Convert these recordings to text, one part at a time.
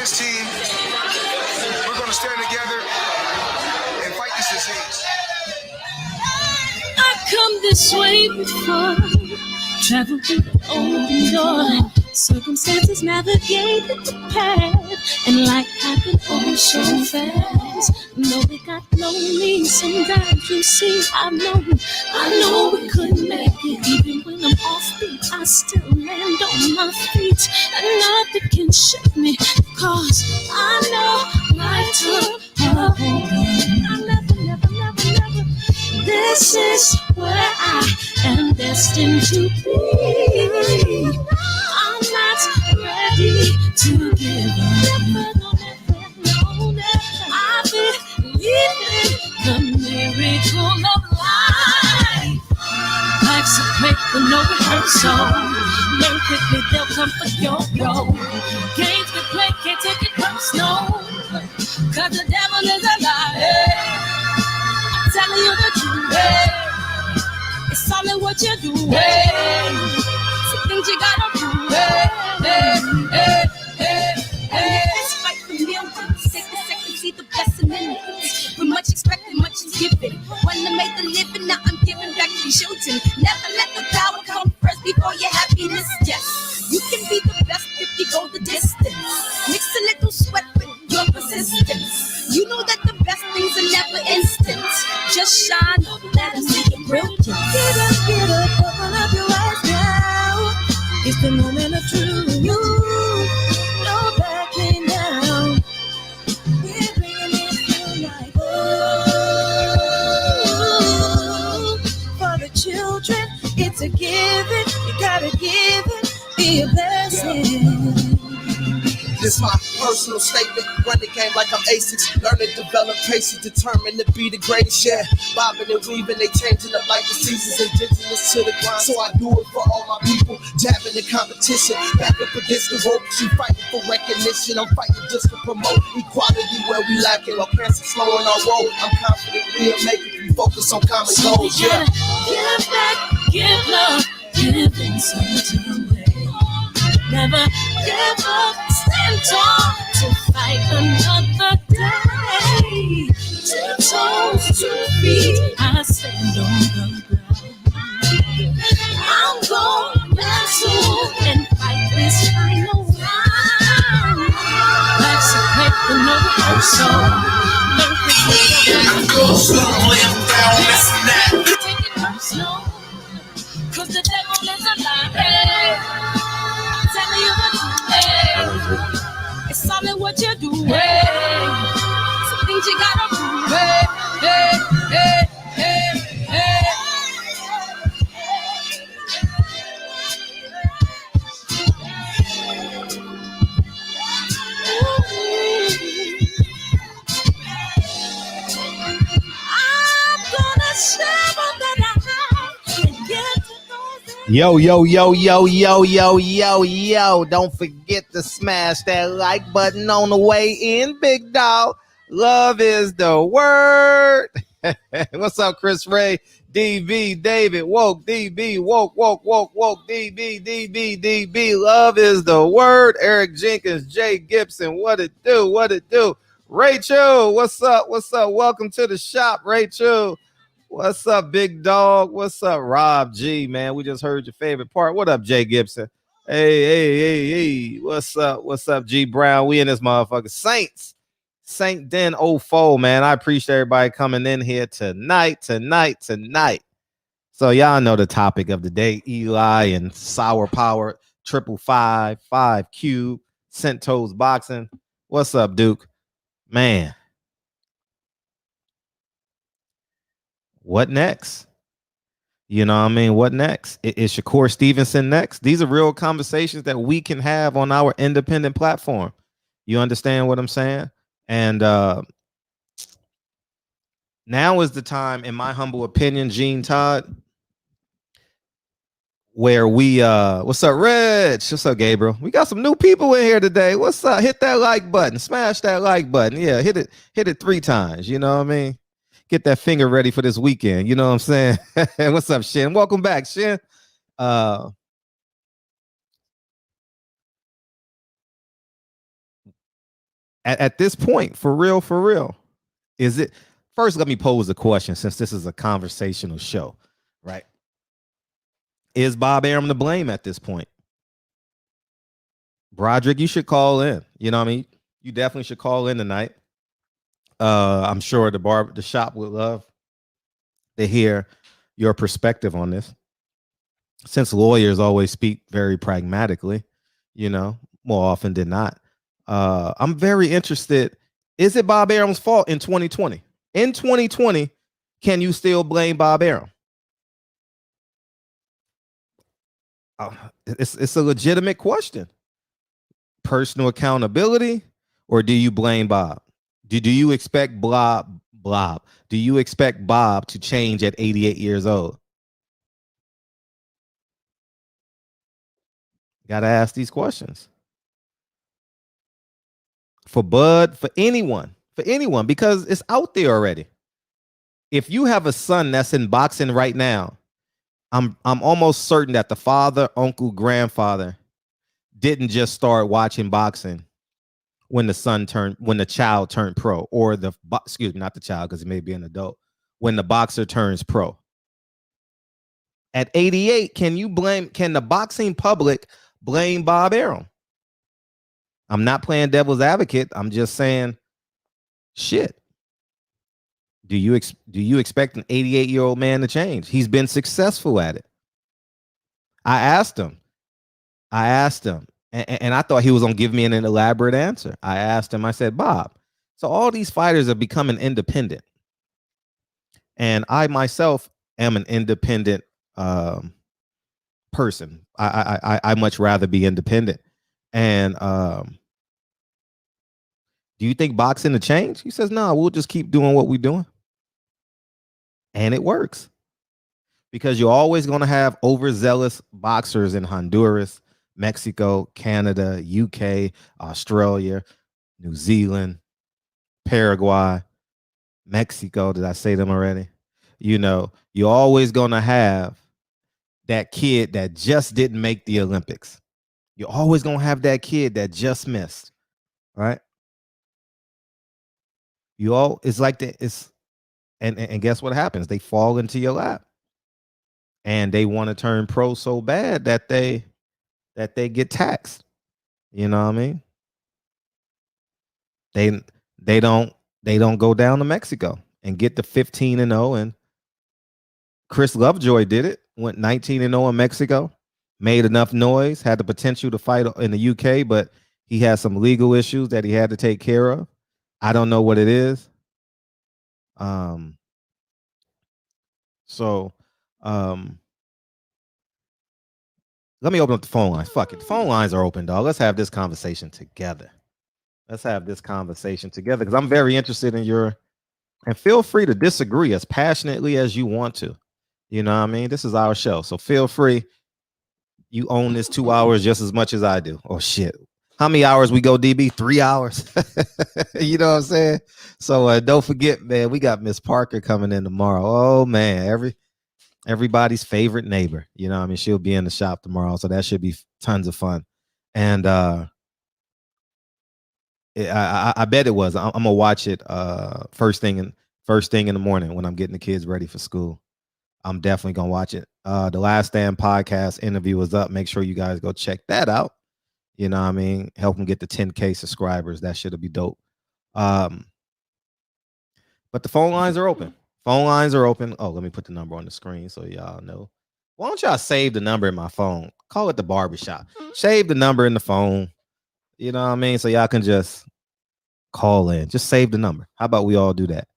this team, we're going to stand together and fight this disease. I come this way before, travel through the open door. Circumstances navigated the path, and life happened all so fast. No, it got lonely. Sometimes you see, I know we couldn't make it. Even when I'm offbeat, I still land on my feet, and nothing can shake me, cause I know life took a hold of me. I never. This is where I am destined to be. I'm not ready to give up. No. I believe in the miracle of life. Life's a break with no rehearsal. Learn quickly, they'll come for your role. Games we play, can't take it personal, cause the devil is a liar. I'm telling you the truth, it's all in what you do, some things you gotta prove, It's right from millions, take a second, see the blessing in it. With much expected, much is given. Wanna make a living, now I'm giving back to children. Never let the power come first before your happiness, yes. You can be the best if you go the distance. Mix a little sweat with your persistence. You know that the best things are never instant. Just shine, let them make it brilliant. Get up, open up your eyes now. It's the moment of truth. No backing down. We're bringing it tonight. Oh, for the children, it's a given. You gotta give it, be a blessing. This my personal statement. Run the game like I'm A6. Learn and develop patience, determined to be the greatest. Yeah, bobbing and weaving, they changing up like the seasons. Indigenous to the grind, so I do it for all my people. Jabbing the competition, back up against the rope. She fighting for recognition. I'm fighting just to promote equality where we lacking. While cancer slowing our road, I'm confident we'll make it. We focus on common goals. Yeah, give back, give love, giving something away. Never give up, stand tall to fight another day. 2 toes, 2 feet, I stand on the ground. I'm going to wrestle and fight this final round. Life's a quick and no rehearsal. Learn quickly, go slowly down, missing that. take it personal, cause the devil is a liar. Telling you the truth, it's all in what you do, some things you gotta prove, I'm gonna share all that I have and get to know that. Yo. Don't forget to smash that like button on the way in, big dog. Love is the word. What's up, Chris Ray? DB, David, woke, DB, woke, DB. Love is the word. Eric Jenkins, Jay Gibson, what it do? Rachel, what's up? Welcome to the shop, Rachel. What's up, big dog? What's up, Rob G, man? We just heard your favorite part. What up, Jay Gibson? Hey. What's up, G Brown? We in this motherfucker. Saint Den 04, man. I appreciate everybody coming in here tonight. So y'all know the topic of the day, Eli and Sour Power, 555, 5 Cube, Centos Boxing. What's up, Duke? Man. What next? You know what I mean? What next? Is Shakur Stevenson next? These are real conversations that we can have on our independent platform. You understand what I'm saying? And now is the time, in my humble opinion, Gene Todd, where we what's up, Reg? What's up, Gabriel? We got some new people in here today. What's up? Hit that like button, smash that like button. Yeah, hit it 3 times. You know what I mean? Get that finger ready for this weekend. You know what I'm saying? What's up, Shin? Welcome back, Shin. At this point, for real, is it? First, let me pose a question, since this is a conversational show, right? Is Bob Arum to blame at this point? Broderick, you should call in. You know what I mean? You definitely should call in tonight. I'm sure the shop would love to hear your perspective on this, since lawyers always speak very pragmatically, more often than not. I'm very interested. Is it Bob Arum's fault in 2020? In 2020, can you still blame Bob Arum? It's a legitimate question. Personal accountability, or do you blame Bob? Do you expect Bob? Do you expect Bob to change at 88 years old? Got to ask these questions. For Bud, for anyone, because it's out there already. If you have a son that's in boxing right now, I'm almost certain that the father, uncle, grandfather didn't just start watching boxing when the child turned pro, or not the child, because he may be an adult, when the boxer turns pro. At 88, can the boxing public blame Bob Arum? I'm not playing devil's advocate. I'm just saying, shit. Do you expect an 88-year-old man to change? He's been successful at it. I asked him, and I thought he was going to give me an elaborate answer. I asked him, I said, Bob, so all these fighters are becoming independent, and I myself am an independent person. I much rather be independent. And do you think boxing will change? He says, no, we'll just keep doing what we're doing. And it works, because you're always going to have overzealous boxers in Honduras, Mexico, Canada, UK, Australia, New Zealand, Paraguay, Mexico. Did I say them already? You're always going to have that kid that just didn't make the Olympics. You're always going to have that kid that just missed, right? It's like and guess what happens? They fall into your lap, and they want to turn pro so bad that they get taxed. You know what I mean? They don't go down to Mexico and get the 15-0. And Chris Lovejoy did it. Went 19-0 in Mexico, made enough noise, had the potential to fight in the UK, but he had some legal issues that he had to take care of. I don't know what it is. Let me open up the phone lines. Fuck it. The phone lines are open, dog. Let's have this conversation together. Because I'm very interested in and feel free to disagree as passionately as you want to. You know what I mean? This is our show. So feel free. You own this 2 hours just as much as I do. Oh, shit. How many hours we go, DB? 3 hours. You know what I'm saying? So don't forget, man, we got Miss Parker coming in tomorrow. Oh, man. Everybody's favorite neighbor. You know what I mean? She'll be in the shop tomorrow. So that should be tons of fun. And I bet it was. I'm going to watch it first thing in the morning when I'm getting the kids ready for school. I'm definitely going to watch it. The Last Stand podcast interview is up. Make sure you guys go check that out. You know what I mean? Help them get the 10K subscribers. That should be dope. But the phone lines are open. Oh, let me put the number on the screen so y'all know. Why don't y'all save the number in my phone? Call it the barbershop. Save the number in the phone. You know what I mean? So y'all can just call in. Just save the number. How about we all do that?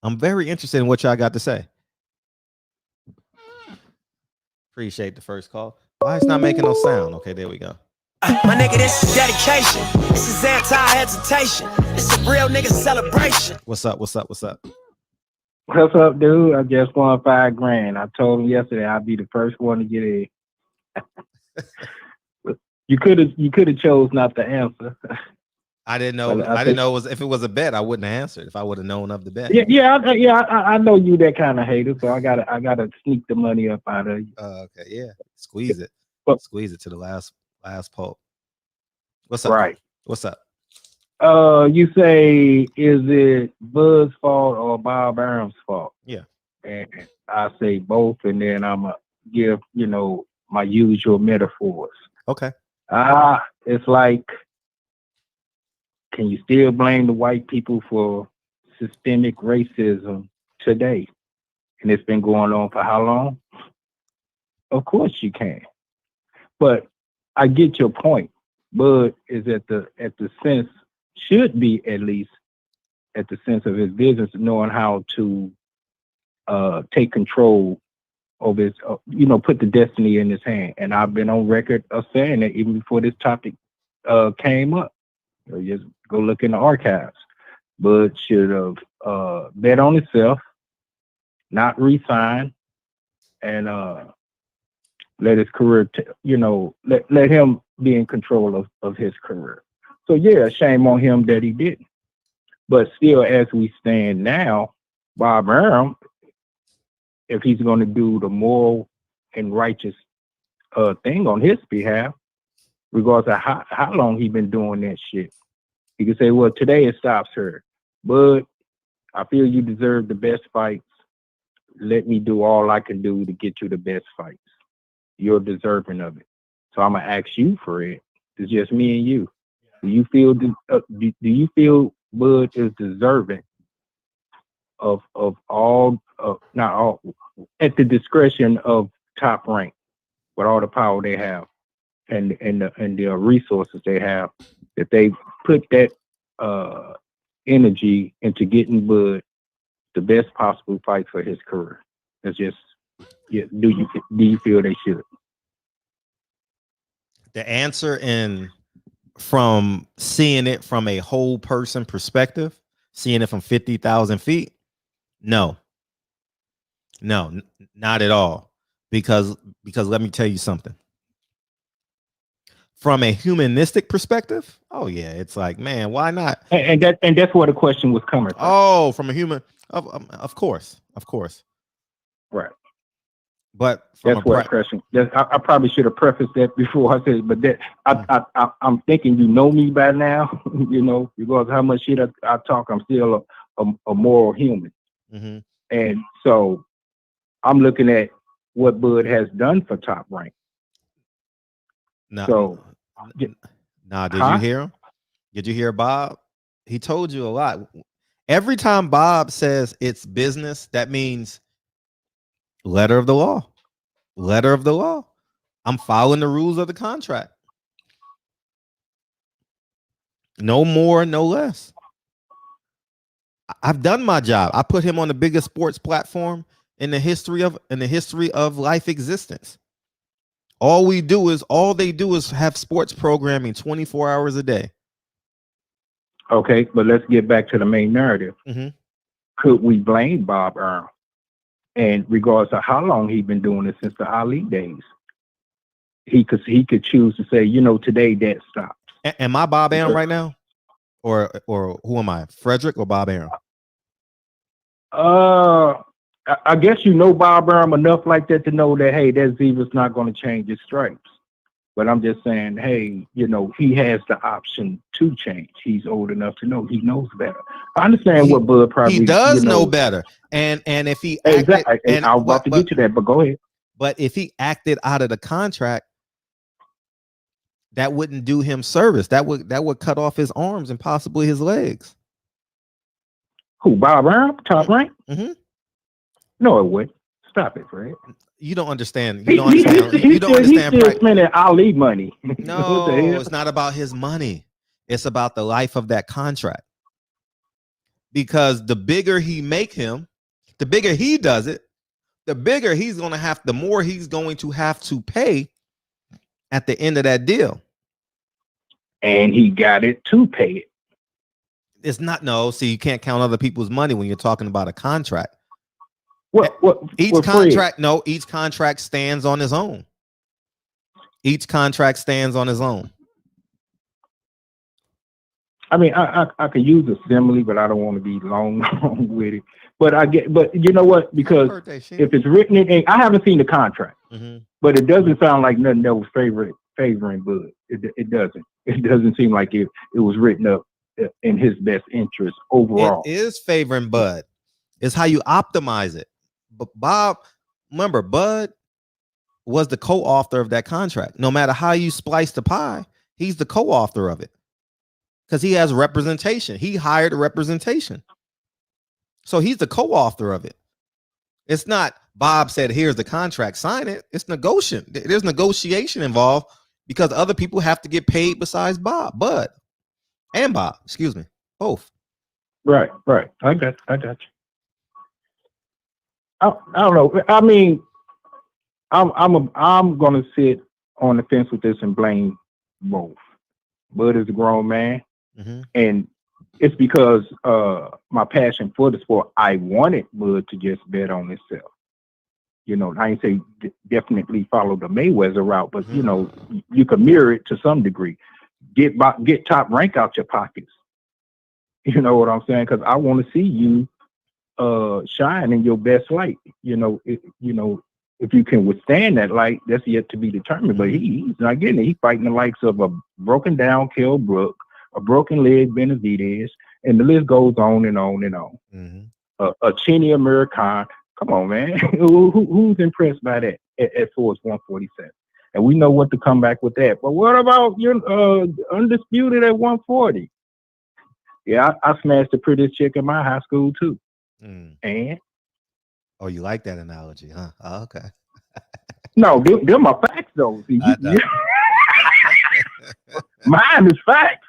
I'm very interested in what y'all got to say. Appreciate the first call. Why it's not making no sound? Okay, there we go. My nigga, this is dedication. This is anti-hesitation. This is a real nigga celebration. What's up? What's up, dude? I just won $5,000. I told him yesterday I'd be the first one to get in. You could have chose not to answer. I didn't know. I didn't know if it was a bet. I wouldn't have answered if I would have known of the bet. I know you that kind of hater, so I gotta sneak the money up out of you. Okay, yeah, squeeze it. Squeeze it to the last pulp. What's up? Right. What's up? You say, is it Bud's fault or Bob Arum's fault? Yeah. And I say both, and then I'm going to give, my usual metaphors. Okay. It's like, can you still blame the white people for systemic racism today? And it's been going on for how long? Of course you can. But I get your point. Bud is at the sense, should be at least at the sense of his business, knowing how to take control of his, put the destiny in his hand. And I've been on record of saying that even before this topic came up. Just go look in the archives. Bud should have bet on himself, not resign, and let his career, let him be in control of his career. So yeah, shame on him that he didn't. But still, as we stand now, Bob Arum, if he's going to do the moral and righteous thing on his behalf, regardless of how long he's been doing that shit, he can say, well, today it stops her. But I feel you deserve the best fights. Let me do all I can do to get you the best fights. You're deserving of it. So I'm gonna ask you for it. It's just me and you. Do you feel Bud is deserving of all, not all, at the discretion of Top Rank, with all the power they have and the resources they have, that they put that energy into getting Bud the best possible fight for his career? It's just, yeah. Do you feel they should? The answer, from seeing it from a whole person perspective, seeing it from 50,000 feet, no, not at all. Because let me tell you something. From a humanistic perspective, oh yeah, it's like, man, why not? And that's where the question was coming from. Oh, from a human, of course, right. But that's what question. I probably should have prefaced that before I said it, but that I'm thinking you know me by now, because how much shit I talk, I'm still a moral human. Mm-hmm. And so I'm looking at what Bud has done for Top Rank. Did you hear him? Did you hear Bob? He told you a lot. Every time Bob says it's business, that means letter of the law. I'm following the rules of the contract. No more, no less. I've done my job. I put him on the biggest sports platform in the history of life existence. All they do is have sports programming 24 hours a day. Okay, but let's get back to the main narrative. Mm-hmm. Could we blame Bob Arum? And regardless of how long he's been doing it, since the Ali days, he could choose to say, today that stops. Am I Bob Arum right now? Or who am I? Frederick or Bob Arum? I guess Bob Arum enough like that to know that, hey, that Zebra's not going to change his stripes. But I'm just saying, hey, he has the option to change. He's old enough to know. He knows better. I understand what Bud probably... He does know better. And if he... Exactly. And I was about to get to that, but go ahead. But if he acted out of the contract, that wouldn't do him service. That would cut off his arms and possibly his legs. Who, Bob Arum? Top Rank? Mm-hmm. No, it wouldn't. Stop it, Fred. You don't understand. You don't understand. He's still spending Ali money. No, it's not about his money. It's about the life of that contract. Because the bigger he make him, the bigger he does it, the bigger the more he's going to have to pay at the end of that deal. And he got it to pay it. It's not, no. See, you can't count other people's money when you're talking about a contract. Each contract stands on his own. Each contract stands on his own. I mean, I could use a simile, but I don't want to be long with it. But you know what? Because if it's written in ink, I haven't seen the contract, but it doesn't sound like nothing that was favoring Bud. It doesn't. It doesn't seem like it was written up in his best interest overall. It is favoring Bud. It's how you optimize it. But Bob, remember, Bud was the co-author of that contract. No matter how you splice the pie, he's the co-author of it. Because he has representation. He hired representation. So he's the co-author of it. It's not Bob said, here's the contract, sign it. It's negotiation. There's negotiation involved because other people have to get paid besides Bud and Bob, excuse me, both. Right. I got you. I don't know. I mean, I'm gonna sit on the fence with this and blame both. Bud is a grown man. And it's because my passion for the sport, I wanted Bud to just bet on himself. You know, I ain't say definitely follow the Mayweather route, but you know, you can mirror it to some degree. Get top rank out your pockets. You know what I'm saying? Because I want to see you shine in your best light. You know, if you can withstand that light, that's yet to be determined. But he's not getting it. He's fighting the likes of a broken down Kell Brook, a broken leg Benavidez, and the list goes on and on and on. A Cheney American. Come on, man. Who's impressed by that at Force 147? And we know what to come back with that. But what about your undisputed at 140? Yeah, I smashed the prettiest chick in my high school too. And oh, you like that analogy, huh? Oh, okay. No, they're my facts though. See, mine is facts.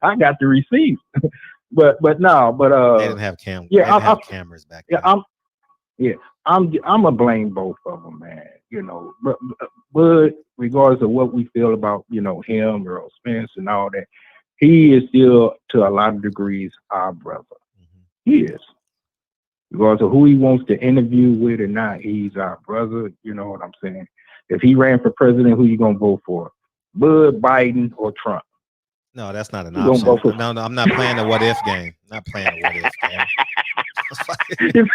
I got the receipts. but they didn't have cameras back then. I'm gonna blame both of them, man. You know, but regardless of what we feel about, you know, him, Earl Spence and all that, he is still to a lot of degrees our brother. He is. Regardless of who he wants to interview with or not, he's our brother. You know what I'm saying? If he ran for president, who you gonna vote for? Bud, Biden, or Trump? No, that's not an option. No, I'm not playing the what if game. Not playing the what if game.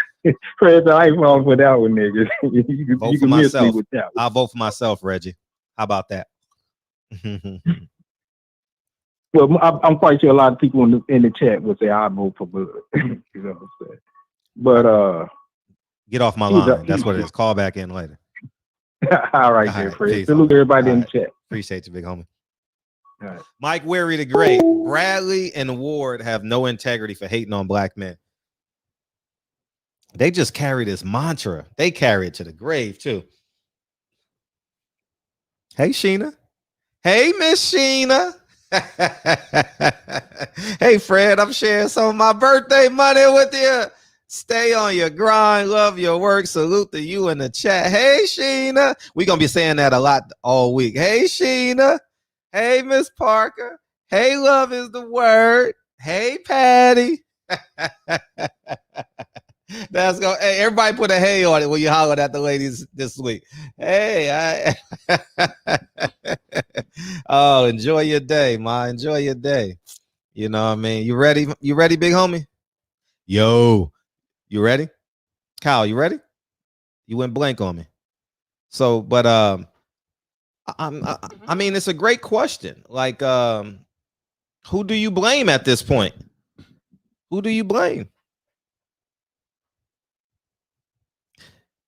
Fred, I ain't falling for that one, nigga. you vote for myself. I'll vote for myself, Reggie. How about that? Well, I'm quite sure a lot of people in the chat would say I vote for Bud. You know what I'm saying? But get off my line. That's what it is. Call back in later. All right, Fred. Salute everybody in the chat. Appreciate you, big homie. All right. Mike Weary the Great. Bradley and Ward have no integrity for hating on black men. They just carry this mantra. They carry it to the grave, too. Hey, Sheena. Hey, Miss Sheena. Hey, Fred, I'm sharing some of my birthday money with you. Stay on your grind. Love your work. Salute to you in the chat. Hey, Sheena. We're going to be saying that a lot all week. Hey, Sheena. Hey, Miss Parker. Hey, love is the word. Hey, Patty. That's go. Hey, everybody put a hey on it when you hollered at the ladies this week. Hey, oh, enjoy your day, ma. Enjoy your day. You know what I mean? You ready? You ready, big homie? Yo, you ready? Kyle, you ready? You went blank on me. So, but I mean, it's a great question. Like, who do you blame at this point? Who do you blame?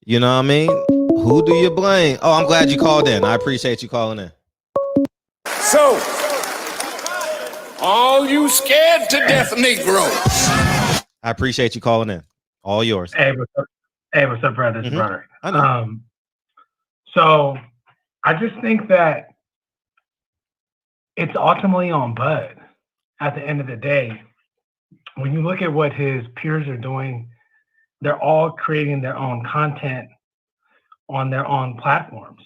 You know what I mean? Who do you blame? Oh, I'm glad you called in. I appreciate you calling in. So, all you scared to death Negroes. I appreciate you calling in. All yours. Hey, what's up, brother? It's Broderick. I know. So I just think that it's ultimately on Bud. At the end of the day, when you look at what his peers are doing, they're all creating their own content on their own platforms.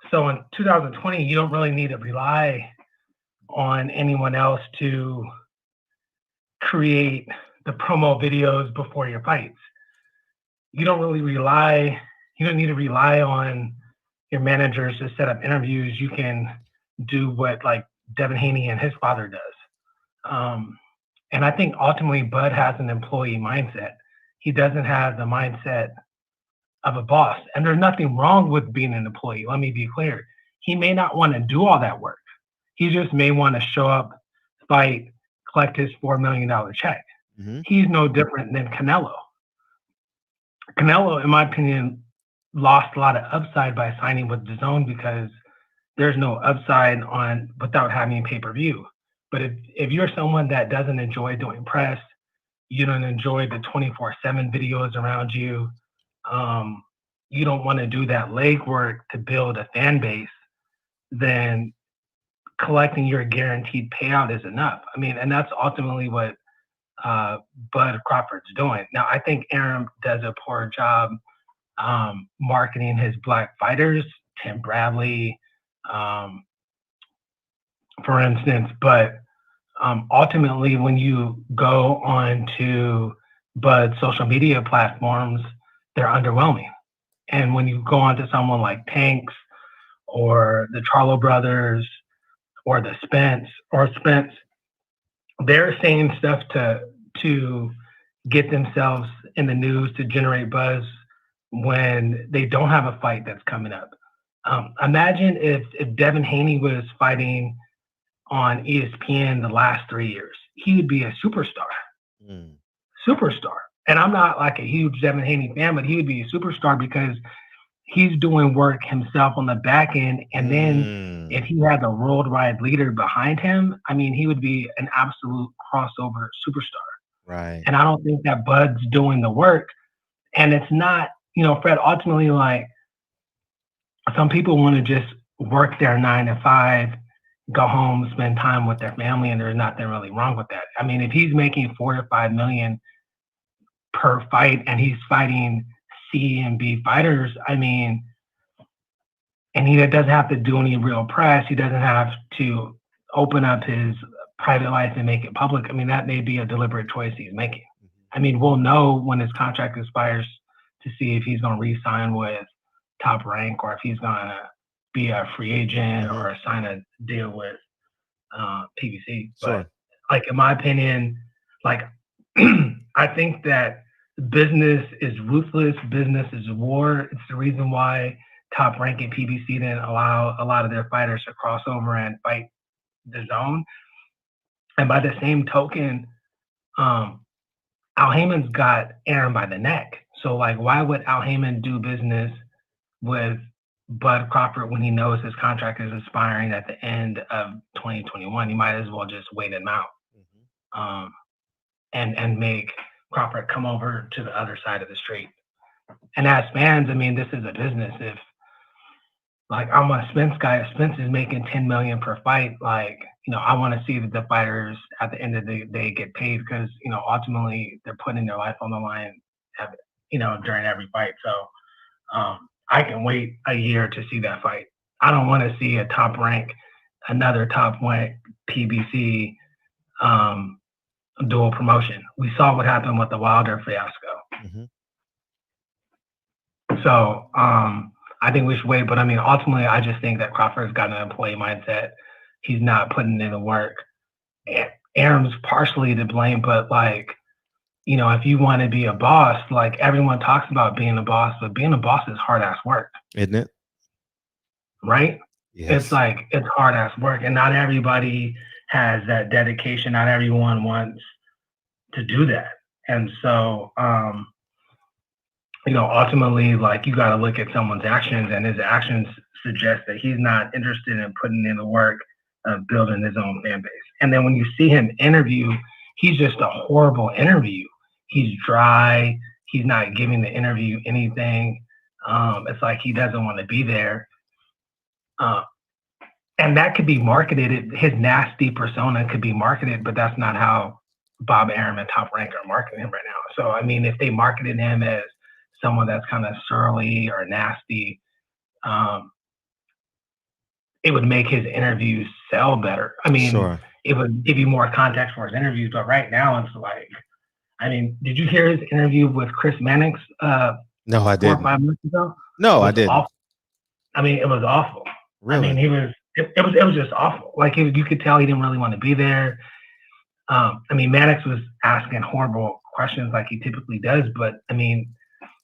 So in 2020, you don't really need to rely on anyone else to create the promo videos before your fights. You don't need to rely on your managers to set up interviews. You can do what like Devin Haney and his father does. And I think ultimately Bud has an employee mindset. He doesn't have the mindset of a boss. And there's nothing wrong with being an employee. Let me be clear. He may not want to do all that work. He just may want to show up, fight, collect his $4 million check. Mm-hmm. He's no different than Canelo. Canelo, in my opinion, lost a lot of upside by signing with DAZN because there's no upside on without having pay-per-view. But if you're someone that doesn't enjoy doing press, you don't enjoy the 24/7 videos around you, you don't want to do that legwork to build a fan base, then collecting your guaranteed payout is enough. I mean, and that's ultimately what Bud Crawford's doing. Now, I think Arum does a poor job marketing his black fighters, Tim Bradley, for instance, but ultimately when you go on to Bud's social media platforms, they're underwhelming. And when you go on to someone like Tanks or the Charlo brothers or the Spence, they're saying stuff to get themselves in the news, to generate buzz when they don't have a fight that's coming up. Imagine if Devin Haney was fighting on ESPN the last 3 years. He would be a superstar. Superstar. And I'm not like a huge Devin Haney fan, but he would be a superstar because he's doing work himself on the back end. And then if he had a worldwide leader behind him, I mean, he would be an absolute crossover superstar. Right. And I don't think that Bud's doing the work. And it's not, Fred, ultimately, like, some people want to just work their 9 to 5, go home, spend time with their family, and there's nothing really wrong with that. I mean, if he's making $4 to $5 million per fight and he's fighting C and B fighters, I mean, and he doesn't have to do any real press, he doesn't have to open up his private life and make it public. I mean, that may be a deliberate choice he's making. I mean, we'll know when his contract expires to see if he's going to re-sign with Top Rank or if he's going to be a free agent or sign a deal with PBC. But like, in my opinion, like, I think that business is ruthless. Business is war. It's the reason why Top Rank and PBC didn't allow a lot of their fighters to cross over and fight DAZN. And by the same token, Al Heyman's got Arum by the neck. So, like, why would Al Heyman do business with Bud Crawford when he knows his contract is expiring at the end of 2021? He might as well just wait him out and make Crawford come over to the other side of the street. And as fans, I mean, this is a business. If, like, I'm a Spence guy, if Spence is making $10 million per fight, like, I want to see that the fighters at the end of the day get paid because, ultimately they're putting their life on the line, during every fight. So I can wait a year to see that fight. I don't want to see another top rank PBC dual promotion. We saw what happened with the Wilder fiasco. So I think we should wait. But I mean, ultimately, I just think that Crawford's got an employee mindset. He's not putting in the work. Arum's partially to blame, but like, if you want to be a boss, like, everyone talks about being a boss, but being a boss is hard ass work. Isn't it? Right? Yes. It's like, it's hard ass work. And not everybody has that dedication. Not everyone wants to do that. And so, ultimately, like, you got to look at someone's actions, and his actions suggest that he's not interested in putting in the work of building his own fan base. And then when you see him interview, he's just a horrible interview. He's dry. He's not giving the interview anything. It's like he doesn't want to be there. And that could be marketed. His nasty persona could be marketed, but that's not how Bob Arum and Top Rank are marketing him right now. So, I mean, if they marketed him as someone that's kind of surly or nasty, it would make his interviews sell better. I mean, it would give you more context for his interviews, but right now it's like, I mean, did you hear his interview with Chris Mannix? No, I didn't. 4 or 5 months ago? No, I didn't. Awful. I mean, it was awful. Really? I mean, it was just awful. Like, you could tell he didn't really want to be there. I mean, Maddox was asking horrible questions like he typically does, but I mean,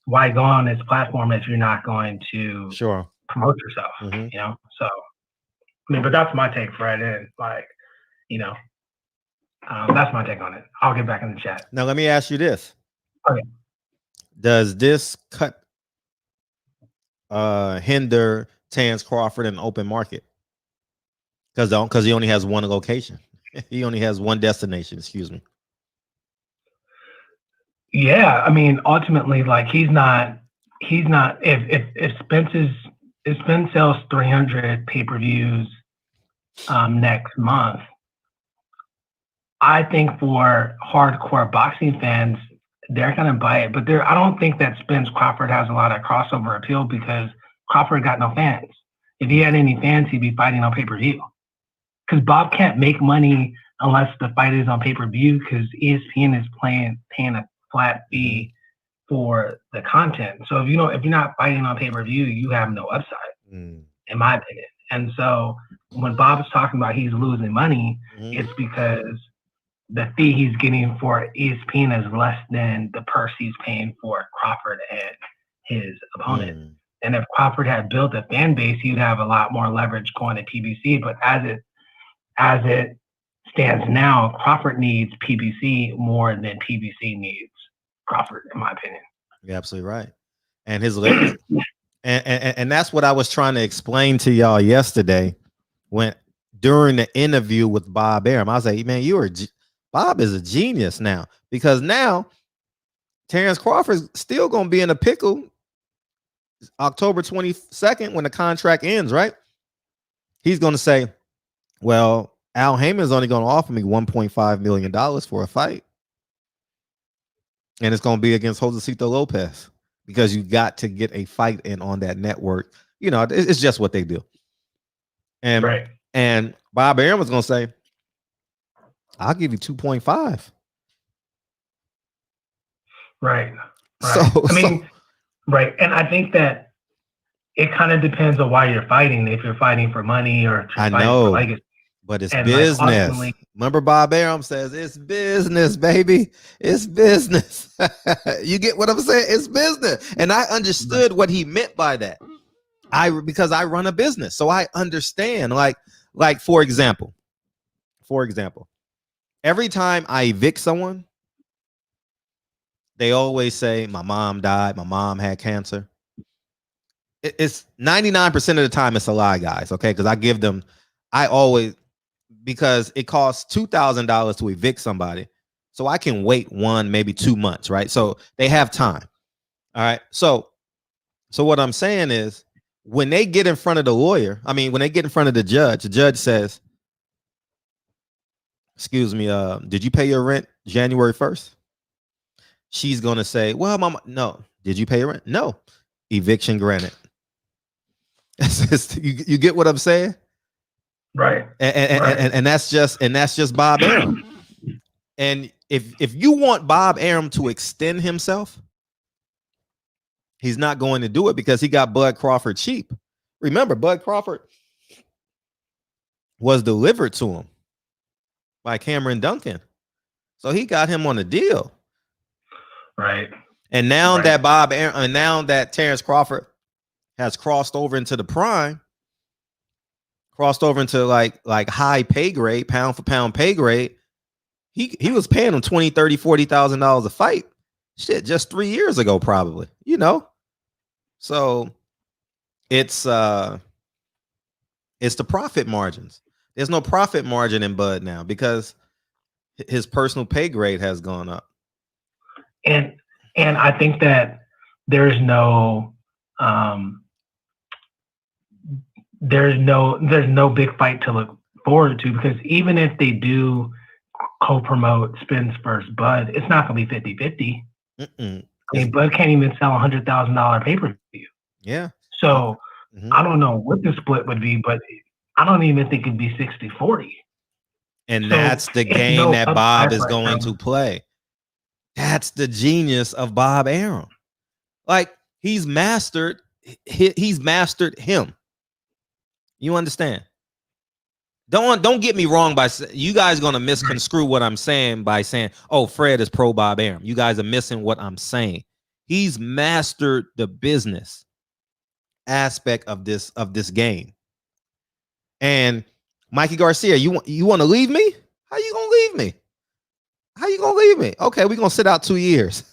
why go on his platform if you're not going to Sure. promote yourself? Mhm. You know, so I mean, but that's my take for it. And like, you know, that's my take on it. I'll get back in the chat. Now let me ask you this. Okay. Does this cut hinder Terrence Crawford in the open market? Because he only has one location. He only has one destination, excuse me. Yeah, I mean, ultimately, like he's not if Spence sells 300 pay-per-views next month, I think for hardcore boxing fans, they're gonna buy it. But I don't think that Spence Crawford has a lot of crossover appeal because Crawford got no fans. If he had any fans, he'd be fighting on pay-per-view. Because Bob can't make money unless the fight is on pay-per-view because ESPN is paying a flat fee for the content. So if you're not fighting on pay-per-view, you have no upside, in my opinion. And so when Bob is talking about he's losing money, it's because the fee he's getting for ESPN is less than the purse he's paying for Crawford and his opponent. And if Crawford had built a fan base, he'd have a lot more leverage going to PBC. But as it stands now, Crawford needs PBC more than PBC needs Crawford, in my opinion. You're absolutely right. And his and that's what I was trying to explain to y'all yesterday during the interview with Bob Arum. I was like, man, Bob is a genius now, because now Terrence Crawford's still gonna be in a pickle October 22nd when the contract ends, right? He's gonna say, well, Al Heyman's only going to offer me $1.5 million for a fight. And it's going to be against Josecito Lopez because you got to get a fight in on that network. You know, it's just what they do. And Bob Arum was going to say, I'll give you 2.5. Right. Right. And I think that it kind of depends on why you're fighting. If you're fighting for money or if you're fighting for legacy. But it's business. Like, remember, Bob Arum says it's business, baby. It's business. You get what I'm saying? It's business. And I understood what he meant by that. Because I run a business, so I understand. Like for example, every time I evict someone, they always say my mom died, my mom had cancer. It's 99% of the time it's a lie, guys. Okay, because because it costs $2,000 to evict somebody. So I can wait 1, maybe 2 months, right? So they have time. All right. So what I'm saying is when they get in front of the lawyer, when they get in front of the judge says, excuse me, did you pay your rent January 1st? She's going to say, well, mama, no. Did you pay your rent? No. Eviction granted. You get what I'm saying? Right. And that's just Bob Arum. And if you want Bob Arum to extend himself, he's not going to do it because he got Bud Crawford cheap. Remember, Bud Crawford was delivered to him by Cameron Duncan. So he got him on a deal. Right. And now that Bob Arum, and now that Terrence Crawford has crossed over into the prime, crossed over into like high pay grade, pound for pound pay grade, he was paying him $20,000, $30,000, $40,000 a fight. Shit, just 3 years ago, probably. You know, so it's the profit margins. There's no profit margin in Bud now because his personal pay grade has gone up. And I think that there's no big fight to look forward to, because even if they do co-promote Spence versus Bud, it's not going to be 50-50. I mean, Bud can't even sell $100,000 pay-per-view. Yeah. So I don't know what the split would be, but I don't even think it'd be 60-40. And so that's the game that Bob is going to play. That's the genius of Bob Arum. Like he's mastered him. You understand? Don't get me wrong by you guys gonna misconstrue what I'm saying by saying, oh, Fred is pro Bob Arum. You guys are missing what I'm saying. He's mastered the business aspect of this game. And Mikey Garcia, you want to leave me? How you gonna leave me? How you gonna leave me? Okay, we're gonna sit out 2 years.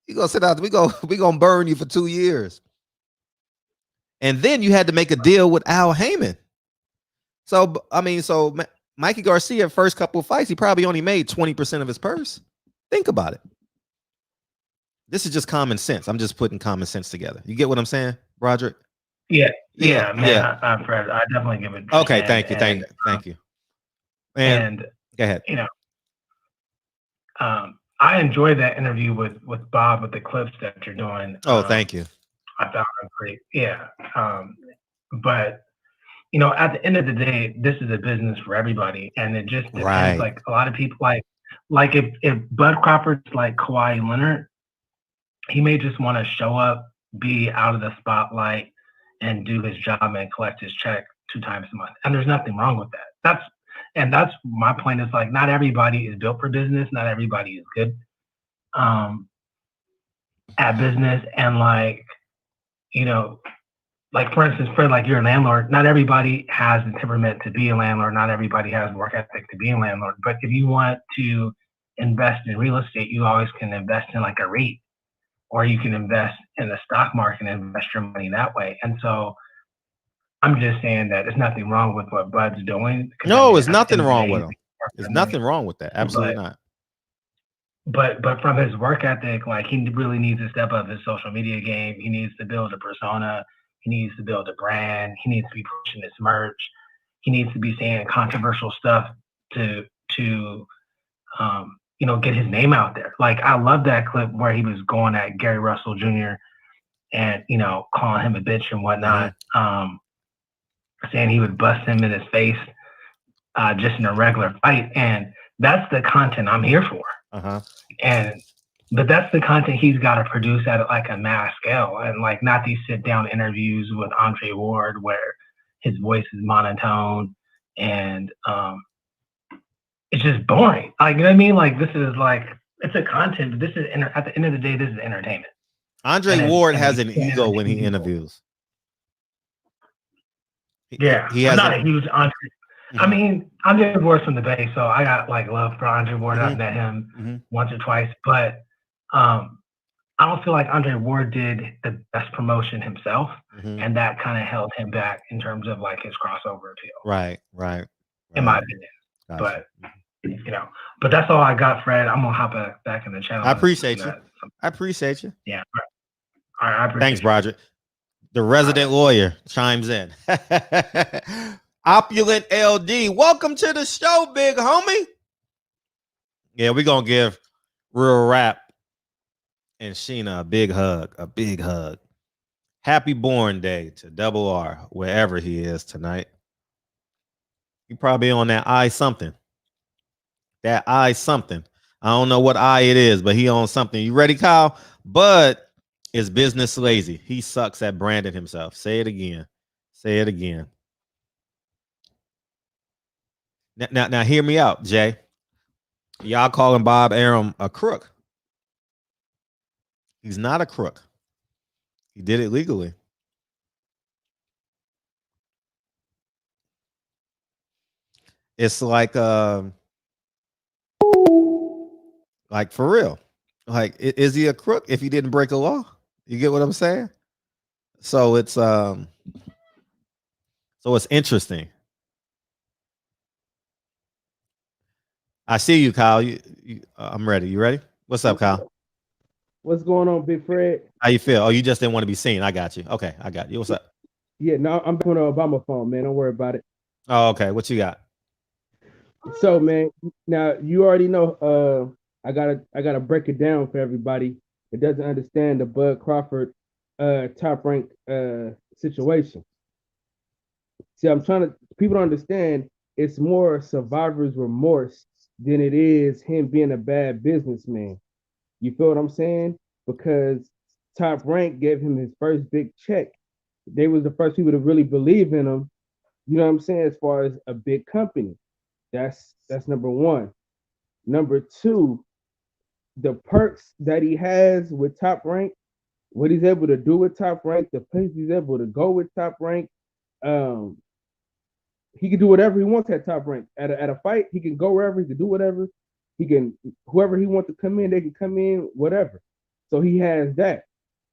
You gonna sit out, we gonna burn you for 2 years. And then you had to make a deal with Al Heyman. So I mean, Mikey Garcia, first couple of fights, he probably only made 20% of his purse. Think about it. This is just common sense. I'm just putting common sense together. You get what I'm saying, Broderick? Yeah, man. Fred, I definitely give it. Okay, thank you. And go ahead. You know, I enjoyed that interview with Bob with the clips that you're doing. Oh, thank you. I found them great. Yeah. But you know, at the end of the day, this is a business for everybody, and it just depends. Right. Like a lot of people, like if Bud Crawford's like Kawhi Leonard, he may just want to show up, be out of the spotlight, and do his job and collect his check 2 times a month. And there's nothing wrong with that. That's my point. Is like not everybody is built for business. Not everybody is good at business, and like, you know. Like, for instance, Fred, like you're a landlord. Not everybody has the temperament to be a landlord. Not everybody has work ethic to be a landlord. But if you want to invest in real estate, you always can invest in like a REIT, or you can invest in the stock market and invest your money that way. And so I'm just saying that there's nothing wrong with what Bud's doing. No, there's nothing wrong with him. There's nothing wrong with that. Absolutely not. But from his work ethic, like he really needs to step up his social media game. He needs to build a persona. He needs to build a brand. He needs to be pushing his merch. He needs to be saying controversial stuff to you know, get his name out there. Like I love that clip where he was going at Gary Russell Jr. and, you know, calling him a bitch and whatnot, saying he would bust him in his face just in a regular fight. And that's the content I'm here for. But that's the content he's got to produce at like a mass scale, and like not these sit down interviews with Andre Ward where his voice is monotone and it's just boring. Like, you know what I mean? Like this is like, it's a content, but this is at the end of the day, this is entertainment. Andre Ward has an ego when he interviews. Yeah, he has not a huge Andre. I mean, Andre Ward's from the Bay, so I got like love for Andre Ward. I've met him once or twice, but I don't feel like Andre Ward did the best promotion himself, and that kind of held him back in terms of like his crossover appeal. Right. In my opinion. Gotcha. But you know, but that's all I got, Fred. I'm gonna hop back in the channel. I appreciate you. I appreciate you. Yeah. All right. I appreciate Thanks, Roger. The resident lawyer chimes in. Opulent LD, welcome to the show, big homie. Yeah, we're gonna give Real Rap and Sheena a big hug. Happy Born Day to Double R, wherever he is tonight. He probably on that I something. I don't know what I it is, but he on something. You ready, Kyle? Bud is business lazy. He sucks at branding himself. Say it again. Now, hear me out, Jay. Y'all calling Bob Arum a crook. He's not a crook. He did it legally. It's like for real. Like, is he a crook if he didn't break a law? You get what I'm saying? So it's interesting. I see you, Kyle. I'm ready. You ready? What's up, Kyle? What's going on, Big Fred? How you feel? Oh, you just didn't want to be seen. I got you. Okay, I got you. What's up? Yeah, no, I'm doing an Obama phone, man. Don't worry about it. Oh, okay. What you got? So, man, now you already know. I gotta break it down for everybody that doesn't understand the Bud Crawford Top Rank situation. See, people don't understand. It's more survivor's remorse than it is him being a bad businessman. You feel what I'm saying? Because Top Rank gave him his first big check. They was the first people to really believe in him You know what I'm saying? As far as a big company, that's number one. Number two, the perks that he has with Top Rank, what he's able to do with Top Rank, the place he's able to go with Top Rank. Um, he can do whatever he wants at Top Rank. At a fight, he can go wherever, he can do whatever. He can, whoever he wants to come in, they can come in, whatever. So he has that,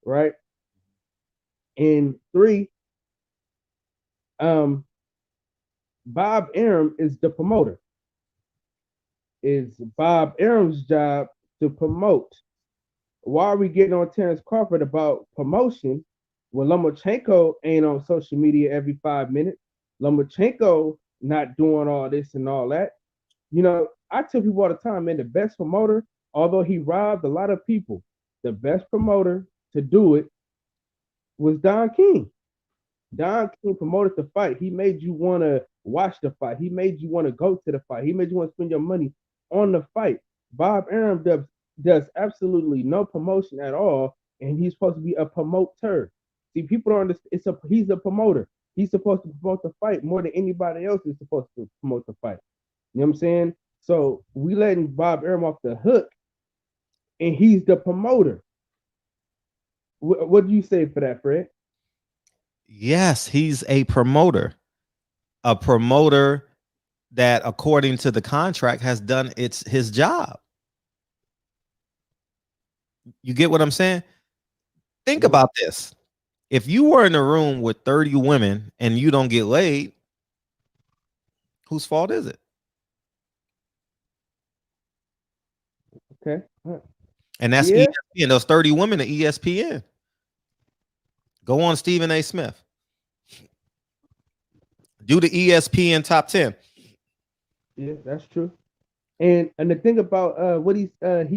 right? And three, Bob Arum is the promoter. It's Bob Arum's job to promote. Why are we getting on Terrence Crawford about promotion when Lomachenko ain't on social media every 5 minutes? Lomachenko not doing all this and all that. You know, I tell people all the time, man, the best promoter, although he robbed a lot of people, the best promoter to do it was Don King. Don King promoted the fight. He made you want to watch the fight. He made you want to go to the fight. He made you want to spend your money on the fight. Bob Arum does absolutely no promotion at all, and he's supposed to be a promoter. See, people don't understand. He's a promoter. He's supposed to promote the fight more than anybody else is supposed to promote the fight. You know what I'm saying? So we letting Bob Arum off the hook, and he's the promoter. What do you say for that, Fred? Yes, he's a promoter that, according to the contract, has done his job. You get what I'm saying? Think about this. If you were in a room with 30 women and you don't get laid, whose fault is it? Okay. And that's ESPN. Those 30 women at ESPN. Go on Stephen A. Smith. Do the ESPN top 10. Yeah, that's true. And the thing about what he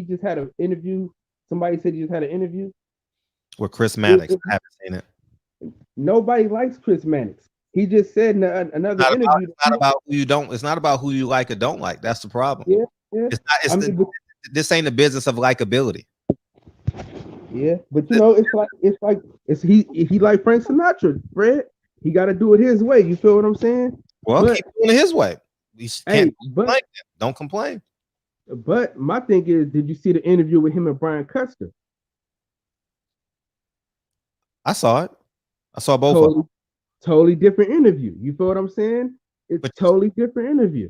just had an interview. Somebody said he just had an interview with Chris Mannix. I haven't seen it. Nobody likes Chris Mannix. He just said in another interview. It's not about who you don't. It's not about who you like or don't like. That's the problem. Yeah. It's not. This ain't the business of likability. Yeah, but you know, he like Frank Sinatra, Fred. He got to do it his way. You feel what I'm saying? Well, keep doing it his way. Don't complain. But my thing is, did you see the interview with him and Brian Custer? I saw it. I saw both of them. Totally different interview. You feel what I'm saying? It's totally different interview.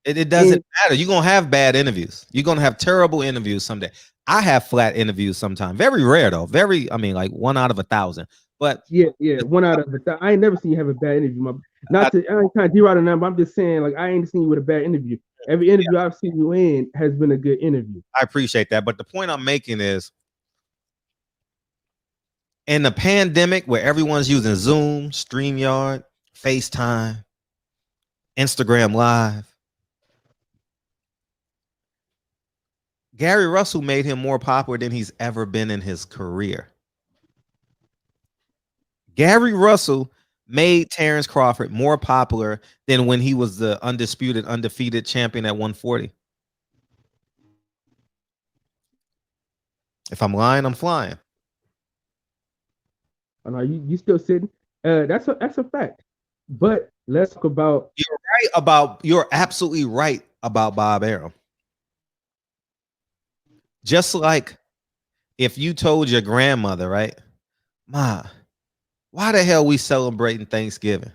It doesn't matter. You're going to have bad interviews. You're going to have terrible interviews someday. I have flat interviews sometimes. Very rare, though. Like 1 out of 1,000. But yeah, 1 out of 1,000. I ain't never seen you have a bad interview. I ain't trying to zero out a number. I'm just saying, like, I ain't seen you with a bad interview. Every interview I've seen you in has been a good interview. I appreciate that. But the point I'm making is, in the pandemic where everyone's using Zoom, StreamYard, FaceTime, Instagram Live, Gary Russell made him more popular than he's ever been in his career. Gary Russell made Terrence Crawford more popular than when he was the undefeated champion at 140. If I'm lying, I'm flying. I know you still sitting. That's a fact. But let's talk about. You're absolutely right about Bob Arum. Just like if you told your grandmother, right, Ma, why the hell we celebrating Thanksgiving?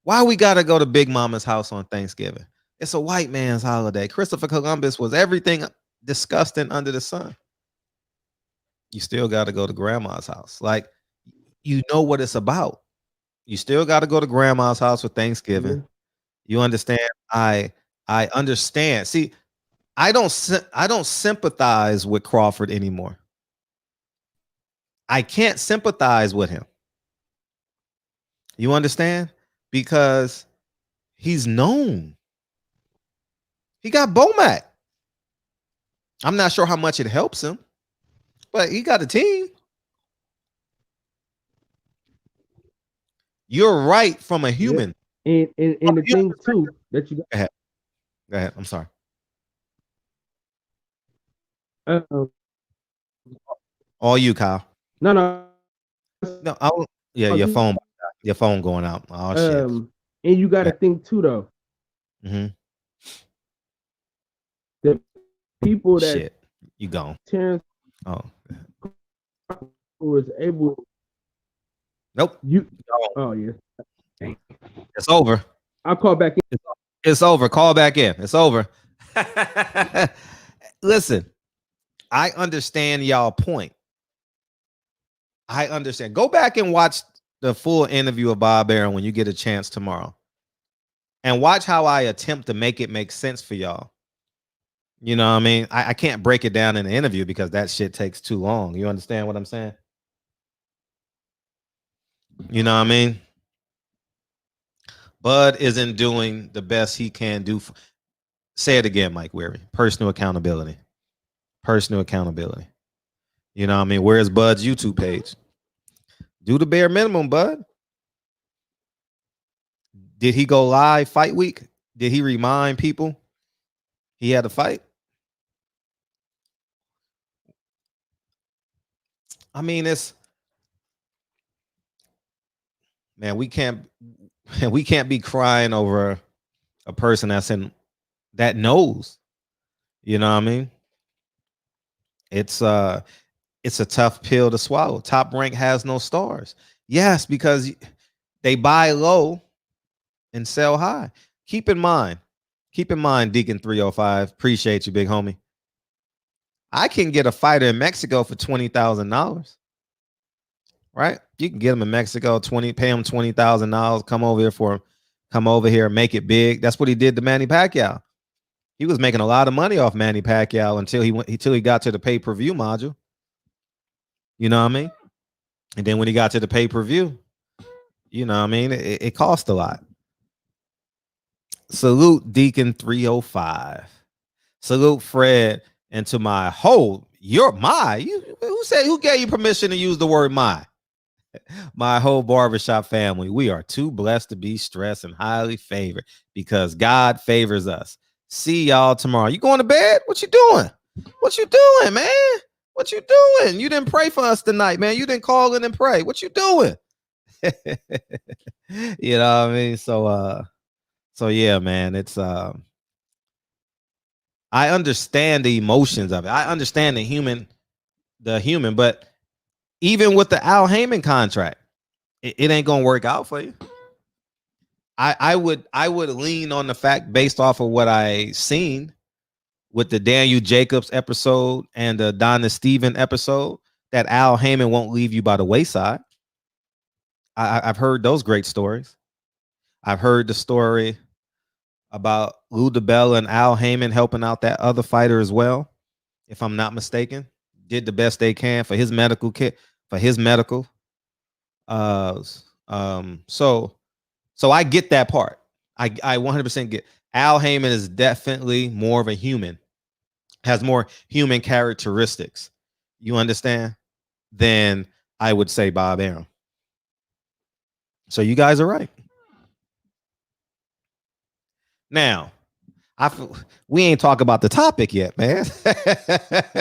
Why we gotta go to Big Mama's house on Thanksgiving? It's a white man's holiday. Christopher Columbus was everything disgusting under the sun. You still gotta go to grandma's house. Like, you know what it's about. You still gotta go to grandma's house for Thanksgiving. Mm-hmm. You understand? I understand. See, I don't sympathize with Crawford anymore. I can't sympathize with him. You understand? Because he's known. He got Bomac. I'm not sure how much it helps him, but he got a team. You're right from a human. Yeah. And the thing too that you got. Go ahead. I'm sorry. All you, Kyle. No. Your phone going out. Oh shit. And you got to think too, though. Mm-hmm. The people that Shit, you gone. Terrence Oh, was able. nope. You. Oh yeah. It's over. I'll call back in. It's over. Call back in. It's over. Listen, I understand y'all point. I understand. Go back and watch the full interview of Bob Arum when you get a chance tomorrow. And watch how I attempt to make it make sense for y'all. You know what I mean? I can't break it down in the interview because that shit takes too long. You understand what I'm saying? You know what I mean? Bud isn't doing the best he can do. Say it again, Mike Weary. Personal accountability. Personal accountability. You know what I mean? Where's Bud's YouTube page? Do the bare minimum, Bud. Did he go live fight week? Did he remind people he had to fight? I mean, man, we can't be crying over a person that knows. You know what I mean? It's a tough pill to swallow. Top Rank has no stars. Yes, because they buy low and sell high. Keep in mind, Deacon 305. Appreciate you, big homie. I can get a fighter in Mexico for $20,000. Right? You can get him in Mexico, pay him $20,000, come over here, make it big. That's what he did to Manny Pacquiao. He was making a lot of money off Manny Pacquiao until he got to the pay-per-view module. You know what I mean? And then when he got to the pay-per-view, you know what I mean? It cost a lot. Salute Deacon 305. Salute Fred. And to my whole, who gave you permission to use the word my? My whole barbershop family. We are too blessed to be stressed and highly favored because God favors us. See y'all tomorrow. You going to bed? What you doing? What you doing, man? What you doing? You didn't pray for us tonight, man. You didn't call in and pray. What you doing? You know what I mean? So yeah, man, it's I understand the emotions of it. I understand the human, but even with the Al Heyman contract, it ain't gonna work out for you. I would lean on the fact based off of what I seen with the Daniel Jacobs episode and the Donna Steven episode that Al Heyman won't leave you by the wayside. I've heard those great stories. I've heard the story about Lou DiBella and Al Heyman helping out that other fighter as well, if I'm not mistaken. Did the best they can for his medical kit, for his medical. So I get that part. I 100% get. Al Heyman is definitely more of a human, has more human characteristics. You understand? Than I would say Bob Arum. So you guys are right. Now, we ain't talk about the topic yet, man.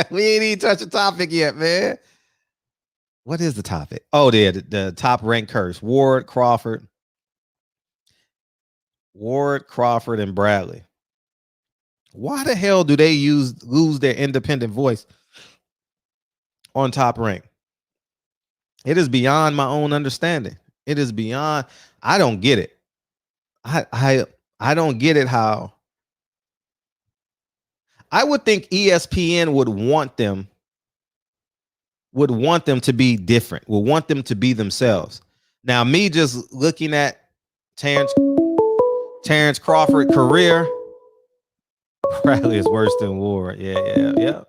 We ain't even touched the topic yet, man. What is the topic? Oh, the top ranked curse. Ward, Crawford, and Bradley. Why the hell do they lose their independent voice on Top Rank? It is beyond my own understanding. It is beyond. I don't get it. I don't get it. How I would think ESPN would want them to be different, would want them to be themselves. Now, me just looking at Terrence Crawford career, Bradley is worse than Ward. Yeah.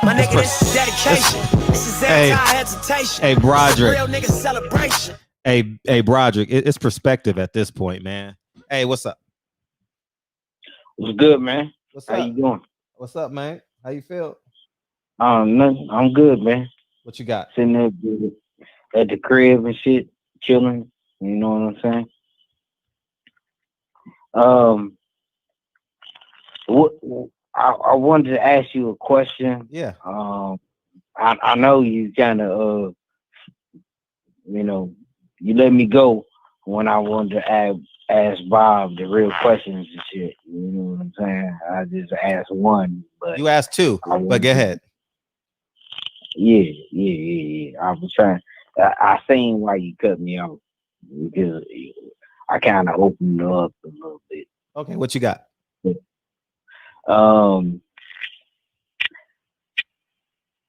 My nigga, this is dedication. This is anti-hesitation. Hey, Broderick. Real nigga celebration. Hey, Broderick. It's perspective at this point, man. Hey, what's up? What's good, man? How you doing? What's up, man? How you feel? Nothing. I'm good, man. What you got? Sitting there at the crib and shit, chilling. You know what I'm saying? I wanted to ask you a question. Yeah. I know you kind of, you let me go when I wanted to ask Bob the real questions and shit. You know what I'm saying? I just asked one, but You asked two, but go ahead. Yeah. I was trying. I seen why you cut me off because I kind of opened it up a little bit. Okay, what you got?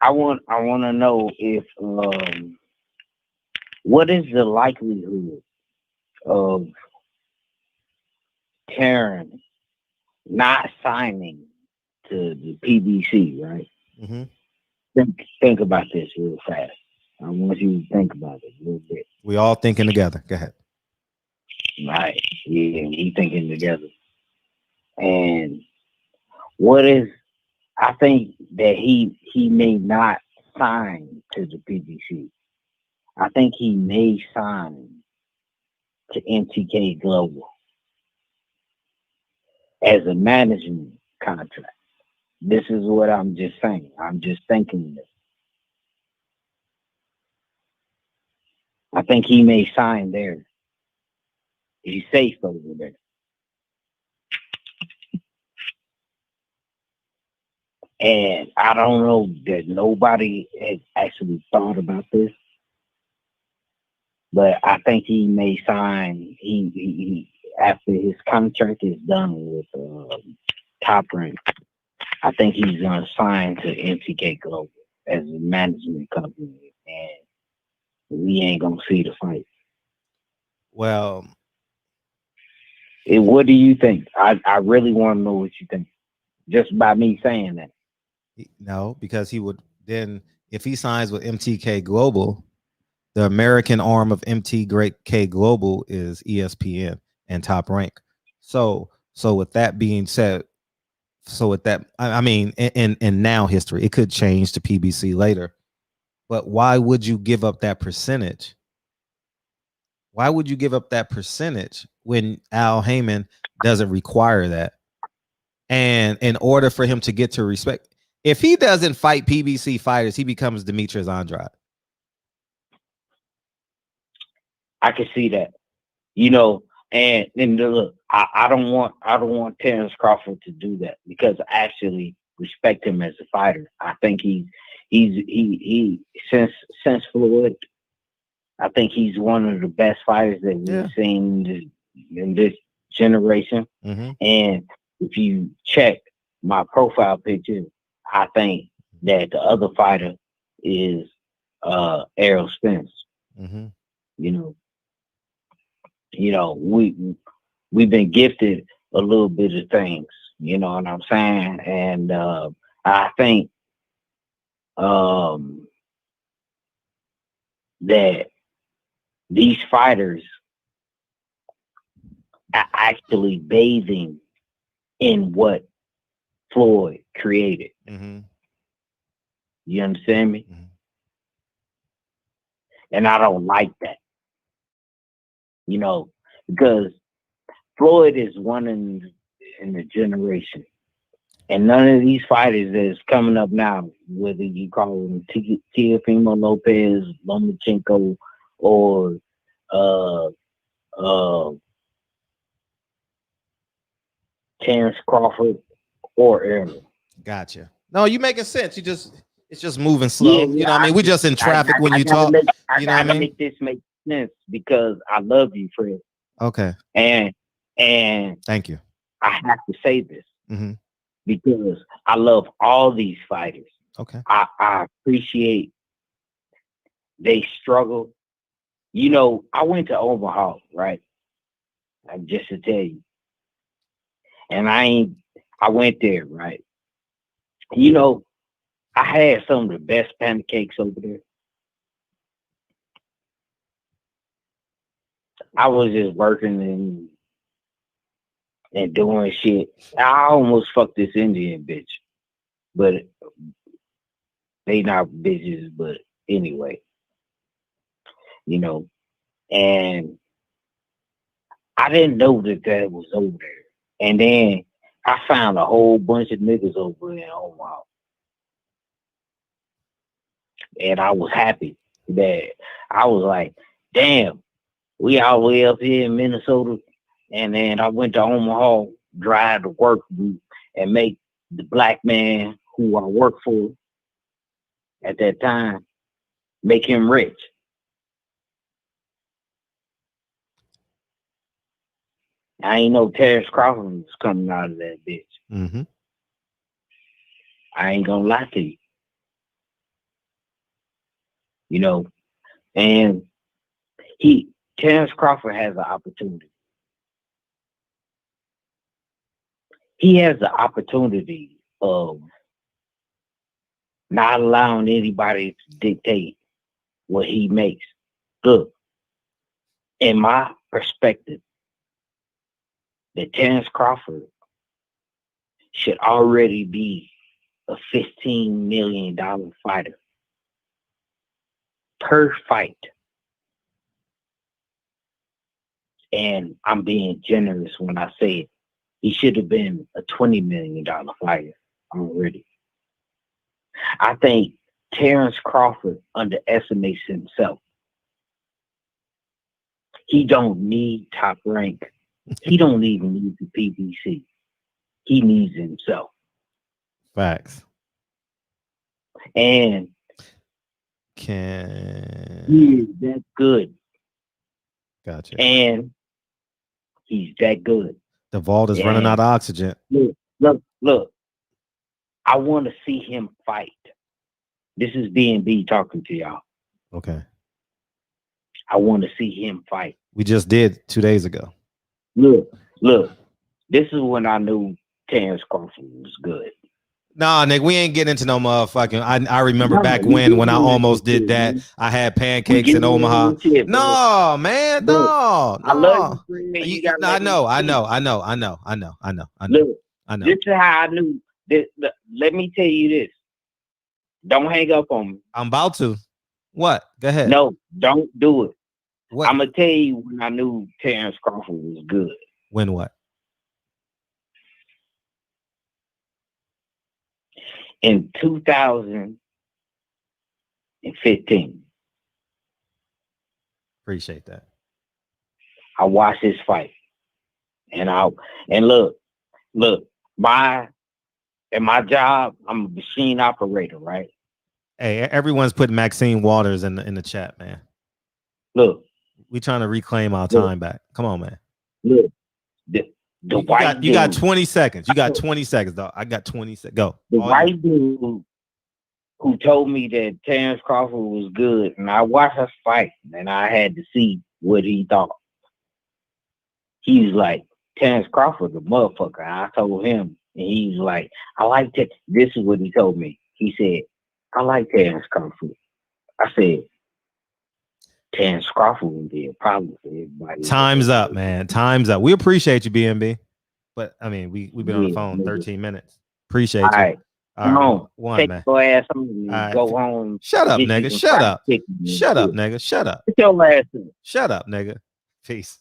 I want to know if what is the likelihood of Karen not signing to the PBC, right? Mm-hmm. Think about this real fast. I want you to think about it a little bit. We all thinking together. Go ahead. Right. Yeah, we thinking together. And what is, I think that he may not sign to the PBC. I think he may sign to MTK Global as a management contract. This is what I'm just saying. I'm just thinking this. I think he may sign there. He's safe over there. And I don't know that nobody has actually thought about this, but I think he may sign. He after his contract is done with Top Rank, I think he's gonna sign to MTK Global as a management company, and we ain't gonna see the fight. Well, what do you think? I really want to know what you think, just by me saying that. No, because he would then, if he signs with MTK Global, the American arm of MTK Global is ESPN and Top Rank. So with that being said, I mean, in now history, it could change to PBC later. But why would you give up that percentage? Why would you give up that percentage when Al Heyman doesn't require that? And in order for him to get to respect, if he doesn't fight PBC fighters, he becomes Demetrius Andrade. I can see that, you know, and look, I don't want Terrence Crawford to do that because I actually respect him as a fighter. I think he since Floyd, I think he's one of the best fighters that we've seen in this generation. Mm-hmm. And if you check my profile picture, I think that the other fighter is Errol Spence. Mm-hmm. You know, we've been gifted a little bit of things, you know what I'm saying? And I think that these fighters are actually bathing in what Floyd created. Mm-hmm. You understand me? Mm-hmm. And I don't like that, you know, because Floyd is one in the generation. And none of these fighters that's coming up now, whether you call them Teofimo Lopez, Lomachenko, or Terrence Crawford or Arum. Gotcha. No, you making sense. It's just moving slow. You know what I mean? We just in traffic when you talk. You know what I mean? Make this make sense because I love you, Fred. Okay. And thank you. I have to say this. Mm-hmm. Because I love all these fighters. Okay. I appreciate they struggle. You know, I went to Omaha, right? Just to tell you. And I went there, right? You know, I had some of the best pancakes over there. I was just working and doing shit. I almost fucked this Indian bitch. But they not bitches, but anyway. You know, and I didn't know that was over there. And then I found a whole bunch of niggas over in Omaha. And I was happy that I was like, damn, We all the way up here in Minnesota, and then I went to Omaha, drive to work and make the black man who I worked for at that time, make him rich. I ain't know Terrence Crawford was coming out of that bitch. Mm-hmm. I ain't gonna lie to you. You know, and Terrence Crawford has an opportunity. He has the opportunity of not allowing anybody to dictate what he makes. Look, in my perspective, that Terrence Crawford should already be a $15 million fighter per fight. And I'm being generous when I say it. He should have been a $20 million fighter already. I think Terrence Crawford underestimates himself. He don't need Top Rank. He don't even need the PBC. He needs himself. Facts. And he is that good. Gotcha. And he's that good. The vault is running out of oxygen. Look. I want to see him fight. This is B&B talking to y'all. Okay. I want to see him fight. We just did 2 days ago. Look. This is when I knew Terrence Crawford was good. Nah, nigga, we ain't getting into no motherfucking. I remember back when I almost did that. I had pancakes in Omaha. No, man, no. I love you. I know. Look, this is how I knew. Let me tell you this. Don't hang up on me. I'm about to. What? Go ahead. No, don't do it. What? I'm gonna tell you when I knew Terrence Crawford was good. When what? In 2015. Appreciate that. I watched his fight. And look, my job, I'm a machine operator, right? Hey, everyone's putting Maxine Waters in the chat, man. Look. We trying to reclaim our time back. Come on, man. Look. You got 20 seconds. You got 20 seconds, dog. I got 20 seconds. Go. The white dude who told me that Terrence Crawford was good, and I watched us fight, and I had to see what he thought. He's like, Terrence Crawford, the motherfucker. And I told him, and he's like, I like that. This is what he told me. He said, I like Terrence Crawford. I said, Terrence Crawford would be a problem for everybody. Time's up, man. Time's up. We appreciate you, BNB. But I mean, we've been on the phone 13 minutes. Appreciate you. All right. Come on. Take man. Your ass home and go home. Shut up, nigga. Shut up. Shut up, nigga. Shut up. Get your ass in. Shut up, nigga. Peace.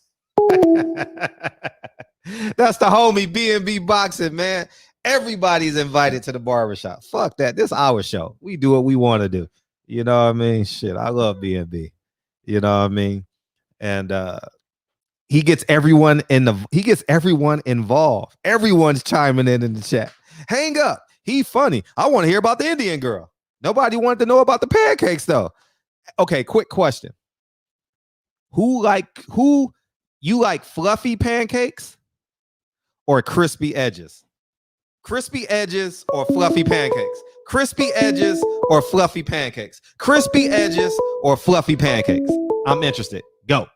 That's the homie BNB Boxing, man. Everybody's invited to the barbershop. Fuck that. This our show. We do what we want to do. You know what I mean? Shit. I love BNB. You know what I mean? And he gets everyone involved. Everyone's chiming in the chat. Hang up. He funny. I want to hear about the Indian girl. Nobody wanted to know about the pancakes though. Okay, quick question. Who you like fluffy pancakes or crispy edges? Crispy edges or fluffy pancakes? Crispy edges or fluffy pancakes? Crispy edges or fluffy pancakes? I'm interested. Go.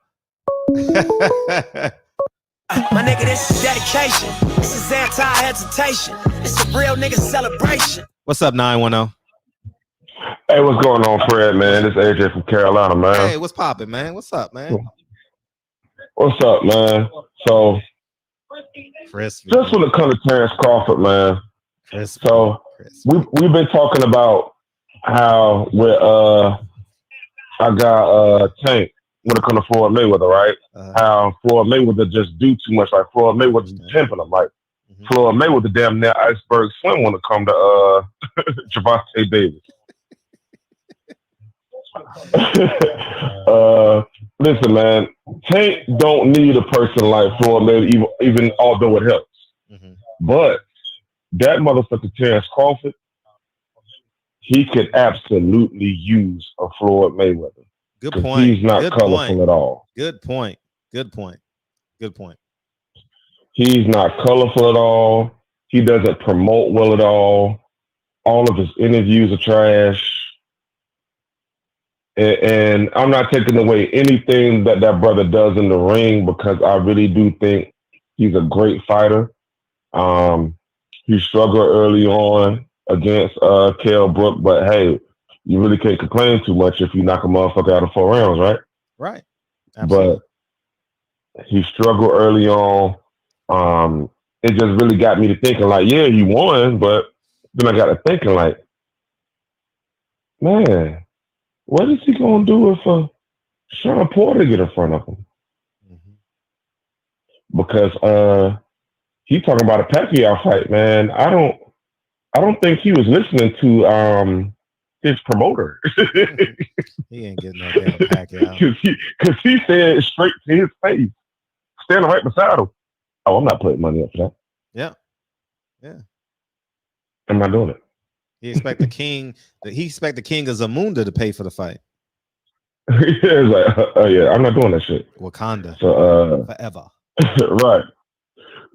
My nigga, this is dedication. This is anti-hesitation. It's a real nigga celebration. What's up, 910? Hey, what's going on, Fred, man? This is AJ from Carolina, man. Hey, what's poppin', man? What's up, man? What's up, man? So, Crispy, just when it comes to Terrence Crawford, man. Crispy, so, we've been talking about how I got Tank when it comes to Floyd Mayweather, right? How Floyd Mayweather just do too much. Like Floyd Mayweather's pimping him. Like Floyd Mayweather damn near iceberg swim when it come to Gervonta Davis. Listen, man, Tank don't need a person like Floyd Mayweather, even although it helps. Mhm. But that motherfucker Terrence Crawford, he could absolutely use a Floyd Mayweather Good because point. he's not Good colorful point. at all. Good point. Good point. Good point. He's not colorful at all. He doesn't promote well at all. All of his interviews are trash. And I'm not taking away anything that that brother does in the ring because I really do think he's a great fighter. He struggled early on against Kell Brook, but hey, you really can't complain too much if you knock a motherfucker out of 4 rounds, right? Right. Absolutely. But he struggled early on. It just really got me to thinking, like, yeah, he won, but then I got to thinking, like, man, what is he gonna do if Sean Porter get in front of him? Because he talking about a Pacquiao fight, man. I don't think he was listening to his promoter. He ain't getting no damn Pacquiao. Because he said straight to his face, standing right beside him. Oh, I'm not putting money up for that. Yeah. Yeah. I'm not doing it. He expect the king. He expect the king of Zamunda to pay for the fight. Yeah, it's like, yeah, I'm not doing that shit. Wakanda. So, forever. Right.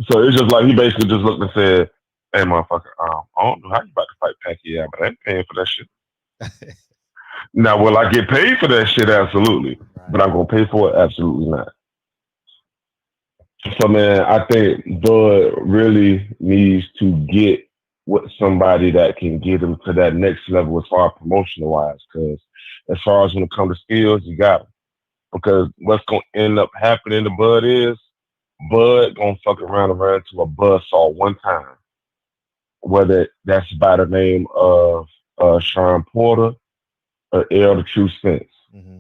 So it's just like he basically just looked and said, "Hey, motherfucker, I don't know how you about to fight Pacquiao, but I ain't paying for that shit." Now, will I get paid for that shit? Absolutely. Right. But I'm gonna pay for it? Absolutely not. So, man, I think Bud really needs to get with somebody that can get him to that next level as far as promotional wise. Because as far as when it comes to skills, you got him. Because what's gonna end up happening to Bud is Bud gonna fuck around and run into a buzzsaw one time. Whether that's by the name of Sean Porter or L the True Spence. Mm-hmm.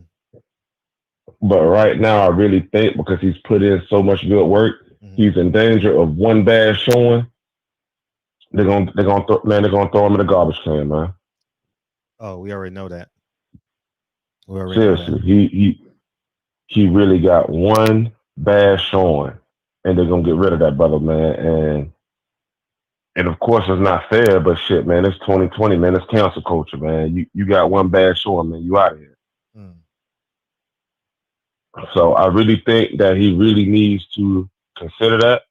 But right now, I really think because he's put in so much good work, he's in danger of one bad showing. They're gonna throw him in the garbage can, man. Oh, we already know that. Seriously, he really got one bad showing, and they're gonna get rid of that brother, man. And of course, it's not fair, but shit, man, it's 2020, man. It's cancel culture, man. You got one bad showing, man. You out of here. So I really think that he really needs to consider that.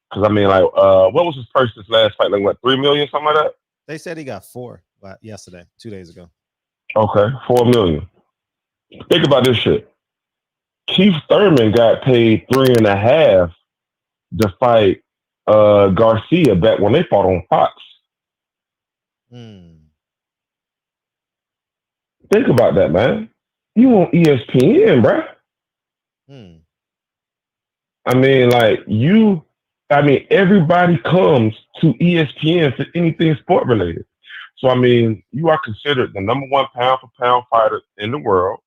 Because I mean, like, what was his first this last fight? Like, what, 3 million, something like that? They said he got 4 yesterday, 2 days ago. Okay, 4 million. Think about this shit. Keith Thurman got paid 3.5 to fight Garcia back when they fought on Fox. Think about that, man. You on ESPN, bruh. I mean, everybody comes to ESPN for anything sport related. So, I mean, you are considered the number 1 pound for pound fighter in the world.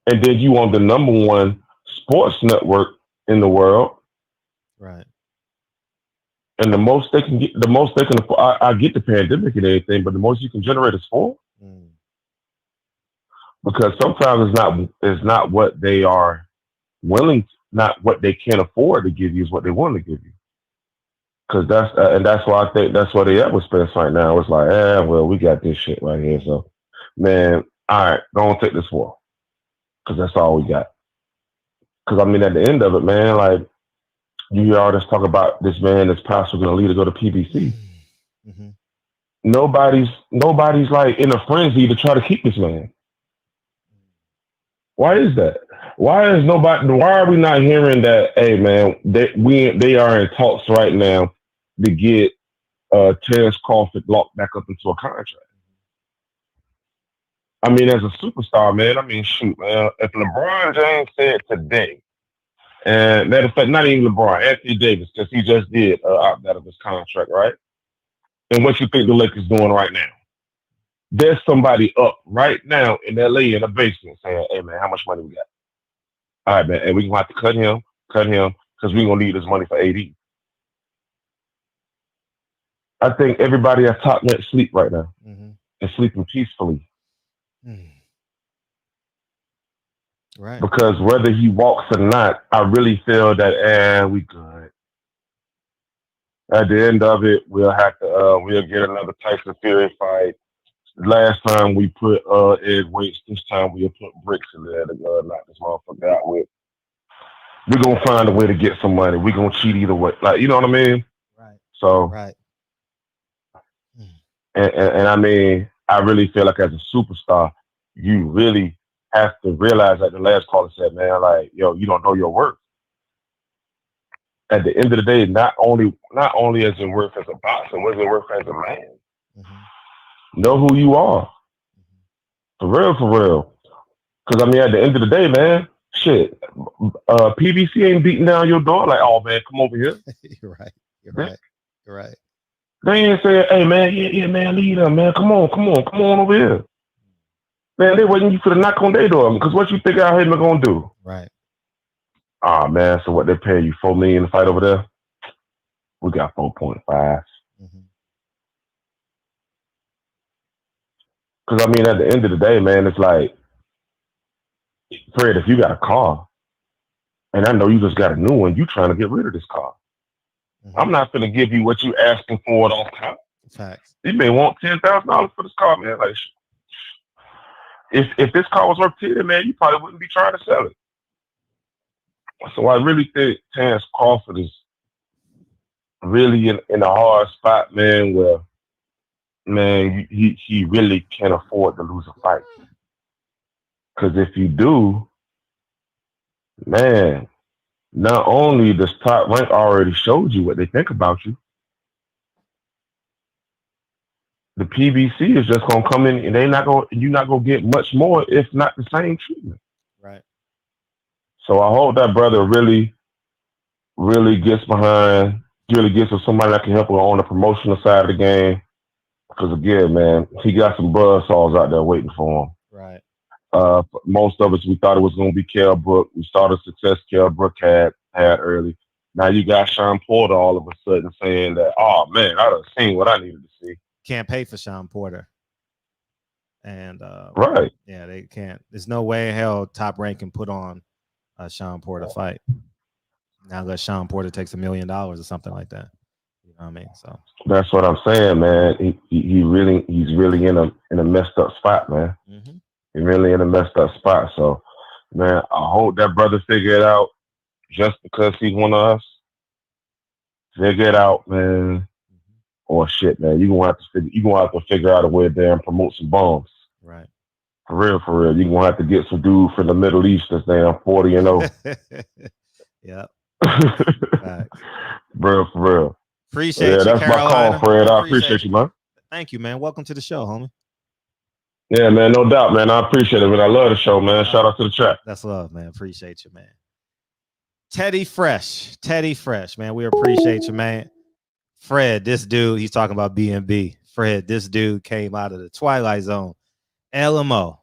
And then you on the number 1 sports network in the world. Right. And the most they can afford, I get the pandemic and everything, but the most you can generate is 4. Because sometimes it's not what they are willing, not what they can afford to give you is what they want to give you. Because that's why I think that's where they at with Spence right now. It's like, well, we got this shit right here. So, man, all right, go on, take this 4. Because that's all we got. Because, I mean, at the end of it, man, like, you hear all this talk about this man that's possibly going to lead to go to PBC. Nobody's like in a frenzy to try to keep this man. Why is that? Why are we not hearing that, hey, man, they are in talks right now to get Terrence Crawford locked back up into a contract? I mean, as a superstar, man, I mean, shoot, man, if LeBron James said today, and matter of fact, not even LeBron, Anthony Davis, because he just did opt out of his contract, right? And what you think the Lakers doing right now? There's somebody up right now in LA in the basement saying, hey, man, how much money we got? All right, man, and we're going to have to cut him, because we're going to need this money for AD. I think everybody has top net sleep right now. and sleeping peacefully. Right. Because whether he walks or not, I really feel that we good. At the end of it, we'll get another Tyson Fury fight. Last time we put egg weights, this time we'll put bricks in there to knock this motherfucker out with. We're gonna find a way to get some money. We're gonna cheat either way. Like, you know what I mean? Right. So Right. And I mean, I really feel like as a superstar, you really have to realize, like the last caller said, man, like, yo, you don't know your worth. At the end of the day, not only is it worth as a boxer, what is it worth as a man? Know who you are. For real. Because, I mean, at the end of the day, man, shit, PBC ain't beating down your door like, oh, man, come over here. You're right. They ain't saying, hey, man, yeah, man, lead them, man. Come on over here. Man, they waiting you for the knock on their door. Because what you think our Heyman going to do? Right. Ah, man, so what, they paying you $4 million to fight over there? We got 4.5. Because, I mean, at the end of the day, man, it's like, Fred, if you got a car, and I know you just got a new one, you trying to get rid of this car. I'm not going to give you what you asking for off top. Facts. You may want $10,000 for this car, man. Like, if this car was worth 10, man, you probably wouldn't be trying to sell it. So I really think Terrence Crawford is really in a hard spot, man, where, man, he really can't afford to lose a fight. Because if you do, man, not only does Top Rank already showed you what they think about you, the PBC is just gonna come in and you're not gonna get much more, if not the same treatment. Right. So I hope that brother really gets with somebody that can help him on the promotional side of the game. Because again, man, he got some buzzsaws out there waiting for him. Right. Most of us, we thought it was going to be Kell Brook. We saw the success Kell Brook had early. Now you got Sean Porter all of a sudden saying that, oh man, I done seen what I needed to see. Can't pay for Sean Porter. And right. Yeah, they can't. There's no way in hell Top Rank can put on a Sean Porter fight. Now that Sean Porter takes $1 million or something like that. You know what I mean? So that's what I'm saying, man. He's really in a messed up spot, man. He's really in a messed up spot. So, man, I hope that brother figure it out. Just because he's one of us, figure it out, man. Or shit, man. You're gonna have to figure out a way there and promote some bombs. Right. For real. You're gonna have to get some dude from the Middle East that's damn 40 and 0. Yeah. Bro, for real. Appreciate you, that's Carolina. my call, Fred. I appreciate you, man. Thank you, man. Welcome to the show, homie. Yeah, man, no doubt, man. I appreciate it, man. I love the show, man. Shout out to the chat. That's love, man. Appreciate you, man. Teddy Fresh, man. We appreciate you, man. Fred, this dude, he's talking about B&B. Fred, this dude came out of the Twilight Zone. LMO.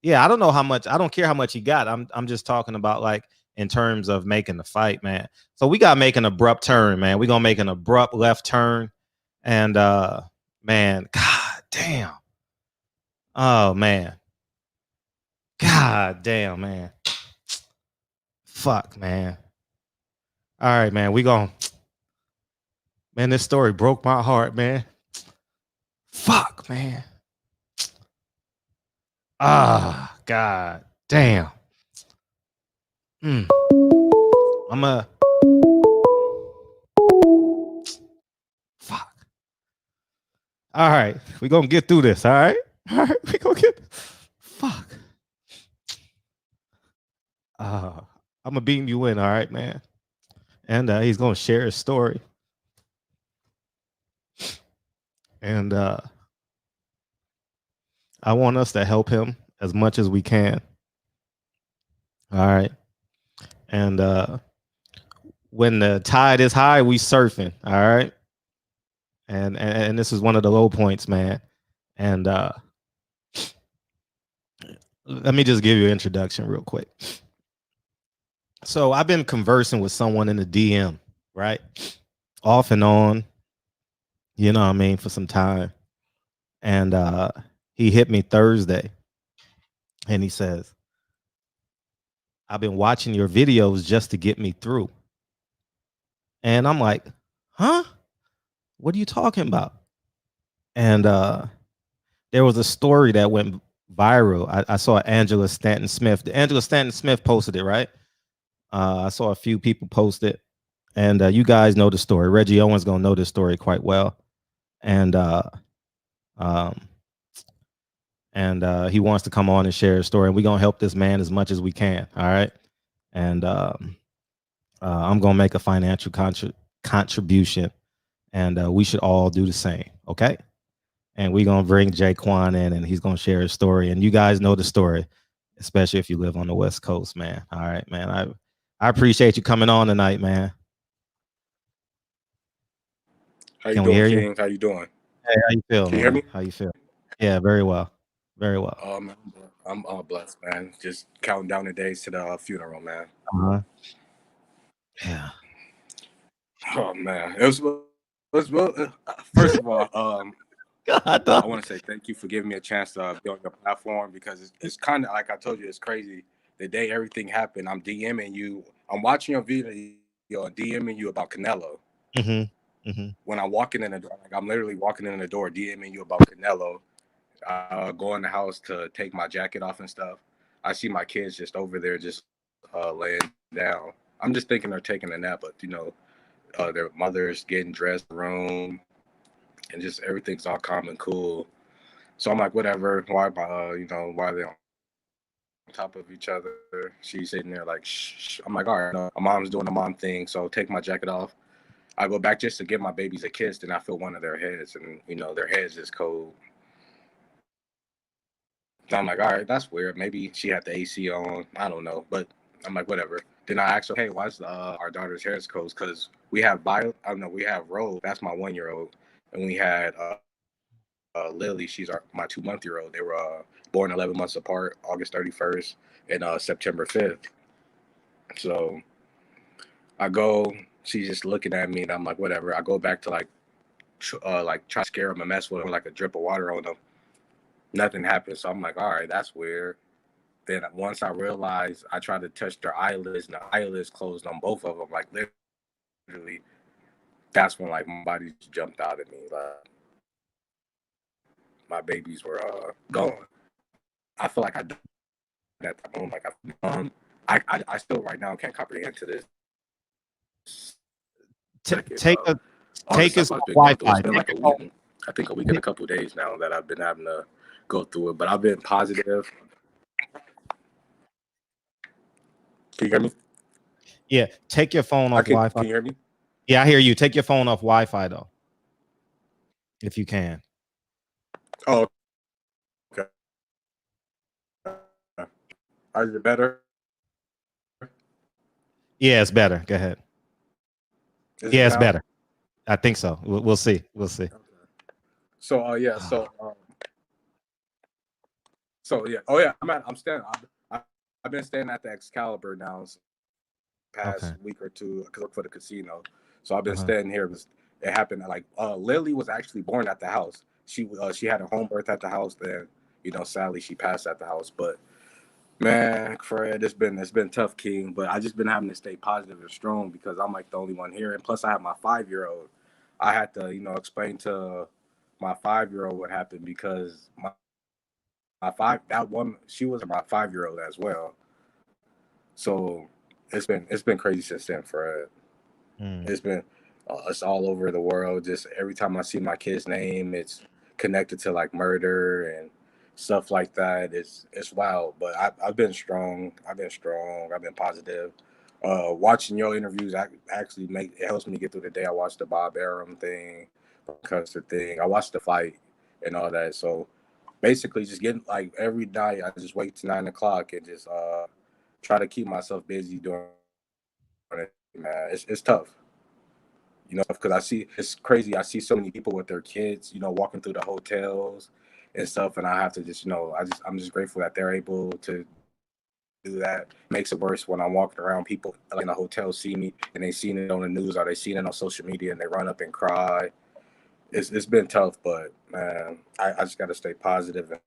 Yeah, I don't know how much. I don't care how much he got. I'm just talking about like in terms of making the fight, man. So we got to make an abrupt turn, man. We're going to make an abrupt left turn. And, man, god damn. Oh, man. God damn, man. Fuck, man. All right, man. Man, this story broke my heart, man. Fuck, man. Ah, god damn. Fuck. All right. We're going to get through this, all right? All right, we're going to get... Fuck. I'm going to beam you in, all right, man? And he's going to share his story. And I want us to help him as much as we can. All right. And when the tide is high, we surfing. All right. And this is one of the low points, man. And let me just give you an introduction real quick. So I've been conversing with someone in the DM, right? Off and on, you know what I mean, for some time. And he hit me Thursday, and he says, I've been watching your videos just to get me through. And I'm like, huh? What are you talking about? And there was a story that went viral. I saw Angela Stanton Smith. Angela Stanton Smith posted it, right? I saw a few people post it. And you guys know the story. Reggie Owens gonna know this story quite well. And he wants to come on and share his story. And we're gonna help this man as much as we can. All right. And I'm gonna make a financial contribution, and we should all do the same. Okay. And we're gonna bring Jaquan in, and he's gonna share his story. And you guys know the story, especially if you live on the West Coast, man. All right, man. I appreciate you coming on tonight, man. How you doing, King? How you doing? Hey, how you feel? Can you hear me? How you feel? Yeah, very well. Very well. I'm blessed, man. Just counting down the days to the funeral, man. Yeah. Oh man, it was first of all, I want to say thank you for giving me a chance to be on your platform, because it's kind of like I told you, it's crazy. The day everything happened, I'm DMing you. I'm watching your video and DMing you about Canelo. When I'm walking in the door, like I'm literally walking in the door, DMing you about Canelo. Go in the house to take my jacket off and stuff. I see my kids just over there, just laying down. I'm just thinking they're taking a nap, but their mother's getting dressed in the room, and just everything's all calm and cool. So I'm like, whatever. Why are they on top of each other? She's sitting there like, shh. I'm like, all right, no. My mom's doing the mom thing, so take my jacket off. I go back just to give my babies a kiss, and I feel one of their heads, and their heads is cold. So I'm like, all right, that's weird. Maybe she had the AC on. I don't know, but I'm like, whatever. Then I asked her, hey, why's our daughter's hair is cold? Because we have we have Rose, that's my 1-year-old, and we had Lily, she's my 2-month-old. They were born 11 months apart, August 31st and September 5th. So I go, she's just looking at me, and I'm like, whatever. I go back to try to scare them and mess with them, like a drip of water on them. Nothing happened. So I'm like, all right, that's weird. Then once I realized, I tried to touch their eyelids, and the eyelids closed on both of them. Like literally, that's when like my body jumped out at me. Like my babies were gone. I feel like I died at that moment. Like I still right now can't comprehend to this. Take his Wi-Fi. It's been like a week. I think a week and a couple of days now that I've been having to go through it, but I've been positive. Can you hear me? Yeah, take your phone off Wi-Fi. Can you hear me? Yeah, I hear you. Take your phone off Wi-Fi though, if you can. Oh, okay. Is it better? Yeah, it's better. Go ahead. Yeah, it's better. I think so. We'll see. We'll see. Okay. So yeah. So yeah. Oh yeah. I'm staying. I've been staying at the Excalibur now past week or two because I work for the casino. So I've been staying here. It happened like Lily was actually born at the house. She had a home birth at the house. Then sadly she passed at the house. But man, Fred, it's been tough, King. But I just been having to stay positive and strong because I'm like the only one here. And plus I have my 5-year-old. I had to explain to my 5-year-old what happened because she was my 5-year-old as well. So it's been crazy since then, Fred. It's been it's all over the world. Just every time I see my kid's name, it's connected to like murder and stuff like that. It's wild, but I've been strong. I've been positive. Watching your interviews actually it helps me get through the day. I watched the Bob Arum thing, Custer thing. I watched the fight and all that. So basically, just getting like every night, I just wait to 9 o'clock and just try to keep myself busy doing it. Man, it's tough. Because it's crazy. I see so many people with their kids, walking through the hotels and stuff, and I have to just, I'm just grateful that they're able to do that. Makes it worse when I'm walking around, people in a hotel see me and they seen it on the news or they seen it on social media and they run up and cry. it's been tough, but man, I just got to stay positive and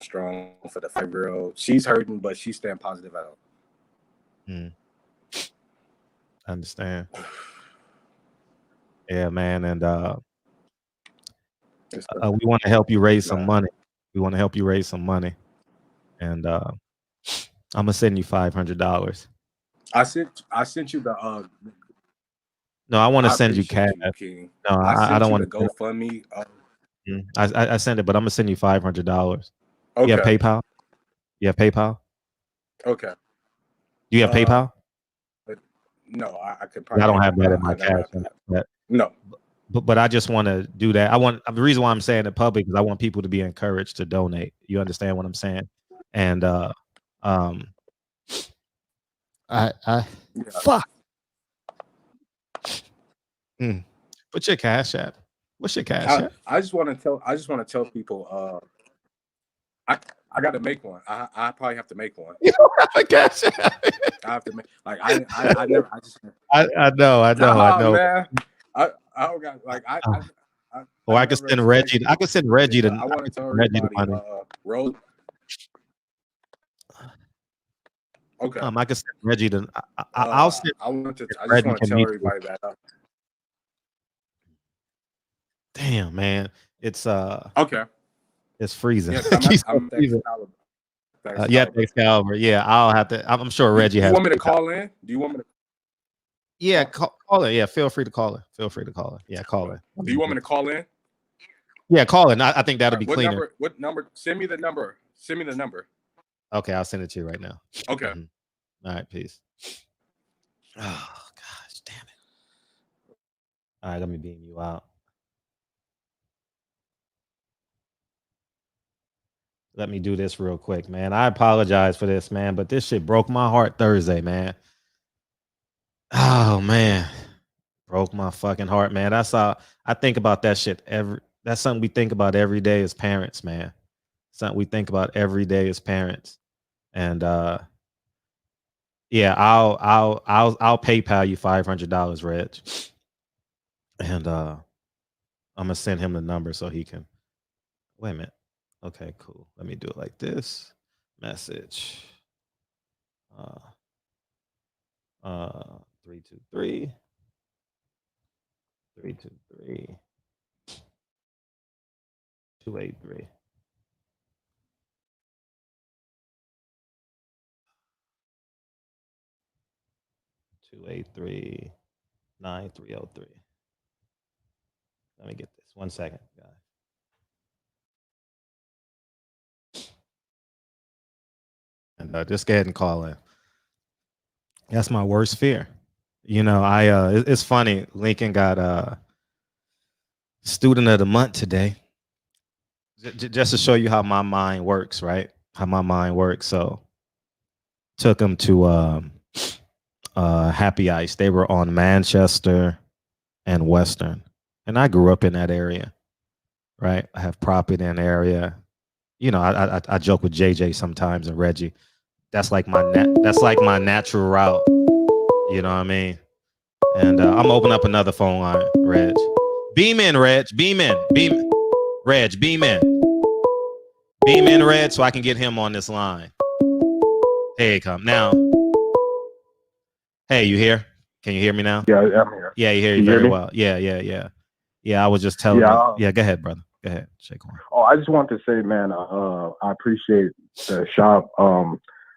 strong for the 5-year-old. She's hurting, but she's staying positive out. I understand. Yeah, man, and we want to help you raise some money. We want to help you raise some money, and I'm gonna send you $500. I sent you the. No, I want to send you cash. King. No, I don't want to GoFundMe. I sent it, but I'm gonna send you $500. Okay. You have PayPal? You have PayPal? Okay. Do you have PayPal? No, I could probably. I don't have that in my cash. No. But I just want to do that. The reason why I'm saying it public is I want people to be encouraged to donate. You understand what I'm saying? And fuck. What's your cash app? What's your cash app? I just want to tell people. I got to make one. I probably have to make one. You don't have a cash app. I have to make I never. I know. Man. I don't got like I. Or I could send Reggie. I could send Reggie to. I want to tell everybody. Rose. Okay. I could send Reggie to. I'll send. I just want to tell everybody that. Damn, man, it's okay. It's freezing. Yes, I'm thanks, Calvert. Yeah, I'll have to. I'm sure Reggie has. You want me to call in? Do you want me to? Yeah, call her. Yeah, feel free to call her. Yeah, call her. Do you want me to call in? Yeah, call in. I think that'll be cleaner. What number? Send me the number. Okay, I'll send it to you right now. Okay. All right, peace. Oh gosh, damn it. All right, let me beam you out. Let me do this real quick, man. I apologize for this, man, but this shit broke my heart Thursday, man. Oh man, broke my fucking heart, man. I think about that shit that's something we think about every day as parents, man. Something we think about every day as parents. And yeah, I'll PayPal you $500, Reg. And I'm gonna send him the number so he can. Wait a minute. Okay, cool. Let me do it like this. Message. 323 283 283 9303. Let me get this. 1 second, guys. And just go ahead and call in. That's my worst fear. You know, it's funny. Lincoln got student of the month today. Just to show you how my mind works, right? How my mind works. So took him to Happy Ice. They were on Manchester and Western. And I grew up in that area, right? I have property in the area. You know, I joke with JJ sometimes and Reggie. That's like my natural route. You know what I mean? And I'm gonna open up another phone line, Reg. Beam in, Reg. Beam in. Reg, beam in. Beam in, Reg, so I can get him on this line. Here he come. Now. Hey, you here? Can you hear me now? Yeah, I'm here. Yeah, you hear you very well. Yeah. Yeah, I was just telling you. Yeah, go ahead, brother. Go ahead. Shake on. Oh, I just want to say, man, I appreciate the shop.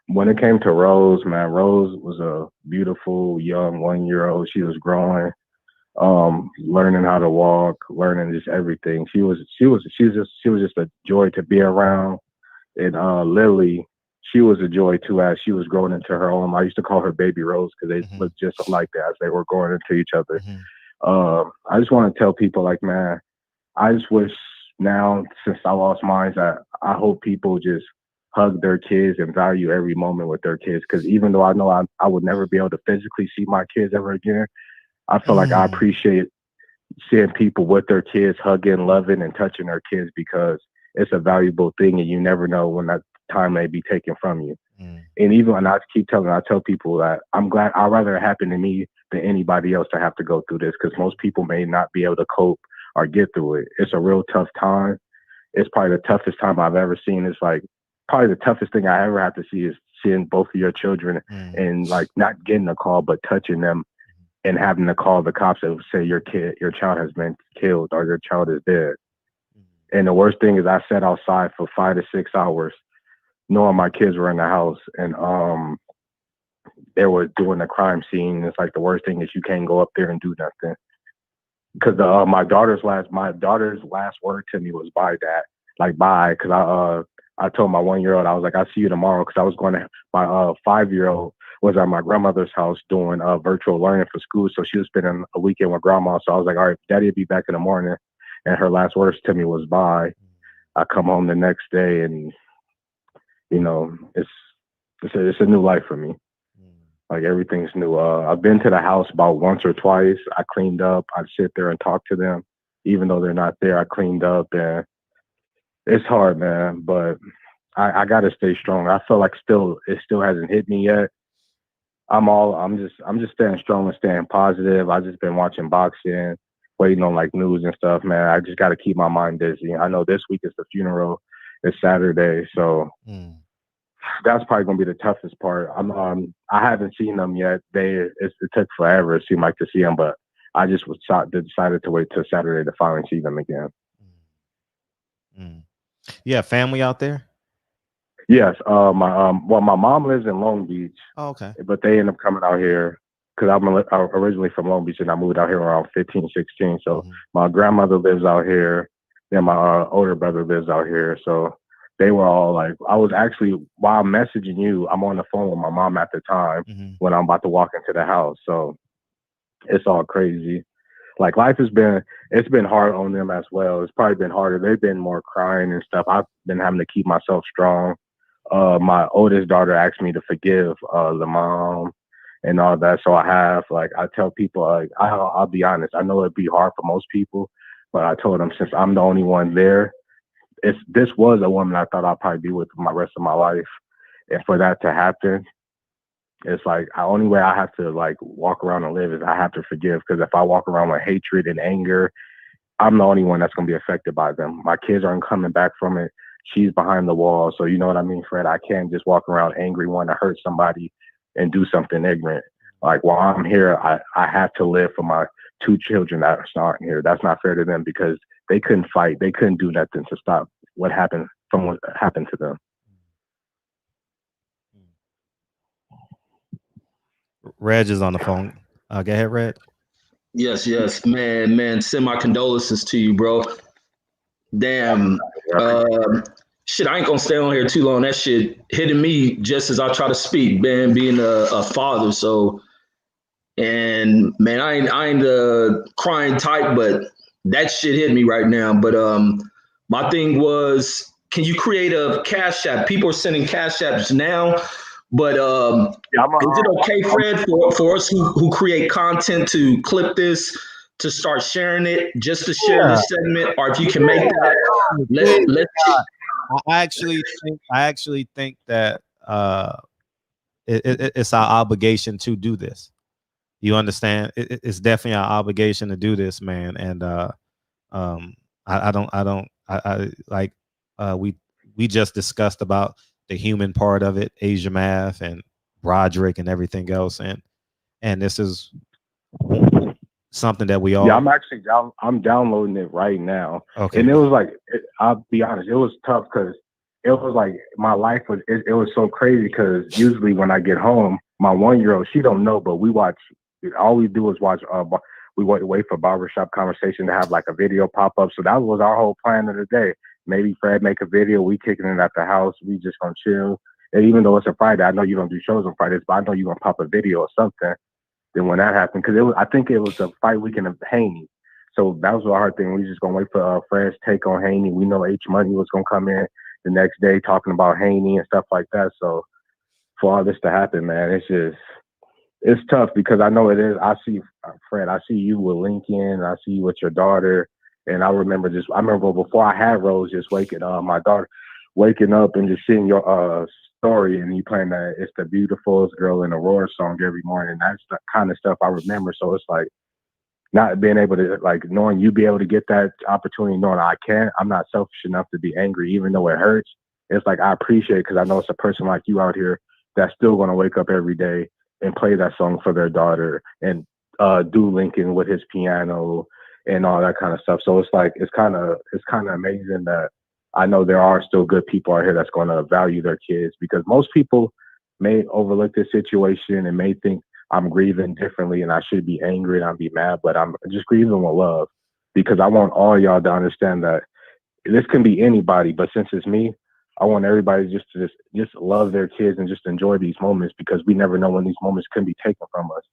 When it came to Rose, man, Rose was a beautiful young 1-year-old. She was growing, learning how to walk, learning just everything. She was just a joy to be around. And Lily, she was a joy too as she was growing into her own. I used to call her Baby Rose because they looked just like that as they were growing into each other. I just want to tell people, like, man, I just wish now, since I lost mine, that I hope people just hug their kids and value every moment with their kids. Because even though I know I would never be able to physically see my kids ever again, I feel like I appreciate seeing people with their kids, hugging, loving, and touching their kids, because it's a valuable thing and you never know when that time may be taken from you. And even when I tell people that I'm glad, I'd rather it happen to me than anybody else to have to go through this, because most people may not be able to cope or get through it. It's a real tough time. It's probably the toughest time I've ever seen. It's like probably the toughest thing I ever have to see is seeing both of your children and like not getting a call, but touching them and having to call the cops that say your child has been killed or your child is dead. And the worst thing is I sat outside for 5 to 6 hours knowing my kids were in the house and they were doing the crime scene. It's like the worst thing is you can't go up there and do nothing. Because my daughter's last word to me was bye, Dad. Like bye, because I told my 1-year-old, I was like, I'll see you tomorrow, because I was going to my 5-year-old was at my grandmother's house doing virtual learning for school, so she was spending a weekend with grandma. So I was like, all right, Daddy will be back in the morning. And her last words to me was bye. I come home the next day, and you know, it's a new life for me. Like everything's new. I've been to the house about once or twice. I cleaned up. I sit there and talk to them, even though they're not there. I cleaned up, and it's hard, man. But I gotta stay strong. I feel like it still hasn't hit me yet. I'm just staying strong and staying positive. I just been watching boxing, waiting on like news and stuff, man. I just gotta keep my mind busy. I know this week is the funeral. It's Saturday, so. That's probably gonna be the toughest part. I haven't seen them yet. It took forever. It seemed like to see them, but I just decided to wait till Saturday to finally see them again. Yeah, family out there. Yes. My mom lives in Long Beach. Oh, okay. But they end up coming out here because I'm originally from Long Beach and I moved out here around 15, 16. So my grandmother lives out here. Then my older brother lives out here. So. They were all like, I was actually, while I'm messaging you, I'm on the phone with my mom at the time when I'm about to walk into the house. So it's all crazy. Like it's been hard on them as well. It's probably been harder. They've been more crying and stuff. I've been having to keep myself strong. My oldest daughter asked me to forgive the mom and all that. So I have, like, I tell people, like, I'll be honest. I know it'd be hard for most people, but I told them since I'm the only one there, this was a woman I thought I'd probably be with my rest of my life. And for that to happen, it's like the only way I have to like walk around and live is I have to forgive. Because if I walk around with hatred and anger, I'm the only one that's going to be affected by them. My kids aren't coming back from it. She's behind the wall. So you know what I mean, Fred? I can't just walk around angry, want to hurt somebody and do something ignorant. Like while I'm here, I have to live for my 2 children that aren't here. That's not fair to them because they couldn't fight. They couldn't do nothing to stop what happened to them. Reg is on the phone. Go ahead, Reg. Yes, man. Send my condolences to you, bro. Damn. Shit, I ain't gonna stay on here too long. That shit hitting me just as I try to speak, man, being a father. So, and man, I ain't the crying type, but that shit hit me right now. But my thing was, can you create a Cash App? People are sending Cash Apps now, but is it okay, Fred, for us who create content to clip this, to start sharing it, just to share this segment, or if you can make that, let's. I actually think that it's our obligation to do this. You understand? It's definitely our obligation to do this, man. And we just discussed about the human part of it, Asia Math and Broderick and everything else, and this is something that we all. Yeah, I'm actually I'm downloading it right now. Okay. And it was like, I'll be honest, it was tough because it was like my life was. It was so crazy because usually when I get home, my 1-year-old, she don't know, but we watch. All we do is watch. We wait for barbershop conversation to have like a video pop up. So that was our whole plan of the day. Maybe Fred make a video. We kicking it at the house. We just gonna chill. And even though it's a Friday, I know you don't do shows on Fridays, but I know you're gonna pop a video or something. Then when that happened, because I think it was the fight weekend of Haney. So that was the hard thing. We just gonna wait for Fred's take on Haney. We know H Money was gonna come in the next day talking about Haney and stuff like that. So for all this to happen, man, it's tough because I know it is. I see Fred. I see you with Lincoln. I see you with your daughter. And I remember before I had Rose, just my daughter waking up and just seeing your story and you playing that It's the Beautifulest Girl in Aurora song every morning. That's the kind of stuff I remember. So it's like, not being able to, like, knowing you be able to get that opportunity, knowing I can't, I'm not selfish enough to be angry, even though it hurts. It's like, I appreciate it because I know it's a person like you out here that's still going to wake up every day and play that song for their daughter and do Lincoln with his piano and all that kind of stuff. So it's like, it's kind of amazing that I know there are still good people out here that's going to value their kids, because most people may overlook this situation and may think I'm grieving differently and I should be angry and I'll be mad, but I'm just grieving with love, because I want all y'all to understand that this can be anybody, but since it's me, I want everybody just to just love their kids and just enjoy these moments, because we never know when these moments can be taken from us.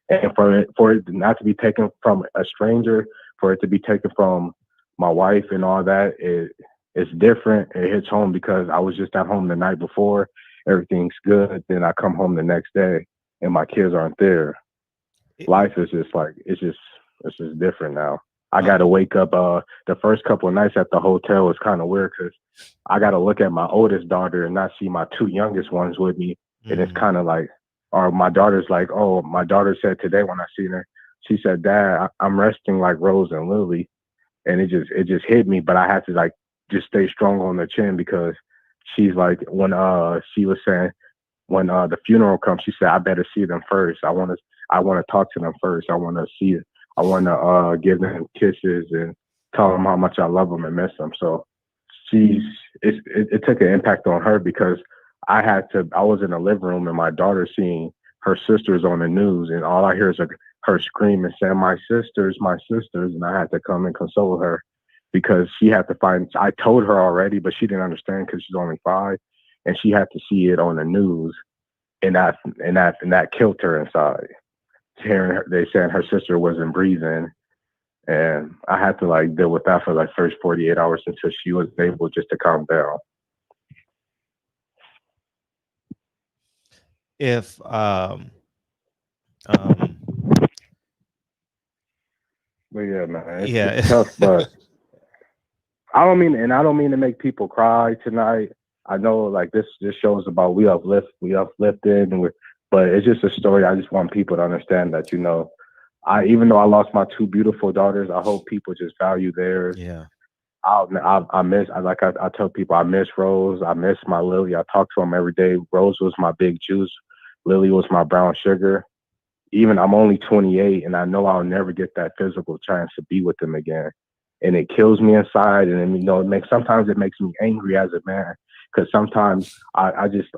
And for it not to be taken from a stranger, for it to be taken from my wife and all that, it's different. It hits home because I was just at home the night before, everything's good. Then I come home the next day and my kids aren't there. Life is just like, it's just different now. I got to wake up. The first couple of nights at the hotel was kind of weird because I got to look at my oldest daughter and not see my two youngest ones with me. And it's kind of like, or my daughter's like, oh, my daughter said today when I seen her, she said, Dad, I'm resting like Rose and Lily. And it just hit me, but I had to like just stay strong on the chin, because she's like, when she was saying, when the funeral comes, she said, I better see them first. I want to talk to them first. I want to see it. I want to give them kisses and tell them how much I love them and miss them. So it took an impact on her, because I was in the living room and my daughter seeing her sisters on the news, and all I hear is her screaming, saying, my sisters. And I had to come and console her, because she had to I told her already, but she didn't understand because she's only 5, and she had to see it on the news, and that killed her inside. Hearing her, they saying her sister wasn't breathing, and I had to like deal with that for like first 48 hours until she was able just to calm down. If But yeah, man, yeah, it's tough, but I don't mean to make people cry tonight. I know like this show is about we uplifted, but it's just a story. I just want people to understand that, even though I lost my 2 beautiful daughters, I hope people just value theirs. Yeah. I tell people, I miss Rose. I miss my Lily. I talk to them every day. Rose was my big juice. Lily was my brown sugar. Even I'm only 28, and I know I'll never get that physical chance to be with them again. And it kills me inside. And sometimes it makes me angry as a man, because sometimes I just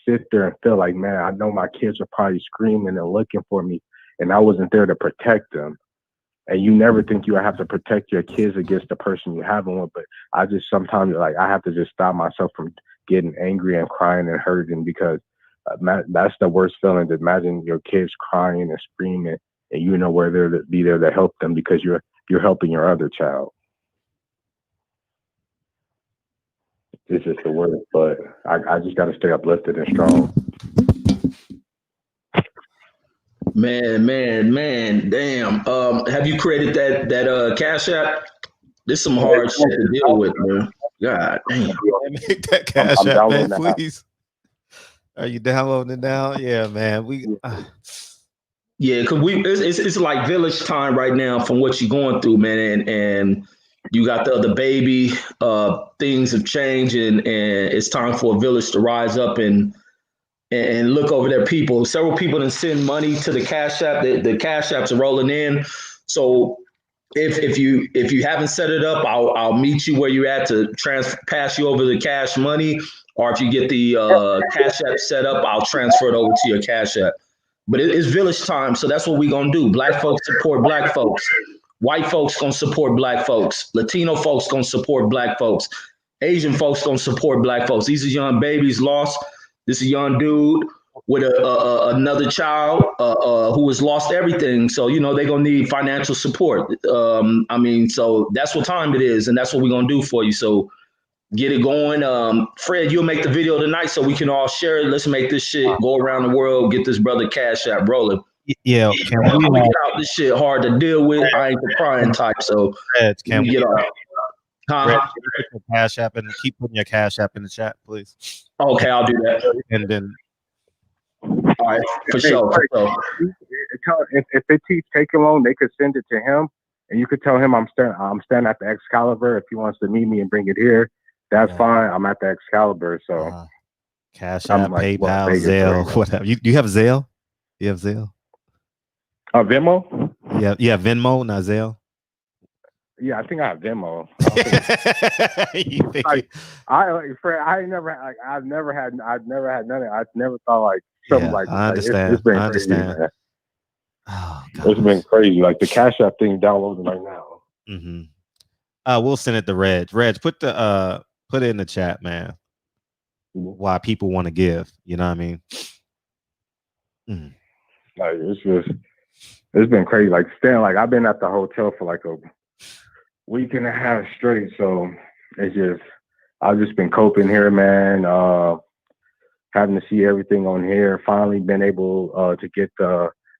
sit there and feel like, man, I know my kids are probably screaming and looking for me, and I wasn't there to protect them. And you never think you have to protect your kids against the person you have them with, but I just sometimes like I have to just stop myself from getting angry and crying and hurting, because that's the worst feeling. To imagine your kids crying and screaming, and you know where they're to be there to help them, because you're helping your other child. It's just the worst, but I just got to stay uplifted and strong. Man, damn. Have you created that Cash App? This is some hard shit to deal with, man. God damn. Make that Cash App, man, please. Are you downloading it now? Yeah, man. Yeah, because it's like village time right now from what you're going through, man, and you got the other baby. Things have changed, and it's time for a village to rise up and look over their people. Several people done send money to the Cash App. The Cash Apps are rolling in. So if you haven't set it up, I'll meet you where you're at to pass you over the cash money. Or if you get the Cash App set up, I'll transfer it over to your Cash App. But it's village time, so that's what we're gonna do. Black folks support Black folks. White folks gonna support Black folks. Latino folks gonna support Black folks. Asian folks gonna support Black folks. These are young babies lost. This is a young dude with another child who has lost everything. So, they're going to need financial support. So that's what time it is, and that's what we're going to do for you. So get it going. Fred, you'll make the video tonight so we can all share it. Let's make this shit go around the world, get this brother Cash App rolling. Yeah, can we get out this shit hard to deal with? I ain't the crying type, so can we get off? Fred, put your Cash App and keep putting your Cash App in the chat, please. Okay, I'll do that. And then All right, for Hey, sure. For sure. if it keeps taking long, they could send it to him, and you could tell him I'm standing at the Excalibur. If he wants to meet me and bring it here, that's fine. I'm at the Excalibur, so Cash I'm App, like PayPal, Vegas right Zelle, now. whatever. You have Zelle? You have Zelle? Venmo? Yeah, Venmo, not Zelle. Yeah, I think I have Venmo. You think Like, Fred, I've never had none of it. I've never thought like something like I understand. it's been I crazy, understand. man. Oh, It's been crazy. Like the Cash App thing downloading right now. Mm-hmm. We'll send it to Reg. Reg, put it in the chat, man. Why people want to give, you know what I mean? Like it's been crazy. Like staying, like I've been at the hotel for like a week and a half straight. So it's just I've just been coping here, man. Having to see everything on here. Finally been able to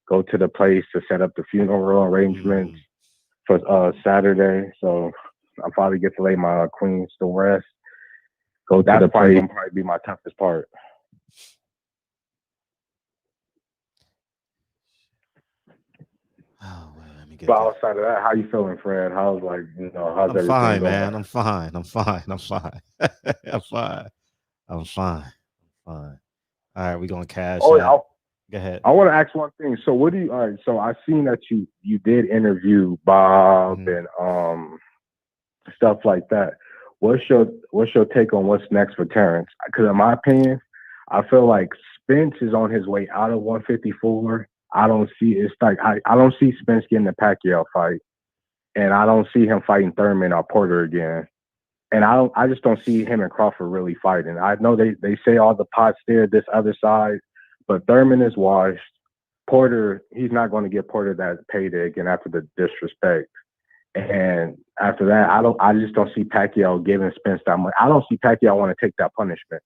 go to the place to set up the funeral arrangements for Saturday. So I finally get to lay my queens to rest. That's probably gonna be my toughest part. But outside of that, how you feeling, Fred? How's how's I'm everything fine, going? man. I'm fine. I'm fine. I'm fine. I'm fine. All right, we're gonna Cash App. Go ahead. I want to ask one thing. So what do you all right, so I seen that you did interview Bob and stuff like that. What's your take on what's next for Terrence? Because in my opinion, I feel like Spence is on his way out of 154. I don't see I don't see Spence getting the Pacquiao fight, and I don't see him fighting Thurman or Porter again. And I just don't see him and Crawford really fighting. I know they say all the pots there, this other side, but Thurman is washed. Porter, he's not going to get Porter that payday again after the disrespect. And after that, I just don't see Pacquiao giving Spence that much. I don't see Pacquiao want to take that punishment.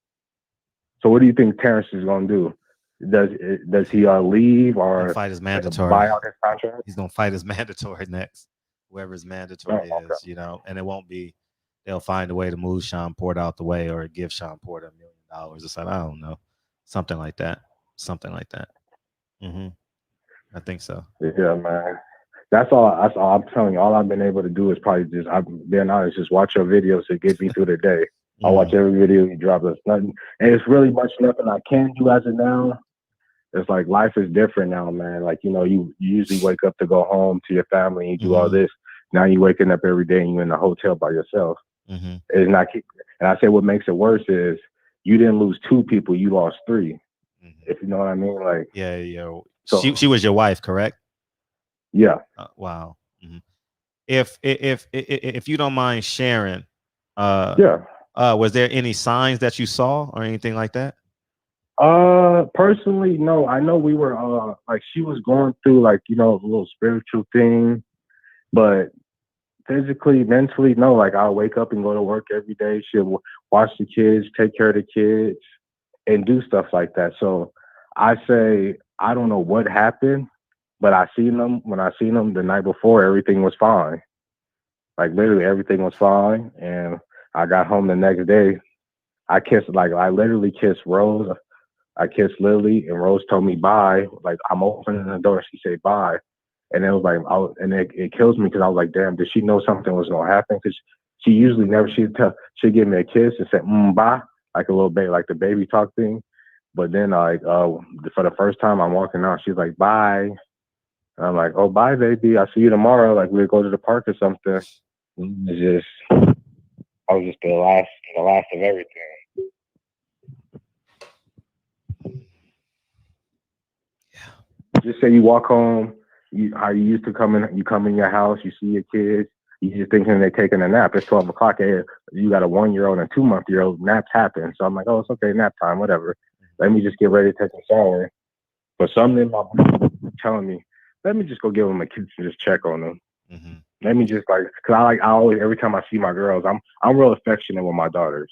So what do you think Terrence is going to do? Does he leave or fight his mandatory? Buy out his contract? He's gonna fight his mandatory next. Whoever his mandatory is, you know, and it won't be. They'll find a way to move Sean Porter out the way or give Sean Porter $1 million or something. I don't know, something like that. I think so. Yeah, man. That's all I'm telling you. All I've been able to do is probably I'm being honest, just watch your videos to get me through the day. I watch every video you drop. There's nothing, and it's really much nothing I can do as of now. It's like life is different now, man. Like, you usually wake up to go home to your family and you do all this. Now you're waking up every day and you're in the hotel by yourself. It's not, and I say what makes it worse is you didn't lose 2 people, you lost 3. If you know what I mean, like So she was your wife, correct? Yeah. Wow. If you don't mind sharing, was there any signs that you saw or anything like that? Personally, no. I know we were like she was going through a little spiritual thing, but physically, mentally, no. Like I'll wake up and go to work every day. She'll watch the kids, take care of the kids, and do stuff like that. So I say I don't know what happened, but when I seen them the night before, everything was fine. Like literally everything was fine. And I got home the next day. I literally kissed Rose. I kissed Lily, and Rose told me bye. Like I'm opening the door, she said bye, and it was like, it kills me because I was like, damn, did she know something was gonna happen? Because she usually never she'd give me a kiss and say bye, like a little baby, like the baby talk thing. But then for the first time I'm walking out, she's like bye, and I'm like, oh bye baby, I'll see you tomorrow. Like we'll go to the park or something. It's just I was just the last of everything. Just say you walk home, how you used to come in your house, you see your kids, you just thinking they're taking a nap. It's 12 o'clock. Hey, you got a 1-year-old and a 2-month-old. Naps happen. So I'm like, oh, it's okay, nap time, whatever. Let me just get ready to take a shower. But something in my brain telling me, let me just go give them a kiss and just check on them. Let me just because I always, every time I see my girls, I'm real affectionate with my daughters.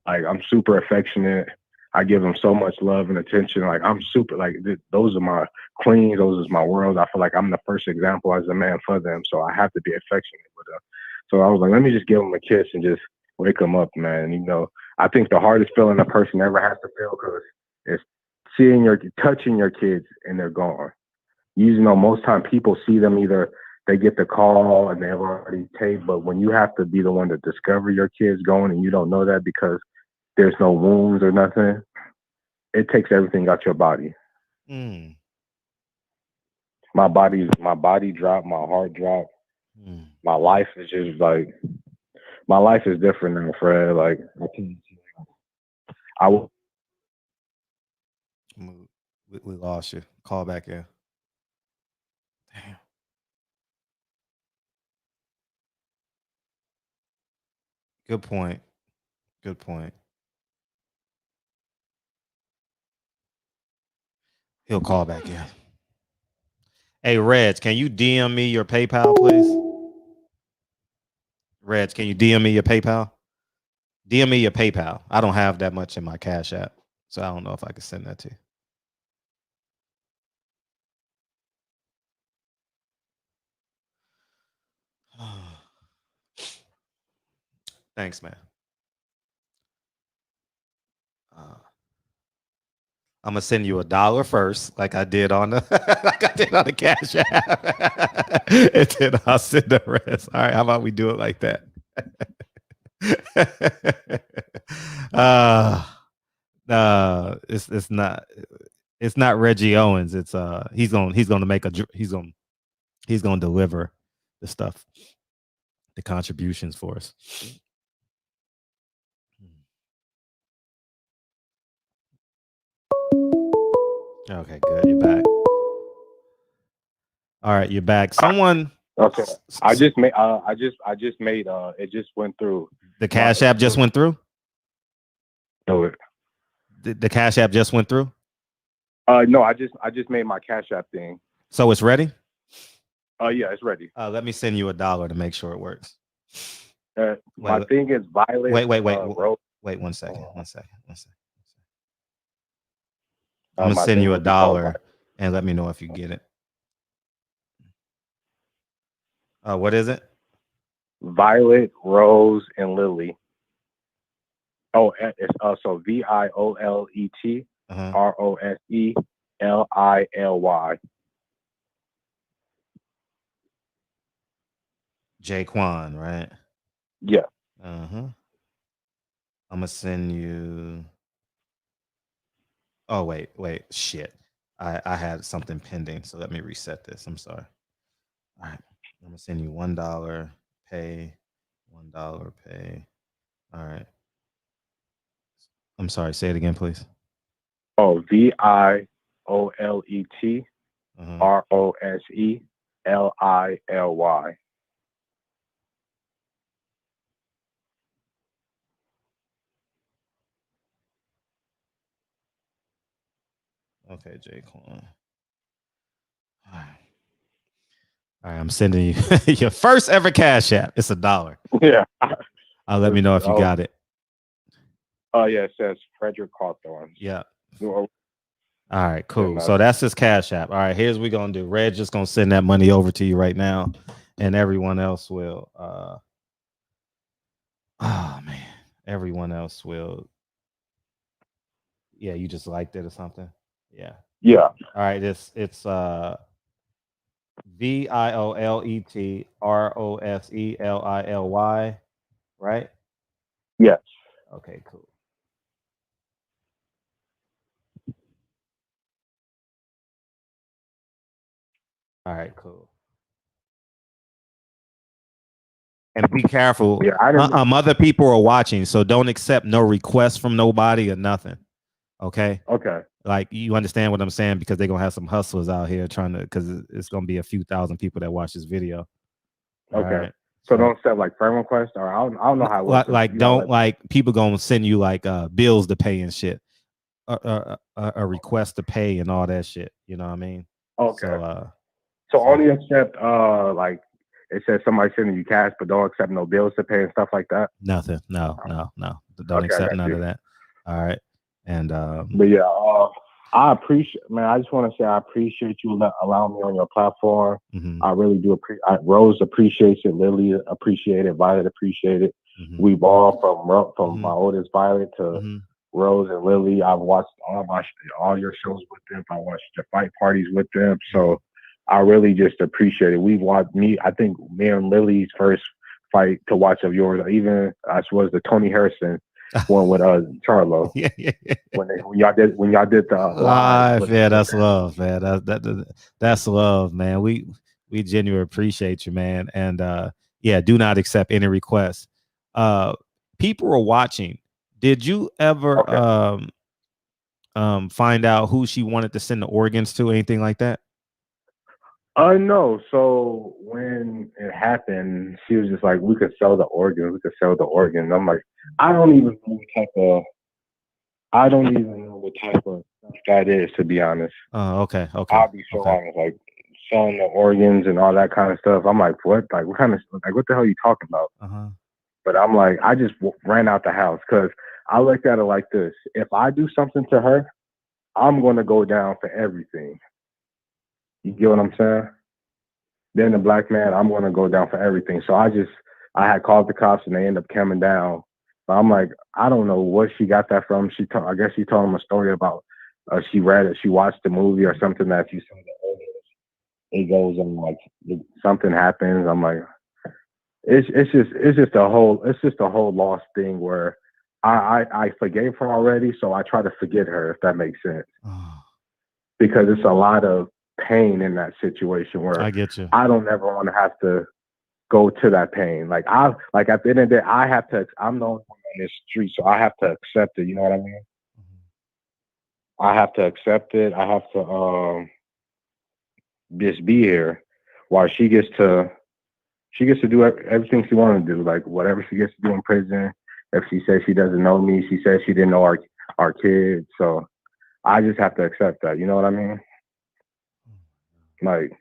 Like I'm super affectionate. I give them so much love and attention. Like I'm super, those are my queens. Those is my world. I feel like I'm the first example as a man for them. So I have to be affectionate with them. So I was like, let me just give them a kiss and just wake them up, man. I think the hardest feeling a person ever has to feel, because it's touching your kids and they're gone. You know, most time people see them, either they get the call and they've already taped, but when you have to be the one to discover your kids going and you don't know that because there's no wounds or nothing, it takes everything out your body. My body dropped, my heart dropped. My life is just like, my life is different now, Fred. Like, we lost you. Call back in. Damn. Good point. Good point. He'll call back in. Hey, Reg, can you DM me your PayPal, please? Reg, can you DM me your PayPal? DM me your PayPal. I don't have that much in my Cash App, so I don't know if I can send that to you. Thanks, man. I'm gonna send you $1 first, like I did on the Cash App, and then I'll send the rest. All right, how about we do it like that? It's not Reggie Owens. It's he's gonna deliver the stuff, the contributions for us. Okay, good. You're back. All right, you're back. Someone. Okay. I just made. It just went through. The Cash App just went through. No. The Cash App just went through. No, I just made my Cash App thing. So it's ready. Yeah, it's ready. Let me send you $1 to make sure it works. My thing is Violet. Wait 1 second. I'm gonna send you $1 and let me know if you get it. What is it? Violet, Rose, and Lily. Oh, it's also VIOLET ROSELILY. Jaquan, right? Yeah. I'm gonna send you. Oh wait, shit. I had something pending, so let me reset this. I'm sorry. All right, I'm gonna send you $1. Pay $1. Pay. All right. I'm sorry. Say it again, please. Oh, VIOLET ROSELILY. Okay, Jaquan. All right, I'm sending you your first ever Cash App. It's $1. Yeah. Let me know if you got it. Oh yeah, it says Frederick Cawthorne. Yeah. All right, cool. So that's his Cash App. All right, here's what we're gonna do. Red just gonna send that money over to you right now, and everyone else will. Oh man, everyone else will. Yeah, you just liked it or something. Yeah. Yeah. All right, it's VIOLET ROSELILY, right? Yes. Okay, cool. All right, cool. And be careful. Yeah, other people are watching, so don't accept no requests from nobody or nothing. Okay. Okay. Like, you understand what I'm saying, because they're gonna have some hustlers out here trying to, because it's gonna be a few thousand people that watch this video. Okay. Right. So don't set like friend requests, or I don't know how it works. Like people gonna send you like bills to pay and shit, a request to pay and all that shit. You know what I mean? Okay. So only accept like it says somebody sending you cash, but don't accept no bills to pay and stuff like that. Nothing. No. Don't accept none of that. All right. And but yeah, I appreciate, man. I just want to say I appreciate you allowing me on your platform. Mm-hmm. I really do appreciate. Rose appreciates it. Lily appreciate it. Violet appreciate it. We've all from my oldest Violet to Rose and Lily. I've watched all your shows with them. I watched the fight parties with them. So I really just appreciate it. We've watched I think me and Lily's first fight to watch of yours, even I was the Tony Harrison one with Charlo. Yeah. When y'all did the live, yeah, that's love, man. That's love, man. We genuinely appreciate you, man. And yeah, do not accept any requests. People are watching. Did you ever find out who she wanted to send the organs to, anything like that? No. So when it happened, she was just like, we could sell the organs. I'm like, I don't even know what type of stuff that is, to be honest. Oh, okay. I'll be so honest, like selling the organs and all that kind of stuff. I'm like, what? Like, what kind of, like, what the hell are you talking about? But I'm like, I just ran out the house because I looked at it like this. If I do something to her, I'm going to go down for everything. You get what I'm saying? Then the black man, I'm going to go down for everything. So I had called the cops and they ended up coming down. But I'm like, I don't know what she got that from. I guess she told him a story about she watched the movie or something that if you saw the organs, it goes and like something happens. I'm like, it's just a whole lost thing where I forgave her already, so I try to forget her, if that makes sense. Because it's a lot of pain in that situation where I get you. I don't ever want to have to go to that pain. Like at the end of the day, I'm the only one on this street, so I have to accept it. You know what I mean? I have to accept it. I have to just be here while she gets to do everything she wants to do, like whatever she gets to do in prison. If she says she doesn't know me, she says she didn't know our kids. So I just have to accept that. You know what I mean? Like,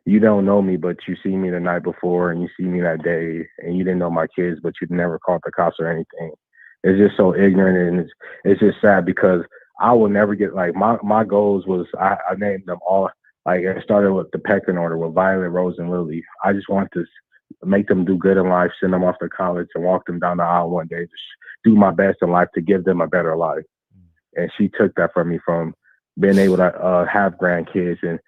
you don't know me, but you see me the night before and you see me that day and you didn't know my kids, but you never called the cops or anything. It's just so ignorant, and it's just sad because I will never get, like, my goals was, I named them all. Like, it started with the pecking order with Violet, Rose, and Lily. I just wanted to make them do good in life, send them off to college, and walk them down the aisle one day, just do my best in life to give them a better life. And she took that from me, from being able to have grandkids, and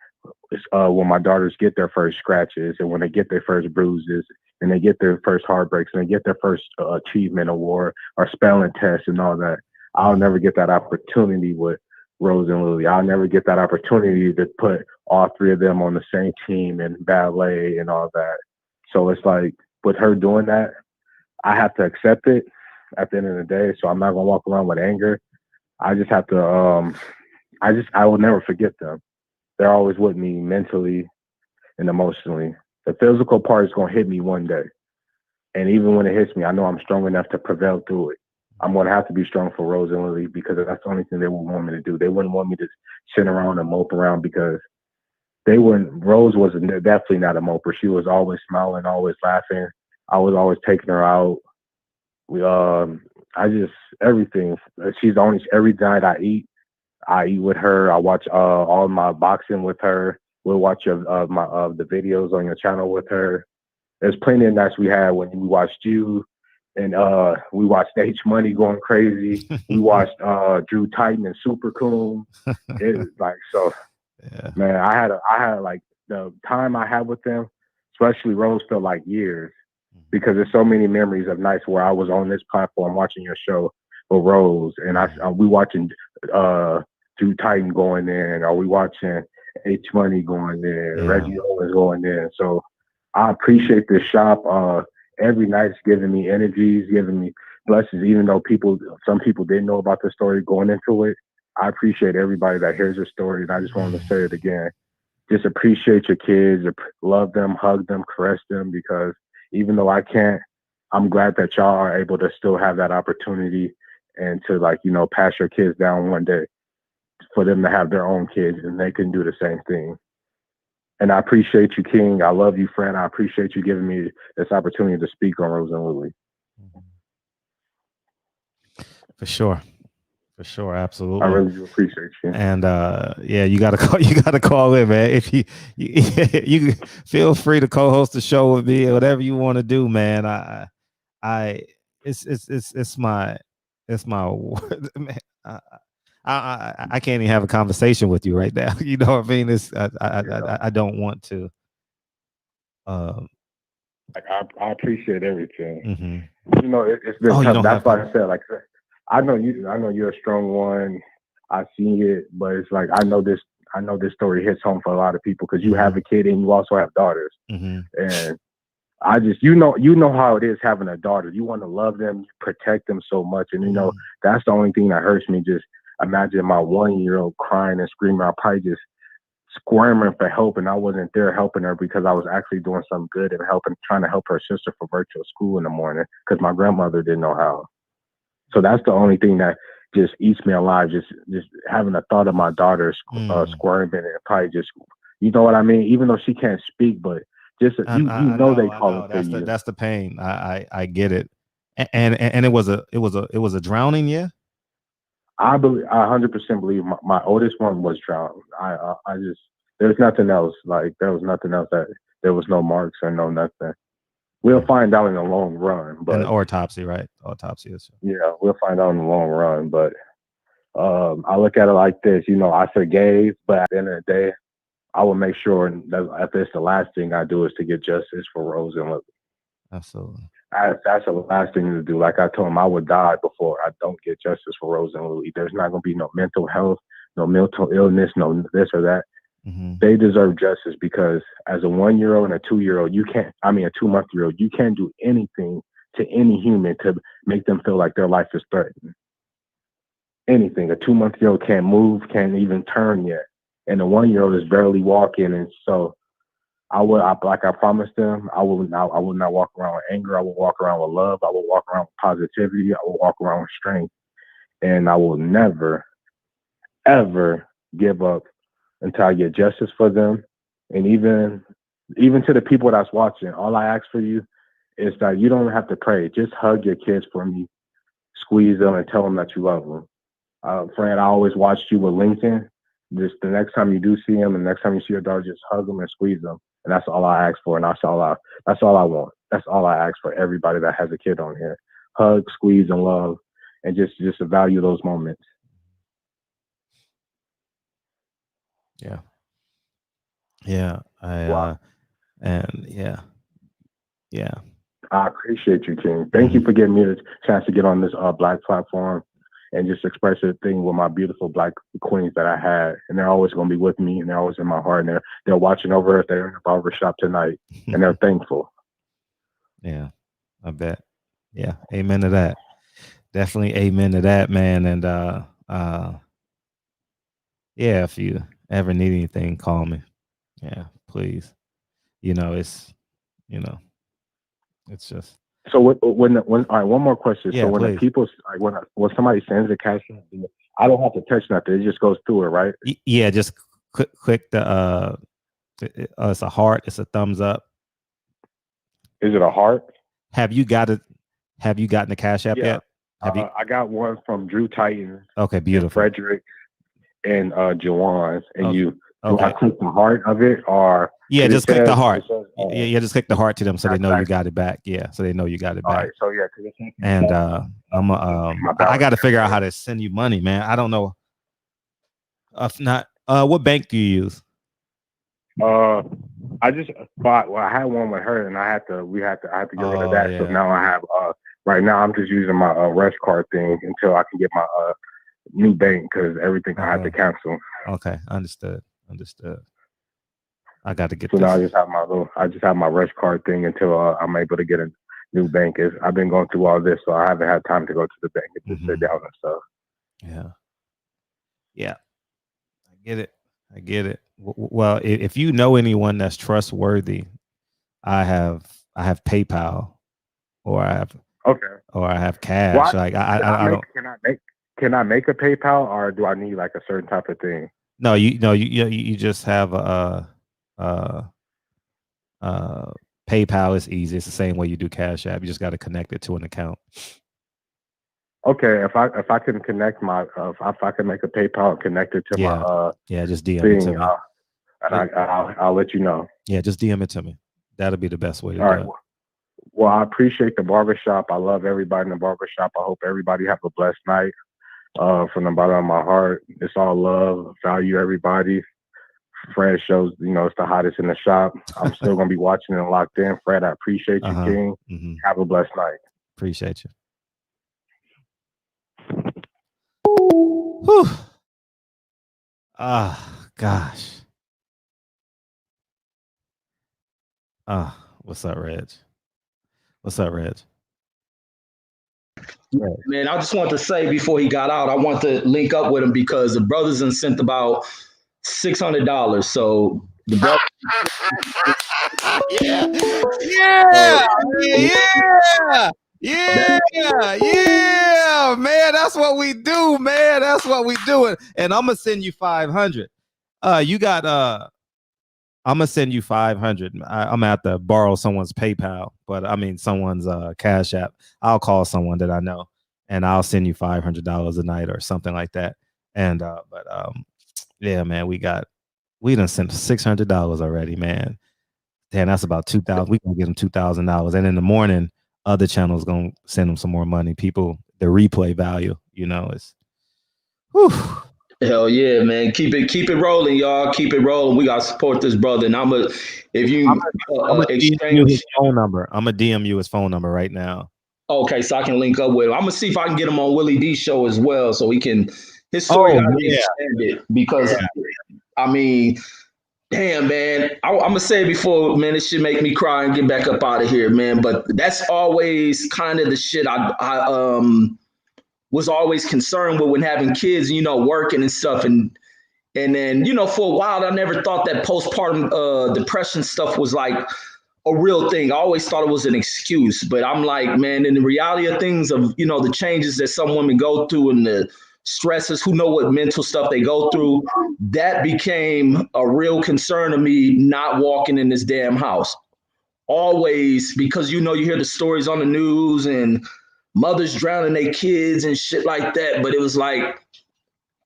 when my daughters get their first scratches, and when they get their first bruises, and they get their first heartbreaks, and they get their first achievement award or spelling test and all that. I'll never get that opportunity with Rose and Lily. I'll never get that opportunity to put all three of them on the same team in ballet and all that. So it's like, with her doing that, I have to accept it at the end of the day. So I'm not going to walk around with anger. I just have to, I will never forget them. They're always with me mentally and emotionally. The physical part is going to hit me one day. And even when it hits me, I know I'm strong enough to prevail through it. I'm going to have to be strong for Rose and Lily because that's the only thing they would want me to do. They wouldn't want me to sit around and mope around because Rose was definitely not a moper. She was always smiling, always laughing. I was always taking her out. Everything. She's the only, every night I eat with her. I watch all my boxing with her. We'll watch the videos on your channel with her. There's plenty of nights we had when we watched you, and we watched H Money going crazy. We watched Drew Titan and Super Coon. It was like, so, yeah. Man, I had like the time I had with them, especially Rose, felt like years because there's so many memories of nights where I was on this platform watching your show with Rose, and we watching Drew Titan going in, or we watching H Money going in, Reggie Owens going in. So I appreciate this shop. Every night it's giving me energies, giving me blessings, even though some people didn't know about the story going into it. I appreciate everybody that hears your story, and I just wanted to say it again. Just appreciate your kids, love them, hug them, caress them, because even though I can't, I'm glad that y'all are able to still have that opportunity and to, like, you know, pass your kids down one day for them to have their own kids, and they can do the same thing. And I appreciate you, King. I love you, friend. I appreciate you giving me this opportunity to speak on Rose and Lily. For sure. Absolutely. I really do appreciate you. And yeah, you gotta call in, man. If you feel free to co-host the show with me or whatever you want to do, man. It's my It's my man. I can't even have a conversation with you right now. You know what I mean? It's I don't want to. Like I appreciate everything. Mm-hmm. You know, it's been tough. That's why I said, like, I know you're a strong one. I see it, but it's like I know this story hits home for a lot of people because you have a kid and you also have daughters, and I just you know how it is having a daughter. You want to love them, protect them so much, and you know that's the only thing that hurts me. Just imagine my 1-year-old crying and screaming. I'll probably just squirming for help, and I wasn't there helping her because I was actually doing something good and trying to help her sister for virtual school in the morning because my grandmother didn't know how. So that's the only thing that just eats me alive. Just having the thought of my daughter squirming and probably just, you know what I mean? Even though she can't speak, but just they call it for you. That's the pain. I get it. And it was a drowning. Yeah. I 100% believe my oldest one was drowned. There's nothing else. Like there was nothing else that there was no marks or no nothing. We'll find out in the long run. But an autopsy, right? Autopsy is. Yeah, we'll find out in the long run. But I look at it like this. You know, I forgave, but at the end of the day, I will make sure that if it's the last thing I do is to get justice for Rose and Lily. Absolutely. That's the last thing to do. Like I told him, I would die before I don't get justice for Rose and Louis. There's not going to be no mental health, no mental illness, no this or that. They deserve justice because as a 1-year-old and a 2-year-old, a 2-month-old, you can't do anything to any human to make them feel like their life is threatened. Anything. A 2-month-old can't move, can't even turn yet. And a 1-year-old is barely walking. And so like I promised them, I will not walk around with anger. I will walk around with love. I will walk around with positivity. I will walk around with strength. And I will never, ever give up until I get justice for them. And even to the people that's watching, all I ask for you is that you don't have to pray. Just hug your kids for me, squeeze them, and tell them that you love them. Friend, I always watched you with Lincoln. Just the next time you do see him, and the next time you see your daughter, just hug them and squeeze them. And that's all I ask for, and that's all I want. That's all I ask for everybody that has a kid on here. Hug, squeeze, and love, and just value those moments. Yeah. Yeah. Yeah. I appreciate you, King. Thank you for giving me the chance to get on this Black platform and just express the thing with my beautiful Black queens that I had. And they're always going to be with me, and they're always in my heart. And they're watching over if they're in the barbershop tonight, and they're thankful. Yeah, I bet. Yeah, amen to that. Definitely amen to that, man. And yeah, if you ever need anything, call me. Yeah, please. It's just. So when all right, one more question. Yeah, so when please. the people when somebody sends a cash, I don't have to touch nothing. It just goes through it, right? Yeah, just click the it's a heart. It's a thumbs up. Is it a heart? Have you gotten the Cash App yet? I got one from Drew Titan. Okay, beautiful. Frederick and Jawan. And Okay. Do I click the heart of it or? Yeah, just click the heart. Yeah, just click the heart to them so they know you got it back. Yeah, so they know you got it back. All right, so yeah, and I got to figure out how to send you money, man. I don't know. If not, what bank do you use? I just bought. Well, I had one with her, and I had to get rid of that. Yeah. So now I have. Right now, I'm just using my rush card thing until I can get my new bank because everything I had to cancel. Okay, understood. I got to get. So now I just have my rush card thing until I'm able to get a new bank. I've been going through all this, so I haven't had time to go to the bank and just sit down and stuff. Yeah, I get it. Well, if you know anyone that's trustworthy, I have PayPal, or I have cash. Well, like I don't. Can I make a PayPal, or do I need like a certain type of thing? No, you just have PayPal is easy. It's the same way you do Cash App. You just got to connect it to an account. Okay, if I can connect if I can make a PayPal and connect it to my just DM thing, it to me. I'll let you know. Yeah, just DM it to me. That'll be the best way to All do right. it. Well, I appreciate the barbershop. I love everybody in the barbershop. I hope everybody have a blessed night. From the bottom of my heart, it's all love. Value everybody. Fred shows, it's the hottest in the shop. I'm still gonna be watching and locked in. Fred, I appreciate you, King. Mm-hmm. Have a blessed night. Appreciate you. Whew. Gosh. What's up, Reg? What's up, Reg? Man, I just want to say before he got out, I want to link up with him because the brothers and sent about $600. So the brother, yeah, man. That's what we do, man. That's what we do. And I'm gonna send you 500. I'm gonna send you 500. I'm gonna have to borrow someone's PayPal, but I mean someone's Cash App. I'll call someone that I know, and I'll send you $500 a night or something like that. And yeah, man, we done sent $600 already, man. Damn, that's about $2,000. We gonna get them $2,000, and in the morning, other channels gonna send them some more money. People, the replay value, it's. Whew. Hell yeah, man. Keep it rolling, y'all. Keep it rolling. We gotta support this brother. And I'm gonna DM you his phone number. I'm gonna DM you his phone number right now. Okay, so I can link up with him. I'm gonna see if I can get him on Willie D show as well, so he can his story gotta be expanded because I mean, damn, man. I'm gonna say it before, man. This shit make me cry and get back up out of here, man. But that's always kind of the shit I was always concerned with when having kids, working and stuff. And then, for a while, I never thought that postpartum depression stuff was like a real thing. I always thought it was an excuse. But I'm like, man, in the reality of things of, the changes that some women go through and the stresses, who know what mental stuff they go through, that became a real concern to me not walking in this damn house. Always, because, you hear the stories on the news and mothers drowning their kids and shit like that. But it was like,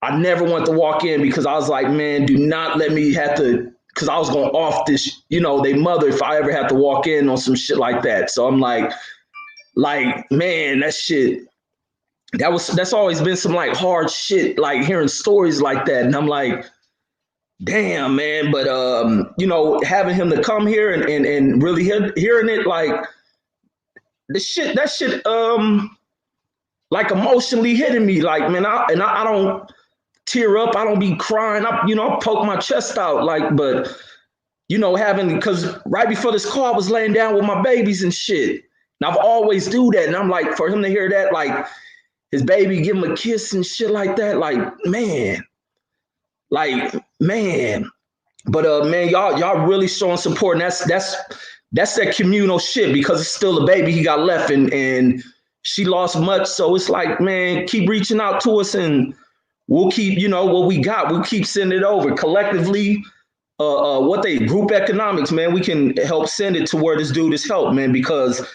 I never want to walk in because I was like, man, do not let me have to, because I was going off this, they mother if I ever had to walk in on some shit like that. So I'm like, man, that shit, that's always been some like hard shit, like hearing stories like that. And I'm like, damn, man. But, having him to come here and really hearing it, like, that shit, like emotionally hitting me, like, man, I don't tear up, I don't be crying, I poke my chest out, like, but because right before this call, I was laying down with my babies and shit, and I've always do that, and I'm like, for him to hear that, like, his baby give him a kiss and shit like that, like, man, but man, y'all really showing support, and that's that communal shit, because it's still a baby he got left, and she lost much. So it's like, man, keep reaching out to us and we'll keep, what we got, we'll keep sending it over collectively. Group economics, man, we can help send it to where this dude is helped, man, because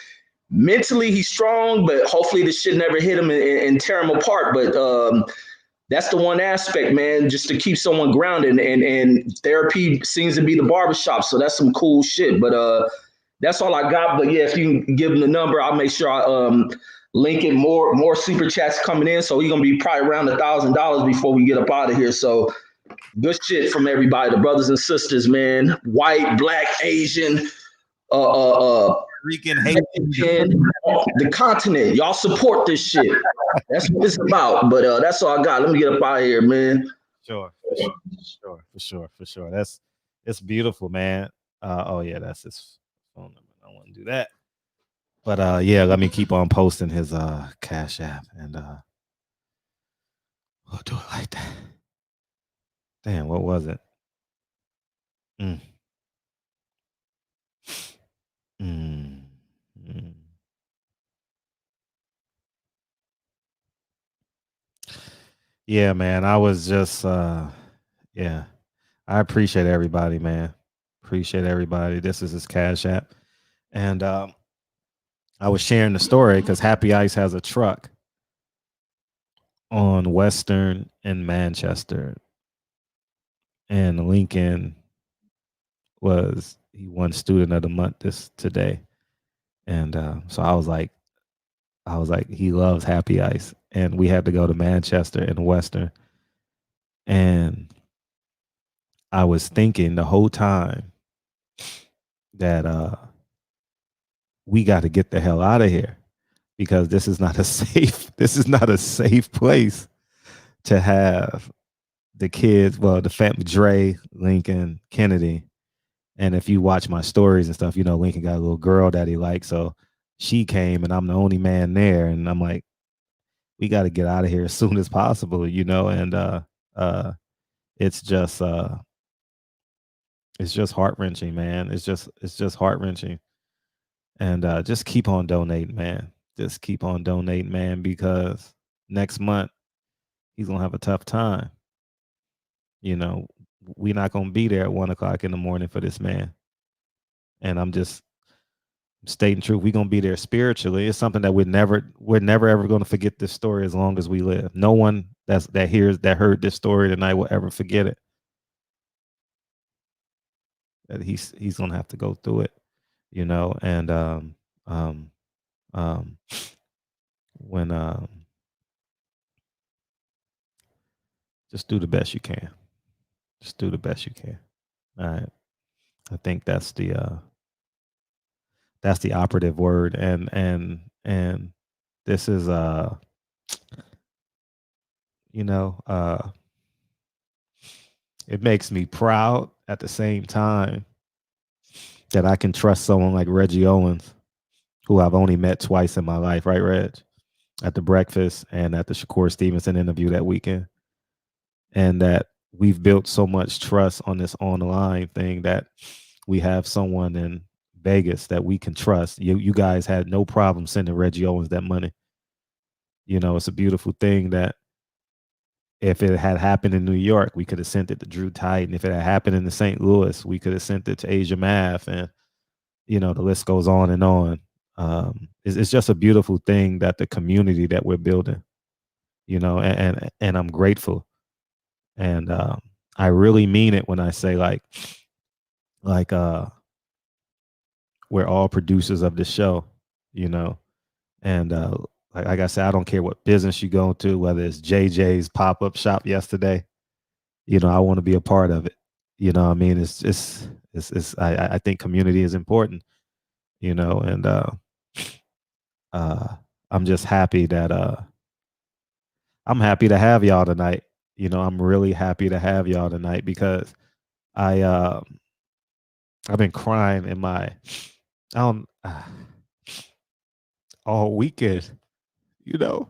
mentally he's strong, but hopefully this shit never hit him and tear him apart. But that's the one aspect, man, just to keep someone grounded, and therapy seems to be the barbershop. So that's some cool shit. But that's all I got. But yeah, if you can give him the number, I'll make sure I link it. More super chats coming in. So he's gonna be probably around $1,000 before we get up out of here. So good shit from everybody, the brothers and sisters, man. White, black, Asian, Rican, Haitian, the continent. Y'all support this shit. That's what it's about. But that's all I got. Let me get up out of here, man. For sure. It's beautiful, man. Oh yeah, that's his phone number. I don't want to do that. But yeah, let me keep on posting his Cash App, and we'll do it like that. Damn, what was it? Yeah, man. I was just yeah. I appreciate everybody, man. Appreciate everybody. This is his Cash App. And I was sharing the story because Happy Ice has a truck on Western and Manchester. And Lincoln he won Student of the Month today. And so I was like, he loves Happy Ice, and we had to go to Manchester and Western, and I was thinking the whole time that we got to get the hell out of here, because this is not a safe place to have the kids. Well, the family, Dre, Lincoln, Kennedy, and if you watch my stories and stuff, you know Lincoln got a little girl that he likes, so she came, and I'm the only man there, and I'm like, we got to get out of here as soon as possible, you know, and it's just heart-wrenching, man. It's just heart-wrenching. And just keep on donating, man. Just keep on donating, man, because next month he's gonna have a tough time. You know, we're not gonna be there at 1:00 in the morning for this man. And I'm just stating truth. We're gonna be there spiritually. It's something that we're never ever gonna forget this story as long as we live. No one that heard this story tonight will ever forget it. That he's gonna have to go through it, you know, and when just do the best you can. Just do the best you can. All right. I think that's the operative word. And this is you know, it makes me proud at the same time that I can trust someone like Reggie Owens, who I've only met twice in my life, right, Reg? At the breakfast and at the Shakur Stevenson interview that weekend. And that we've built so much trust on this online thing that we have someone in Vegas that we can trust. You guys had no problem sending Reggie Owens that money. You know, it's a beautiful thing that if it had happened in New York, we could have sent it to Drew Titan. If it had happened in the St. Louis, we could have sent it to Asia Math, and you know, the list goes on and on. It's just a beautiful thing that the community that we're building, you know, and I'm grateful. And I really mean it when I say like we're all producers of this show, you know. And like I said, I don't care what business you go to, whether it's JJ's pop-up shop yesterday, you know, I want to be a part of it. You know what I mean? I think community is important, you know, and I'm just happy that I'm happy to have y'all tonight. You know, I'm really happy to have y'all tonight because I've been crying in my all weekend, you know,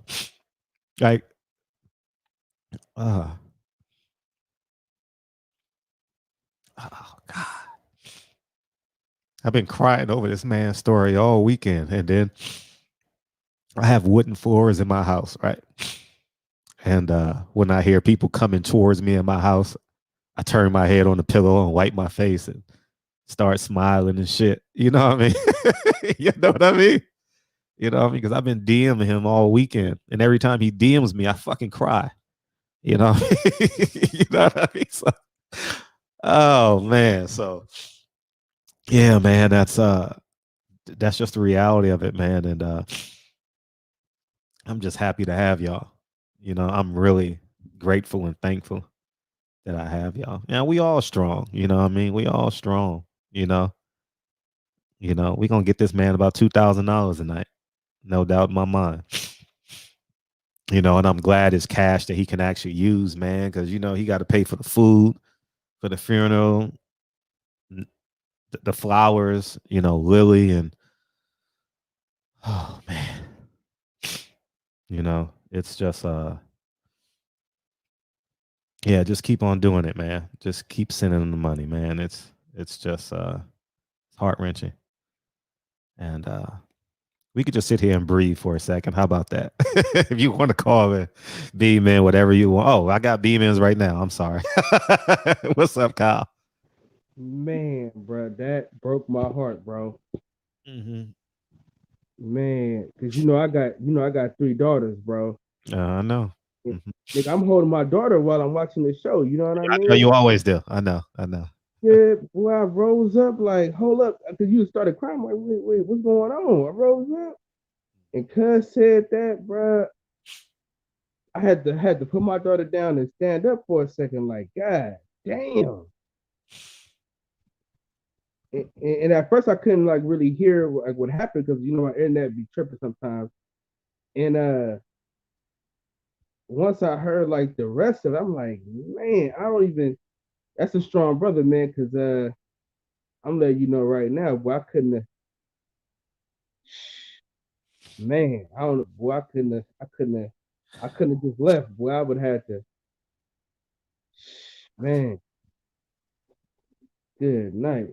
like oh God, I've been crying over this man's story all weekend, and then I have wooden floors in my house, right? And when I hear people coming towards me in my house, I turn my head on the pillow and wipe my face and start smiling and shit. You know what I mean? You know what I mean? You know what I mean? Because I've been DMing him all weekend, and every time he DMs me, I fucking cry. You know what I mean? You know what I mean? So, oh man, so yeah, man, that's just the reality of it, man. And I'm just happy to have y'all. You know, I'm really grateful and thankful that I have y'all. Yeah, we all strong. You know what I mean? We all strong. You know, we gonna get this man about $2,000 a night, no doubt in my mind. You know, and I'm glad it's cash that he can actually use, man, because you know he got to pay for the food, for the funeral, the flowers. You know, Lily, and oh man, you know, it's just yeah, just keep on doing it, man. Just keep sending them the money, man. It's just it's heart-wrenching. And we could just sit here and breathe for a second. How about that? If you want to call it B-Man, whatever you want. Oh, I got B-Mans right now. I'm sorry. What's up, Kyle? Man, bro, that broke my heart, bro. Mm-hmm. Man, because I got 3 daughters, bro. I know. Mm-hmm. Like, I'm holding my daughter while I'm watching the show. You know what I mean? I know you always do. I know. Yeah, boy, I rose up like, hold up, because you started crying. I'm like, wait, what's going on? I rose up, and cuz said that, bruh. I had to put my daughter down and stand up for a second, like, God damn. And at first I couldn't like really hear like what happened because you know my internet be tripping sometimes. And once I heard like the rest of it, I'm like, man, I don't even. That's a strong brother, man. Because I'm letting you know right now, boy, I couldn't have. Man, I don't know, boy, I couldn't have just left, boy. I would have to. Man, good night.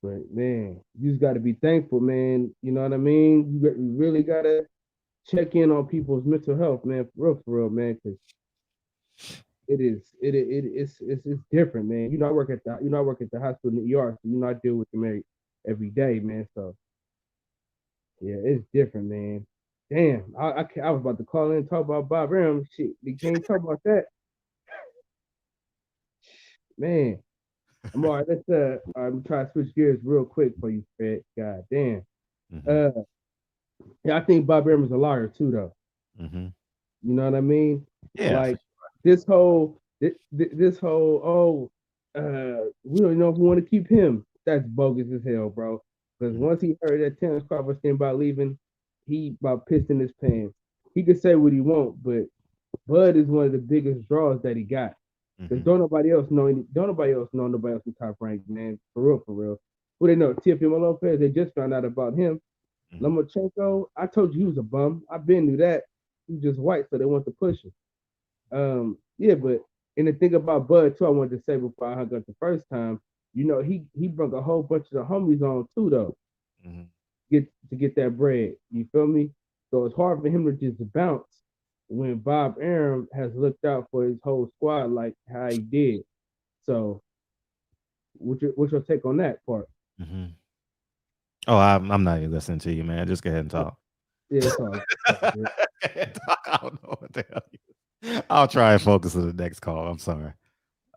But man, you just got to be thankful, man. You know what I mean? You really gotta check in on people's mental health, man. For real, man. Because it's different, man. You know, I work at the hospital in the ER, so you know I deal with them every day, man. So yeah, it's different, man. Damn, I was about to call in and talk about Bob Arum. Shit, we can't talk about that, man. I'm all right. I'm try to switch gears real quick for you, Fred. God damn. Mm-hmm. Yeah, I think Bob Arum is a liar too, though. Mm-hmm. You know what I mean? Yeah. Like this whole we don't know if we want to keep him. That's bogus as hell, bro. Because once he heard that Terrence Crawford thing about leaving, he about pissed in his pants. He could say what he want, but Bud is one of the biggest draws that he got. Because don't nobody else know nobody else in Top Rank, man. For real, for real. Who they know? Teofimo Lopez, they just found out about him. Lomachenko, I told you he was a bum. I've been knew that. He's just white, so they want to push him. Yeah, but and the thing about Bud too, I wanted to say before I hung up the first time, you know, he brought a whole bunch of the homies on too, though, get that bread. You feel me? So it's hard for him to just bounce when Bob Arum has looked out for his whole squad like how he did. So, what's your take on that part? Mm-hmm. Oh, I'm not even listening to you, man. Just go ahead and talk. Yeah, it's all good. I don't know what the hell. I'll try and focus on the next call. I'm sorry.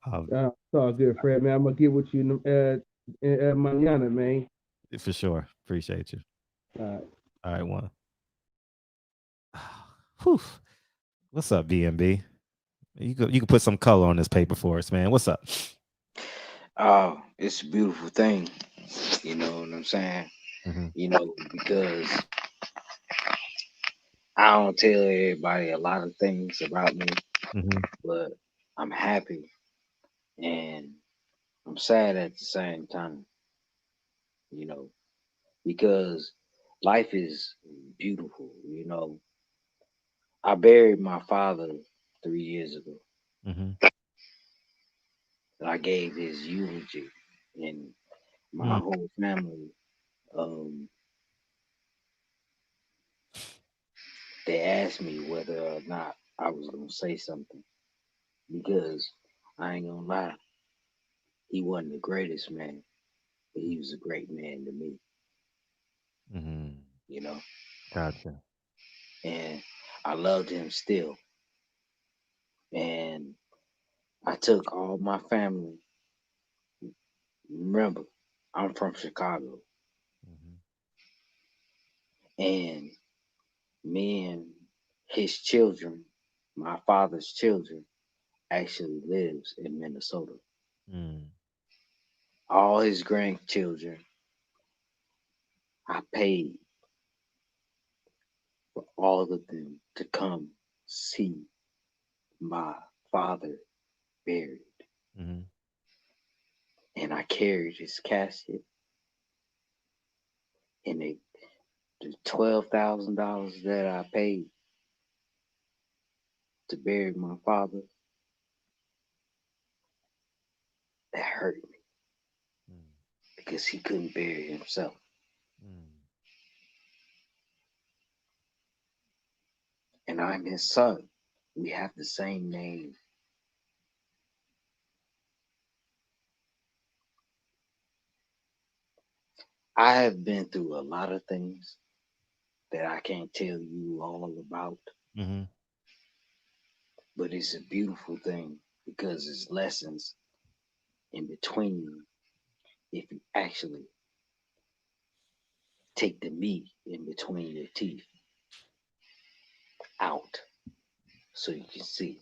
It's all good, Fred, man. I'm gonna get with you mañana, man. For sure. Appreciate you. All right, one. Whew. What's up, BNB? You can put some color on this paper for us, man. What's up? Oh, it's a beautiful thing. You know what I'm saying? You know, because I don't tell everybody a lot of things about me, but I'm happy and I'm sad at the same time, you know, because life is beautiful, you know. I buried my father 3 years ago. And I gave his eulogy and my whole family they asked me whether or not I was gonna say something because I ain't gonna lie, he wasn't the greatest man, but he was a great man to me. You know, Gotcha. and I loved him still. And I took all my family. Remember, I'm from Chicago, and me and his children, my father's children, actually lives in Minnesota. All his grandchildren, I paid for all of them to come see my father buried. And I carried his casket, and the $12,000 that I paid to bury my father, that hurt me because he couldn't bury himself. And I'm his son. We have the same name. I have been through a lot of things that I can't tell you all about, but it's a beautiful thing because it's lessons in between if you actually take the meat in between your teeth out so you can see.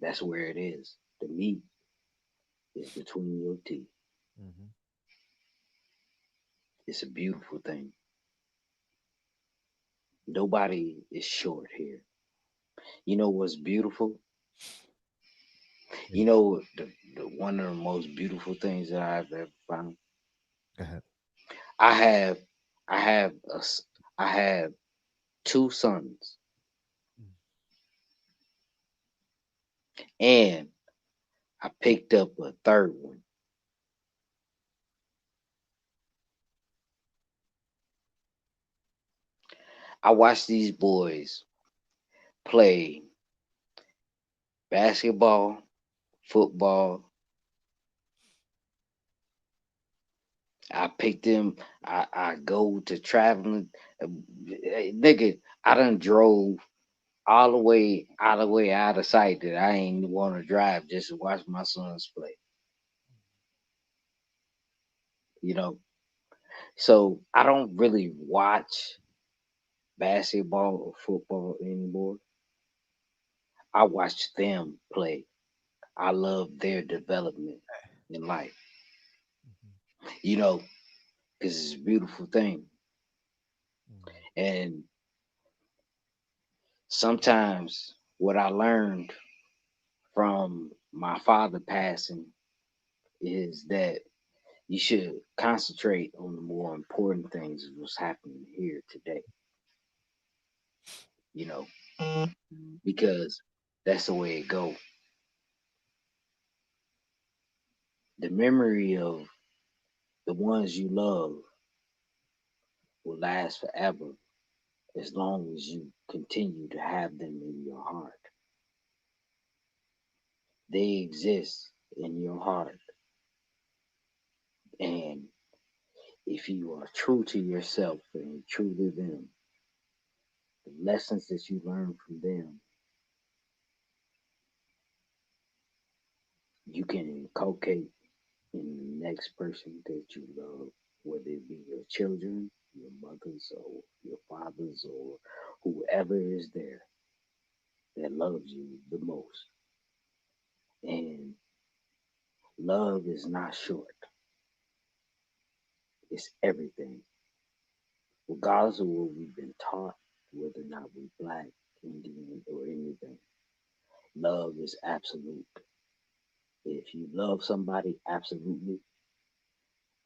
That's where it is. The meat is between your teeth. It's a beautiful thing. Nobody is short here. You know what's beautiful? You know the one of the most beautiful things that I've ever found. Go ahead. I have I have I have two sons, and I picked up a third one. I watch these boys play basketball, football. I pick them. I go to traveling. Nigga, I done drove all the way out of sight that I ain't want to drive just to watch my sons play. You know, so I don't really watch basketball or football anymore. I watch them play. I love their development in life. You know, because it's a beautiful thing. And sometimes what I learned from my father passing is that you should concentrate on the more important things of what's happening here today, you know, because that's the way it go. The memory of the ones you love will last forever as long as you continue to have them in your heart. They exist in your heart. And if you are true to yourself and true to them, the lessons that you learn from them, you can inculcate in the next person that you love, whether it be your children, your mothers, or your fathers, or whoever is there that loves you the most. And love is not short, it's everything. Regardless of what we've been taught, whether or not we're black, Indian, or anything, love is absolute. If you love somebody absolutely,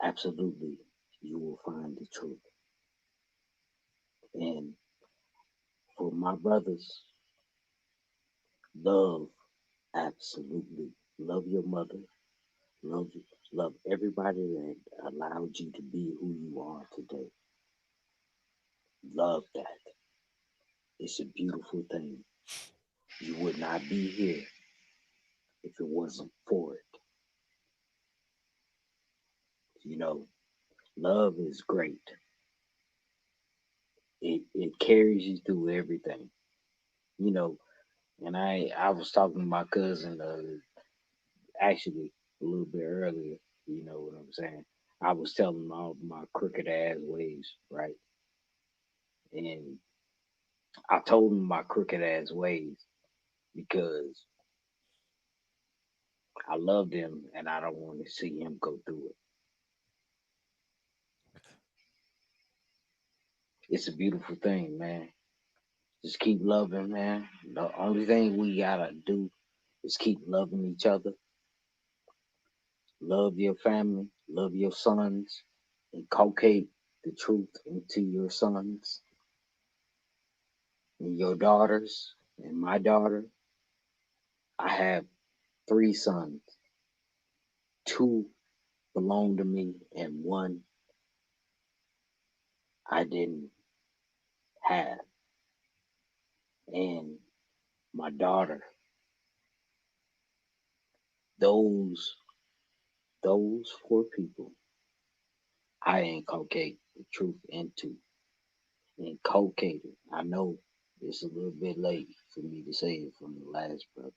absolutely, you will find the truth. And for my brothers, love absolutely. Love your mother. Love love everybody that allowed you to be who you are today. Love that. It's a beautiful thing. You would not be here if it wasn't for it. You know, love is great. It carries you through everything. You know, and I was talking to my cousin actually a little bit earlier. You know what I'm saying? I was telling him all my crooked ass ways, right? And I told him my crooked ass ways because I loved him and I don't want to see him go through it. It's a beautiful thing, man. Just keep loving, man. The only thing we gotta do is keep loving each other. Love your family, love your sons, inculcate the truth into your sons and your daughters and my daughter. I have three sons. Two belong to me and one I didn't have. And my daughter, those four people I inculcate the truth into. Inculcate it. I know it's a little bit late for me to say it from the last brother.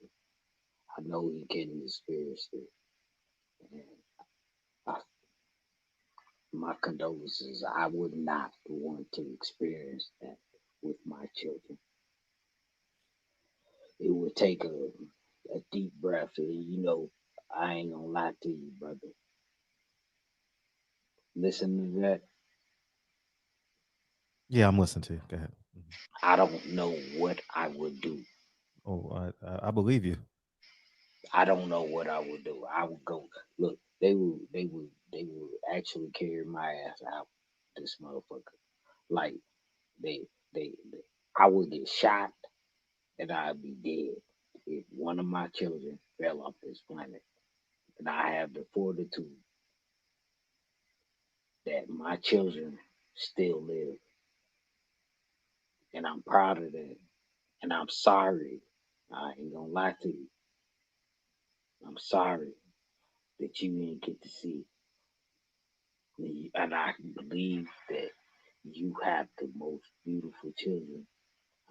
I know he can experience it. And I, my condolences. I would not want to experience that with my children. It would take a deep breath. And, I ain't gonna lie to you, brother. Listen to that. Yeah, I'm listening to you. Go ahead. I don't know what I would do. Oh, I believe you. I don't know what I would do. I would go. Look, they would actually carry my ass out. This motherfucker. Like they I would get shot and I'd be dead if one of my children fell off this planet. And I have the fortitude that my children still live. And I'm proud of that. And I'm sorry. I ain't gonna lie to you. I'm sorry that you didn't get to see. And I believe that you have the most beautiful children.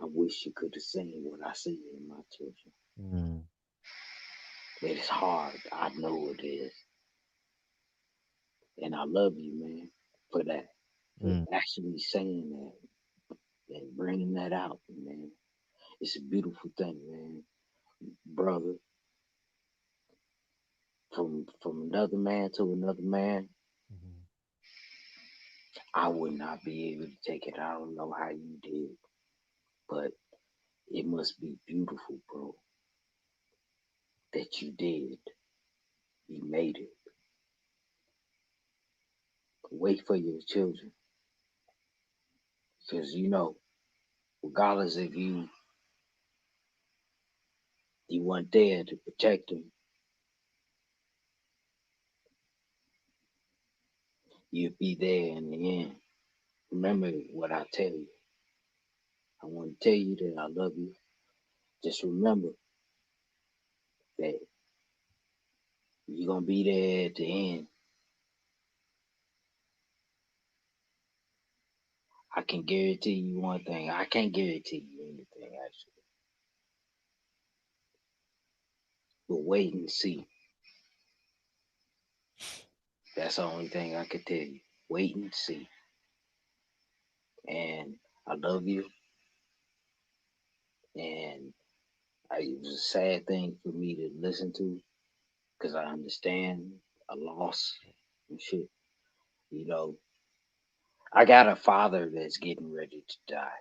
I wish you could have seen what I see in my children. Mm. It is hard. I know it is. And I love you, man, for that. For actually saying that and bringing that out, man. It's a beautiful thing, man. Brother, from another man to another man, I would not be able to take it. I don't know how you did, but it must be beautiful, bro, that you did. You made it. Wait for your children. Because, regardless if you weren't there to protect them, you'll be there in the end. Remember what I tell you. I want to tell you that I love you. Just remember that you're going to be there at the end. I can guarantee you one thing. I can't guarantee you anything, actually. But wait and see. That's the only thing I can tell you. Wait and see. And I love you. And it was a sad thing for me to listen to because I understand a loss and shit. I got a father that's getting ready to die.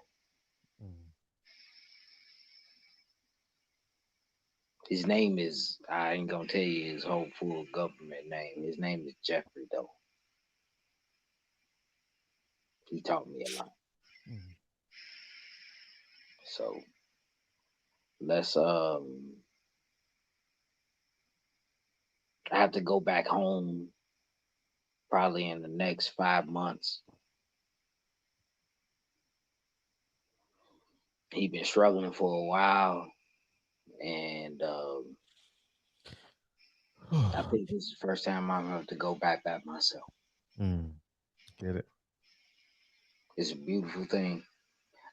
His name is, I ain't gonna tell you his whole full government name. His name is Jeffrey, though. He taught me a lot. So let's I have to go back home probably in the next 5 months. He been struggling for a while, and I think this is the first time I'm going to go back myself. Get it? It's a beautiful thing.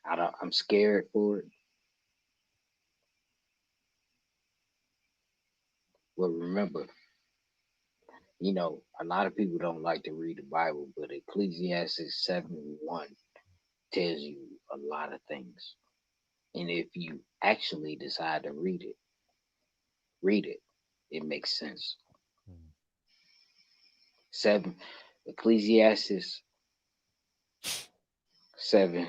I'm scared for it, but remember, a lot of people don't like to read the Bible, but Ecclesiastes 7:1 tells you a lot of things. And if you actually decide to read it, it makes sense. 7, Ecclesiastes 7:1-3.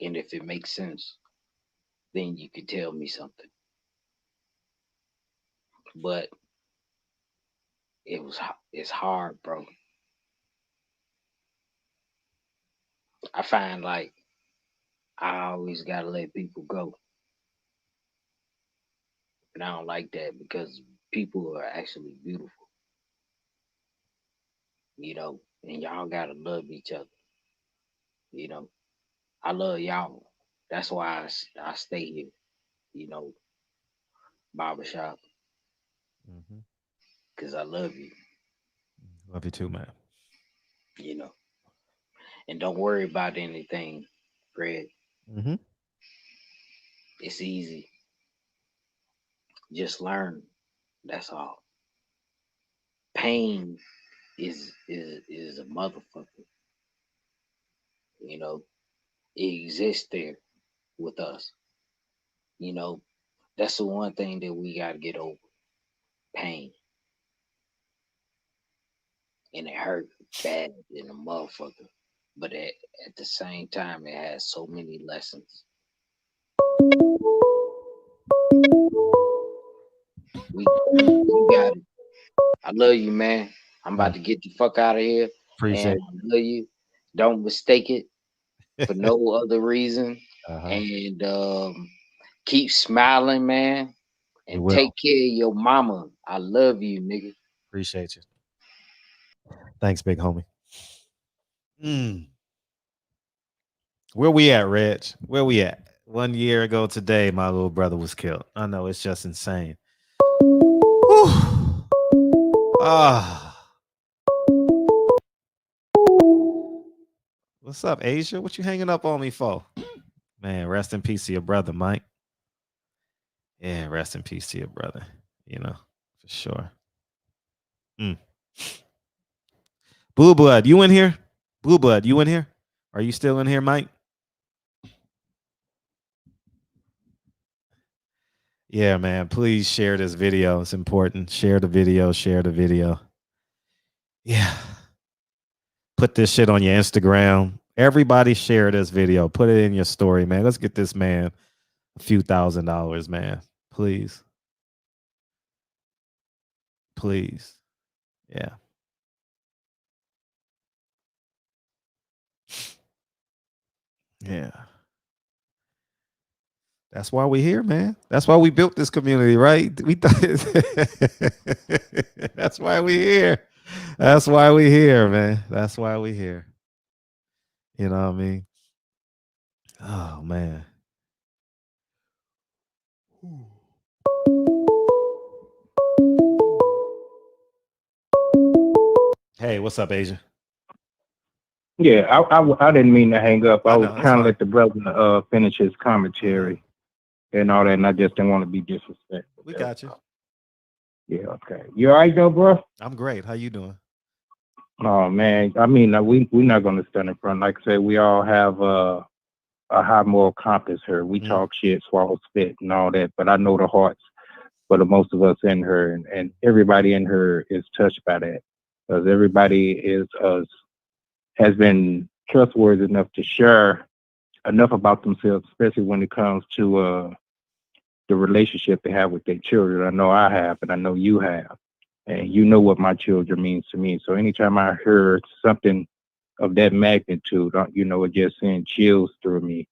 And if it makes sense, then you can tell me something. But it's hard, bro. I find like I always gotta let people go. And I don't like that because people are actually beautiful, and y'all gotta love each other. I love y'all. That's why I stay here, barbershop, because I love you, Love you too, man. And don't worry about anything, Fred. Mm-hmm. It's easy. Just learn. That's all. Pain is a motherfucker. You know, it exists there with us. You know, that's the one thing that we gotta get over. Pain. And it hurt bad in a motherfucker. But at the same time, it has so many lessons. We got it. I love you, man. I'm about to get the fuck out of here. Appreciate And I love you. Don't mistake it for no other reason. And keep smiling, man. And take care of your mama. I love you, nigga. Appreciate you. Thanks, big homie. Where we at, Reg? Where we at? 1 year ago today, my little brother was killed. I know, it's just insane. What's up, Asia? What you hanging up on me for? Man, rest in peace to your brother, Mike. Yeah, rest in peace to your brother. You know, for sure. Blue Blood, you in here? Blue Blood, you in here? Are you still in here, Mike? Yeah, man. Please share this video. It's important. Share the video. Share the video. Yeah. Put this shit on your Instagram. Everybody share this video. Put it in your story, man. Let's get this man a few $1,000s, man. Please. Please. Yeah. Yeah. That's why we're here, man. That's why we built this community, right? We thought that's why we're here. That's why we're here, man. That's why we're here. You know what I mean? Oh, man. Hey, what's up, Asia? Yeah, I didn't mean to hang up. I was know, that's trying to fine. let the brother finish his commentary and all that, and I just didn't want to be disrespectful. We got you. Yeah, okay. You all right though, bro? I'm great. How you doing? Oh man, I mean, we're not gonna stand in front. Like I said, we all have a high moral compass here. We talk shit, swallow spit, and all that. But I know the hearts for the most of us in here, and everybody in here is touched by that, because everybody has been trustworthy enough to share enough about themselves, especially when it comes to the relationship they have with their children. I know I have, and I know you have, and you know what my children means to me. So anytime I hear something of that magnitude, you know, it just sends chills through me.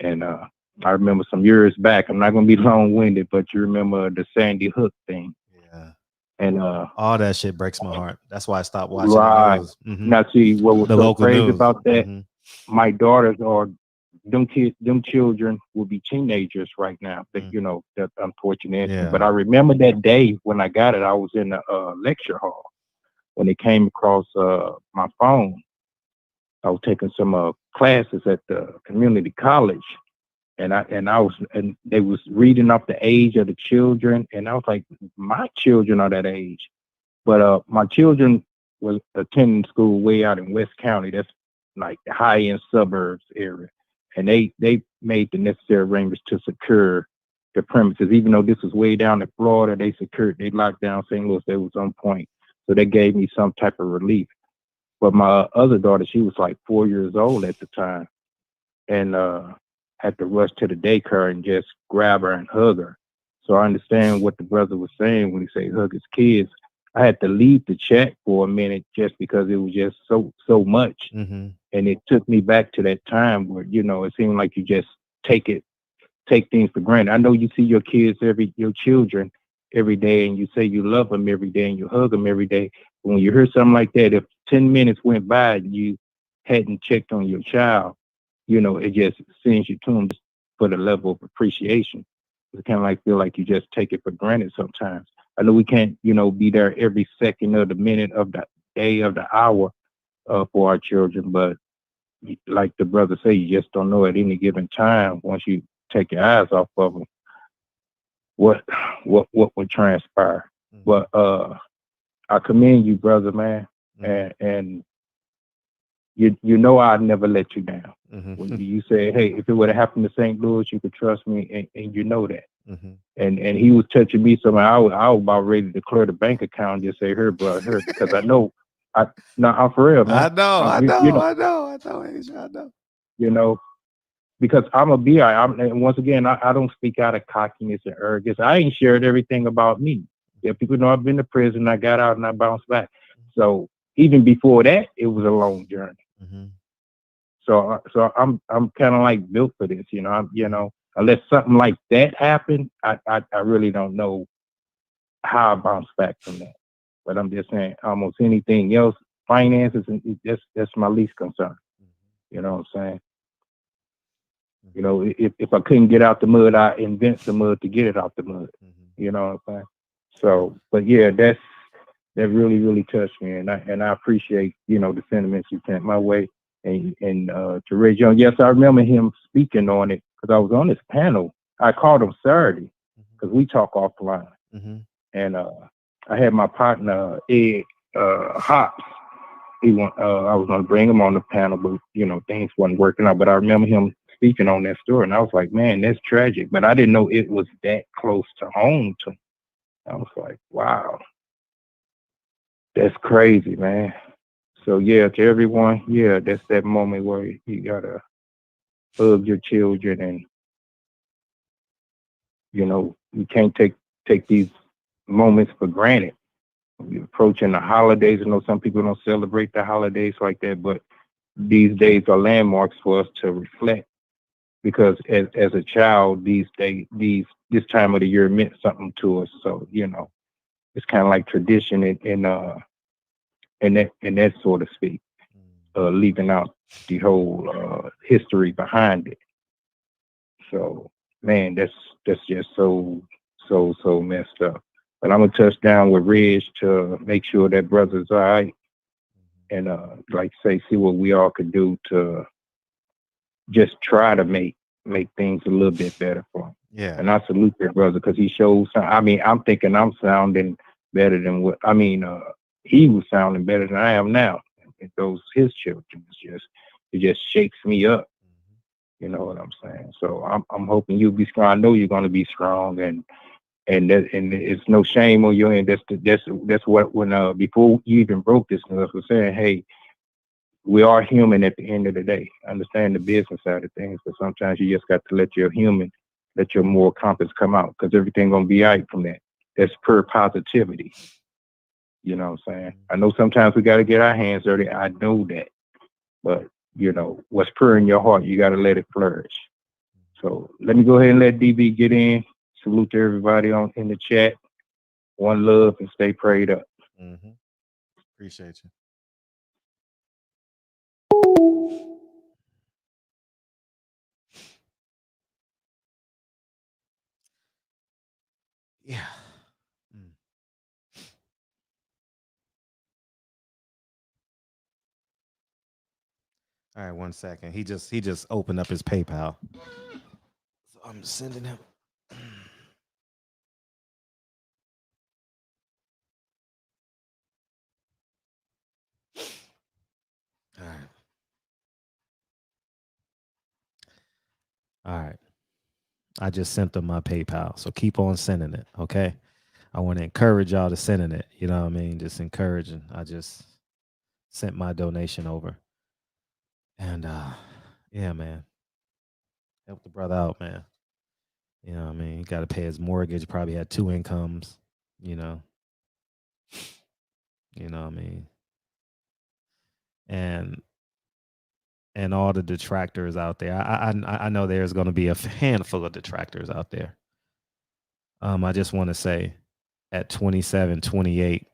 And I remember some years back, I'm not going to be long-winded, but you remember the Sandy Hook thing. Yeah. And all that shit breaks my heart. That's why I stopped watching right. the news. Now, see, what was The so local crazy news. about that, my daughters are, them children will be teenagers right now. But, you know, that's unfortunate. Yeah. But I remember that day when I got it, I was in the lecture hall. When it came across my phone, I was taking some classes at the community college. And they was reading off the age of the children, and I was like, my children are that age, but my children was attending school way out in West County. That's like the high end suburbs area, and they made the necessary arrangements to secure the premises. Even though this was way down in Florida, they locked down St. Louis. They was on point, so they gave me some type of relief. But my other daughter, she was like 4 years old at the time, and had to rush to the daycare and just grab her and hug her. So I understand what the brother was saying when he said hug his kids. I had to leave the chat for a minute just because it was just so much. And it took me back to that time where, you know, it seemed like you just take things for granted. I know you see your children every day, and you say you love them every day and you hug them every day. But when you hear something like that, if 10 minutes went by and you hadn't checked on your child, you know, it just sends you to them for the level of appreciation. It's kind of like feel like you just take it for granted sometimes. I know we can't, you know, be there every second of the minute of the day of the hour for our children, but like the brother say, you just don't know at any given time once you take your eyes off of them. what would transpire. But I commend you, brother, man, and you know I'd never let you down. When you said, hey, if it would have happened to St. Louis, you could trust me, and you know that. And he was touching me, so I was about ready to clear the bank account and just say, here, bro, here, because I know, I'm for real, man. I know. You know, because I'm a BI. And once again, I don't speak out of cockiness and arrogance. I ain't shared everything about me. Yeah, people know I've been to prison. I got out and I bounced back. So even before that, it was a long journey. So I'm kind of like built for this, you know. Unless something like that happened, I really don't know how I bounce back from that. But I'm just saying, almost anything else, finances, and that's my least concern. You know what I'm saying? You know, if I couldn't get out the mud, I invent the mud to get it out the mud. You know what I'm saying? So, but yeah, that really, really touched me, and I appreciate, you know, the sentiments you sent my way. And to Ray Jones, yes, I remember him speaking on it because I was on this panel. I called him Saturday because we talk offline. And I had my partner Ed Hops. I was going to bring him on the panel, but you know things wasn't working out. But I remember him speaking on that story, and I was like, man, that's tragic. But I didn't know it was that close to home to me. I was like, wow, that's crazy, man. So yeah, to everyone, yeah, that's that moment where you gotta hug your children, and you know you can't take these moments for granted. We're approaching the holidays. I know some people don't celebrate the holidays like that, but these days are landmarks for us to reflect. Because as a child, this time of the year meant something to us. So you know, it's kind of like tradition and that sort of speak. Leaving out the whole history behind it. So man, that's just so messed up. But I'm gonna touch down with Reg to make sure that brother's all right, and like say, see what we all could do to just try to make things a little bit better for him. Yeah. And I salute that brother because he shows. I mean, I'm thinking I'm sounding better than what he was sounding better than I am now. And those his children, it just shakes me up. You know what I'm saying? So I'm hoping you'll be strong. I know you're going to be strong, and it's no shame on your end. That's what when before you even broke this, I was saying, hey, we are human at the end of the day. I understand the business side of things, but sometimes you just got to let your moral compass come out, because everything gonna be all right from that. That's pure positivity. You know what I'm saying? I know sometimes we got to get our hands dirty. I know that. But, you know, what's pure in your heart, you got to let it flourish. So let me go ahead and let DB get in. Salute to everybody in the chat. One love and stay prayed up. Appreciate you. Yeah. All right, 1 second. He just opened up his PayPal. So I'm sending him. All right. All right. I just sent him my PayPal. So keep on sending it, okay? I want to encourage y'all to sending it. You know what I mean? Just encouraging. I just sent my donation over. And yeah, man. Help the brother out, man. You know what I mean? He got to pay his mortgage, probably had 2 incomes, you know. You know what I mean? And all the detractors out there. I know there's going to be a handful of detractors out there. I just want to say at 27, 28,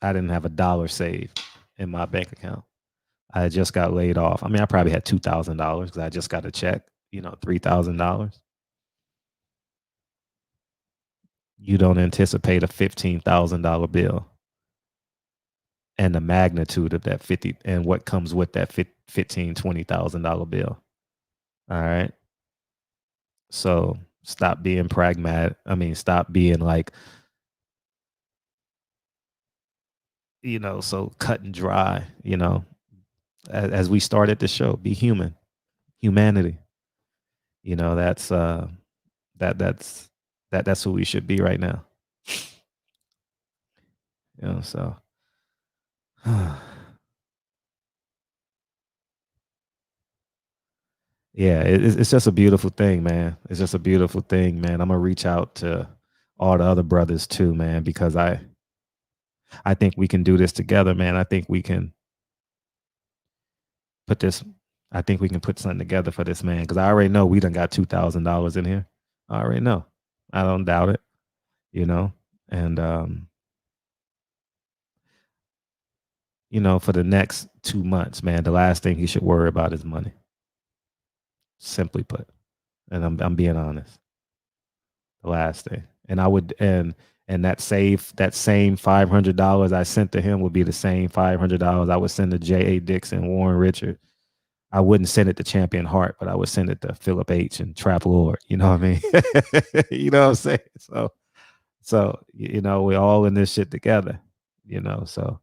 I didn't have $1 saved in my bank account. I just got laid off. I mean, I probably had $2,000 because I just got a check, you know, $3,000. You don't anticipate a $15,000 bill and the magnitude of that 50 and what comes with that $15,000, $20,000 bill. All right. So Stop being pragmatic. I mean, stop being like, so cut and dry, as we started the show, be humanity. That's that's who we should be right now. So yeah, it's just a beautiful thing, man. It's just a beautiful thing, man. I'm gonna reach out to all the other brothers too, man, because I think we can do this together, man. I think we can put this. I think we can put something together for this man, because I already know we done got $2,000 in here. I already know. I don't doubt it. And for the next 2 months, man, the last thing he should worry about is money. Simply put, and I'm being honest. The last thing, and I would and that same $500 I sent to him would be the same $500 I would send to J.A. Dixon, Warren Richard. I wouldn't send it to Champion Hart, but I would send it to Philip H. and Trap Lord. You know what I mean? You know what I'm saying? So we're all in this shit together. So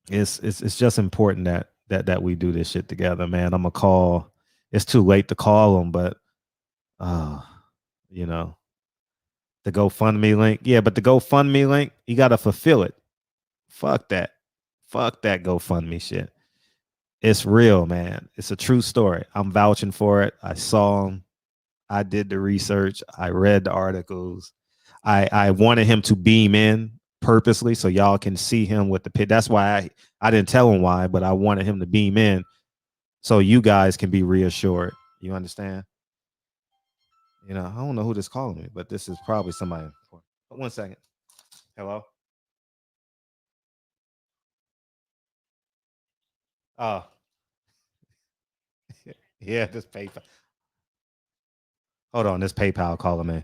it's just important that we do this shit together, man. I'm gonna call. It's too late to call him, but the GoFundMe link. Yeah, but the GoFundMe link, you gotta fulfill it. Fuck that GoFundMe shit. It's real, man. It's a true story. I'm vouching for it. I saw him. I did the research. I read the articles. I wanted him to beam in purposely so y'all can see him with the pit. That's why I didn't tell him why, but I wanted him to beam in so you guys can be reassured. You understand? I don't know who this calling me, but this is probably somebody. 1 second. Hello? Oh. Yeah, this PayPal. Hold on, this PayPal calling me.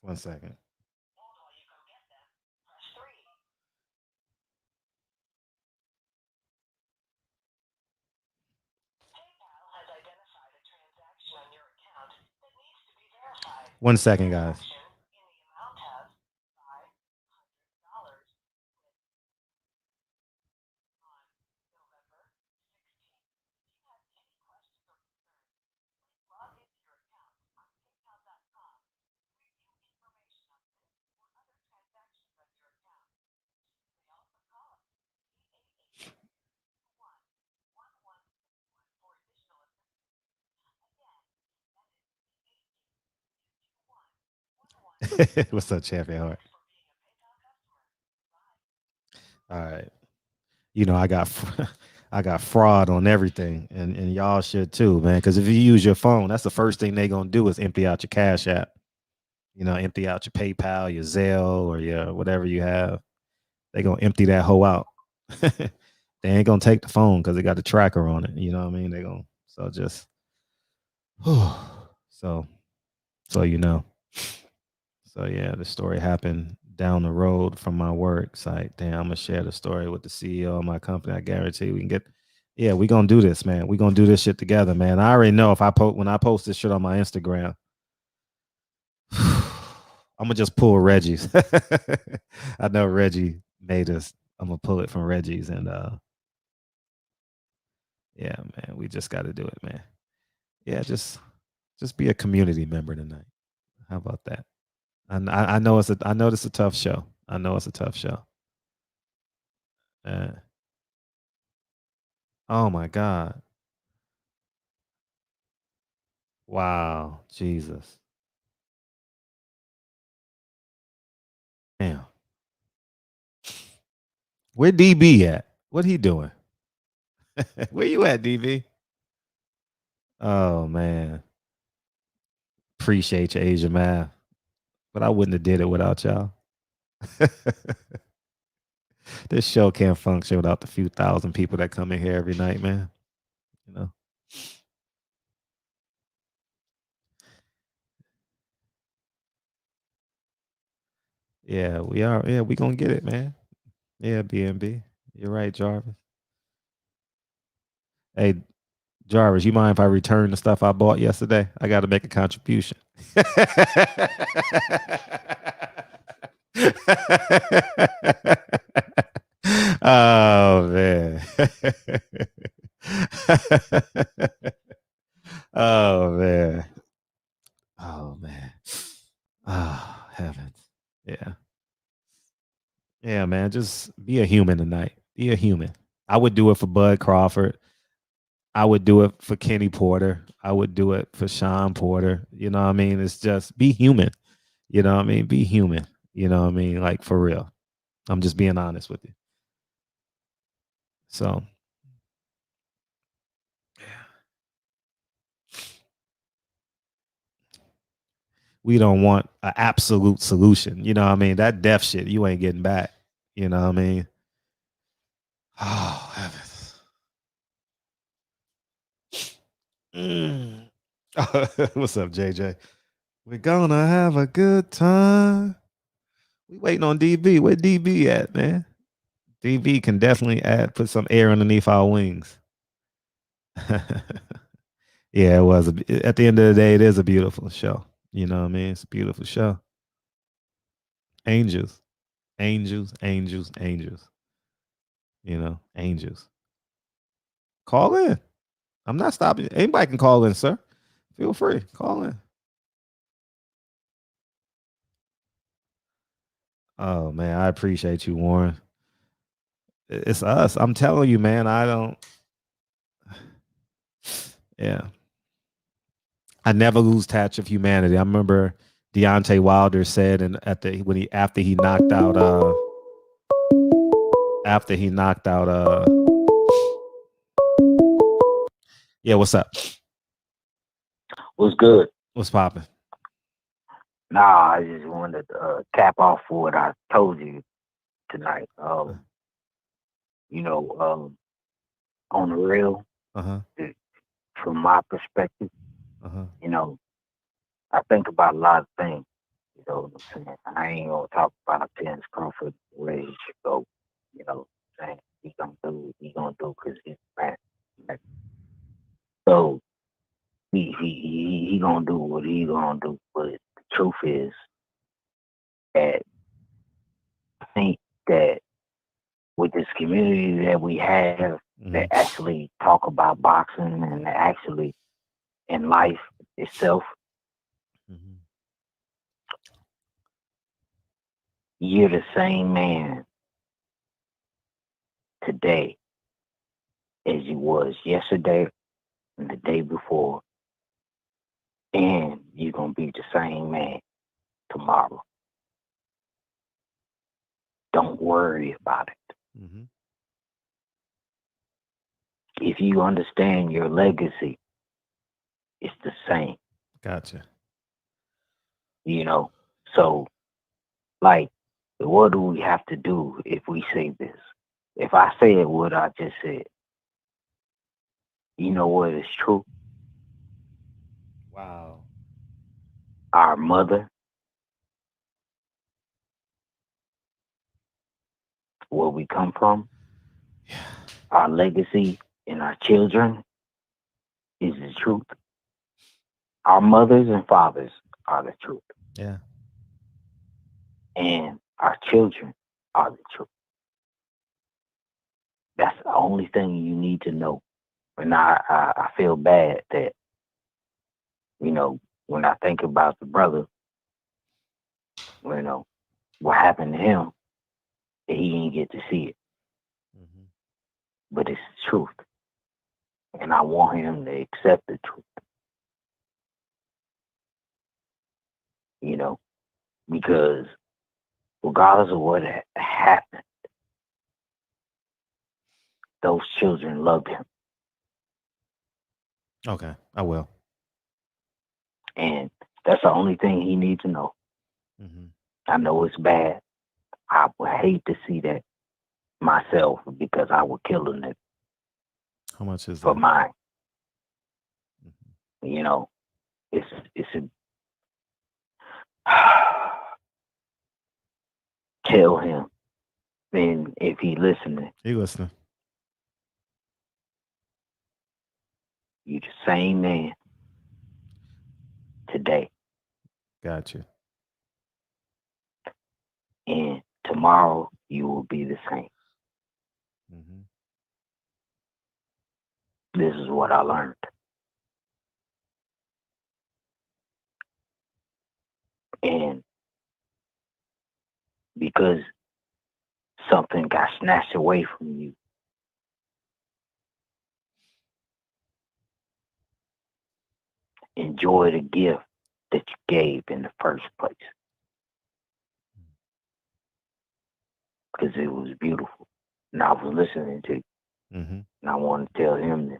One second. One second, guys. What's up, Champion Heart? All right. I got I got fraud on everything, and y'all should too, man. Because if you use your phone, that's the first thing they're gonna do is empty out your Cash App. Empty out your PayPal, your Zelle, or your whatever you have. They're gonna empty that hoe out. They ain't gonna take the phone because they got the tracker on it. You know what I mean? They're gonna just so So yeah, the story happened down the road from my work site. Damn, I'm gonna share the story with the CEO of my company. I guarantee we can get. Yeah, we gonna do this, man. We gonna do this shit together, man. I already know if when I post this shit on my Instagram, I'm gonna just pull Reggie's. I know Reggie made us. I'm gonna pull it from Reggie's, and yeah, man, we just got to do it, man. Yeah, just be a community member tonight. How about that? And I know it's a tough show. I know it's a tough show. Oh my God. Wow, Jesus. Damn. Where DB at? What he doing? Where you at, DB? Oh man. Appreciate your Asia math. But I wouldn't have did it without y'all. This show can't function without the few thousand people that come in here every night, man. Yeah, we are. Yeah, we gonna get it, man. Yeah, BNB. You're right, Jarvis. Hey, Jarvis, you mind if I return the stuff I bought yesterday? I got to make a contribution. Oh man. Oh man. Oh man. Oh heavens. Yeah. Yeah, man. Just be a human tonight. Be a human. I would do it for Bud Crawford. I would do it for Kenny Porter. I would do it for Sean Porter. You know what I mean? It's just be human. You know what I mean? Be human. You know what I mean? Like for real. I'm just being honest with you. So we don't want an absolute solution. You know what I mean? That death shit, you ain't getting back. You know what I mean? Oh, heavens. What's up, JJ? We're gonna have a good time. We waiting on DB. Where DB at, man? DB can definitely put some air underneath our wings. Yeah, it was. At the end of the day, it is a beautiful show. You know what I mean? It's a beautiful show. Angels, angels, angels, angels. You know, angels. Call in. I'm not stopping. Anybody can call in, sir. Feel free. Call in. Oh man, I appreciate you, Warren. It's us. I'm telling you, man. I don't. Yeah. I never lose touch of humanity. I remember Deontay Wilder said, and after he knocked out yeah, what's up? What's good? What's popping? Nah, I just wanted to cap off for what I told you tonight. On the real, from my perspective, I think about a lot of things. You know what I'm saying? I ain't gonna talk about Terrence Crawford where he should go. You know what I'm saying? He gonna do what he gonna do because he's man. So he gonna do what he gonna do. But the truth is that I think that with this community that we have that actually talk about boxing and actually in life itself, you're the same man today as you was yesterday and the day before, and you're gonna be the same man tomorrow. Don't worry about it. If you understand your legacy, it's the same. Gotcha. You know, so like, what do we have to do if we say this? If I said what I just said, you know what is true? Wow. Our mother, where we come from, our legacy and our children is the truth. Our mothers and fathers are the truth. Yeah. And our children are the truth. That's the only thing you need to know. And I feel bad that, you know, when I think about the brother, you know, what happened to him, that he didn't get to see it. But it's the truth. And I want him to accept the truth. You know, because regardless of what happened, those children loved him. Okay, I will. And that's the only thing he needs to know. I know it's bad. I would hate to see that myself because I would kill a nigga. How much is for that? mine? You know, it's a tell him then if he listening, he listening. You the same man today. Gotcha. And tomorrow you will be the same. Mm-hmm. This is what I learned. And because something got snatched away from you, enjoy the gift that you gave in the first place. Because it was beautiful. And I was listening to you. Mm-hmm. And I want to tell him this.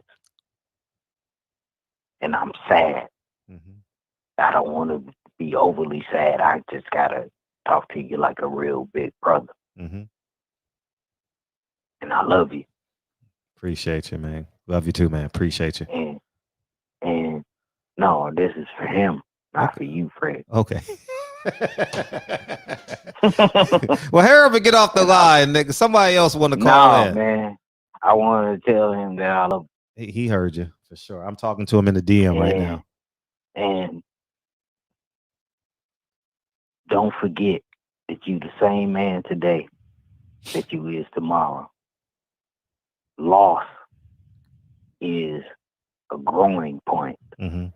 And I'm sad. Mm-hmm. I don't want to be overly sad. I just got to talk to you like a real big brother. Mm-hmm. And I love you. Appreciate you, man. Love you too, man. Appreciate you. And no, this is for him, not for you, Fred. Okay. Well, hurry up and get off the line, nigga. Somebody else want to call in. Man. I wanted to tell him that I love him. He heard you for sure. I'm talking to him in the DM right now. And don't forget that you the same man today that you is tomorrow. Loss is a growing point. Mm-hmm.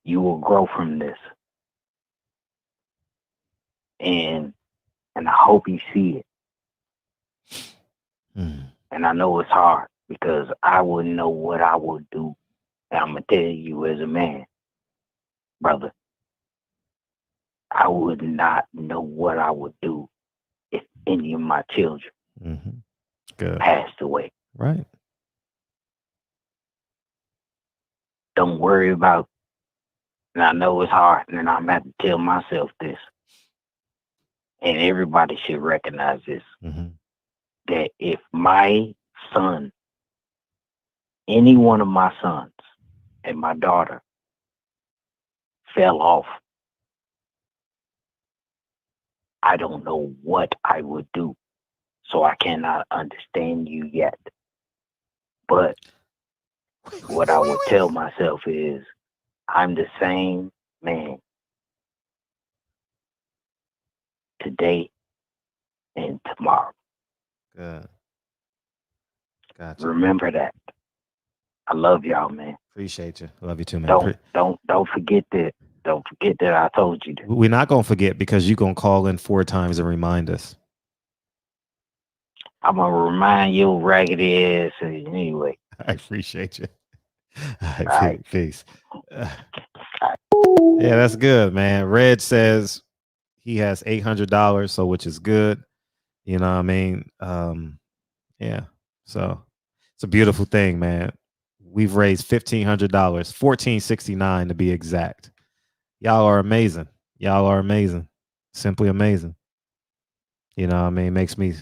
You will grow from this. And I hope you see it. And I know it's hard because I wouldn't know what I would do. And I'm going to tell you as a man, brother, I would not know what I would do if any of my children passed away. Right. Don't worry about, and I know it's hard, and I'm going to have to tell myself this, and everybody should recognize this, that if my son, any one of my sons and my daughter fell off, I don't know what I would do. So I cannot understand you yet. But what I would tell myself is, I'm the same man today and tomorrow. Good. Gotcha. Remember that. I love y'all, man. Appreciate you. Love you too, man. Don't forget that. Don't forget that I told you that. We're not gonna forget because you're gonna call in 4 times and remind us. I'm gonna remind you, raggedy ass. Anyway, I appreciate you. All right. Peace. Yeah, that's good, man. Red says he has $800, so which is good. You know what I mean? Yeah. So it's a beautiful thing, man. We've raised $1,500, $1,469 to be exact. Y'all are amazing. Y'all are amazing. Simply amazing. You know what I mean? Makes me,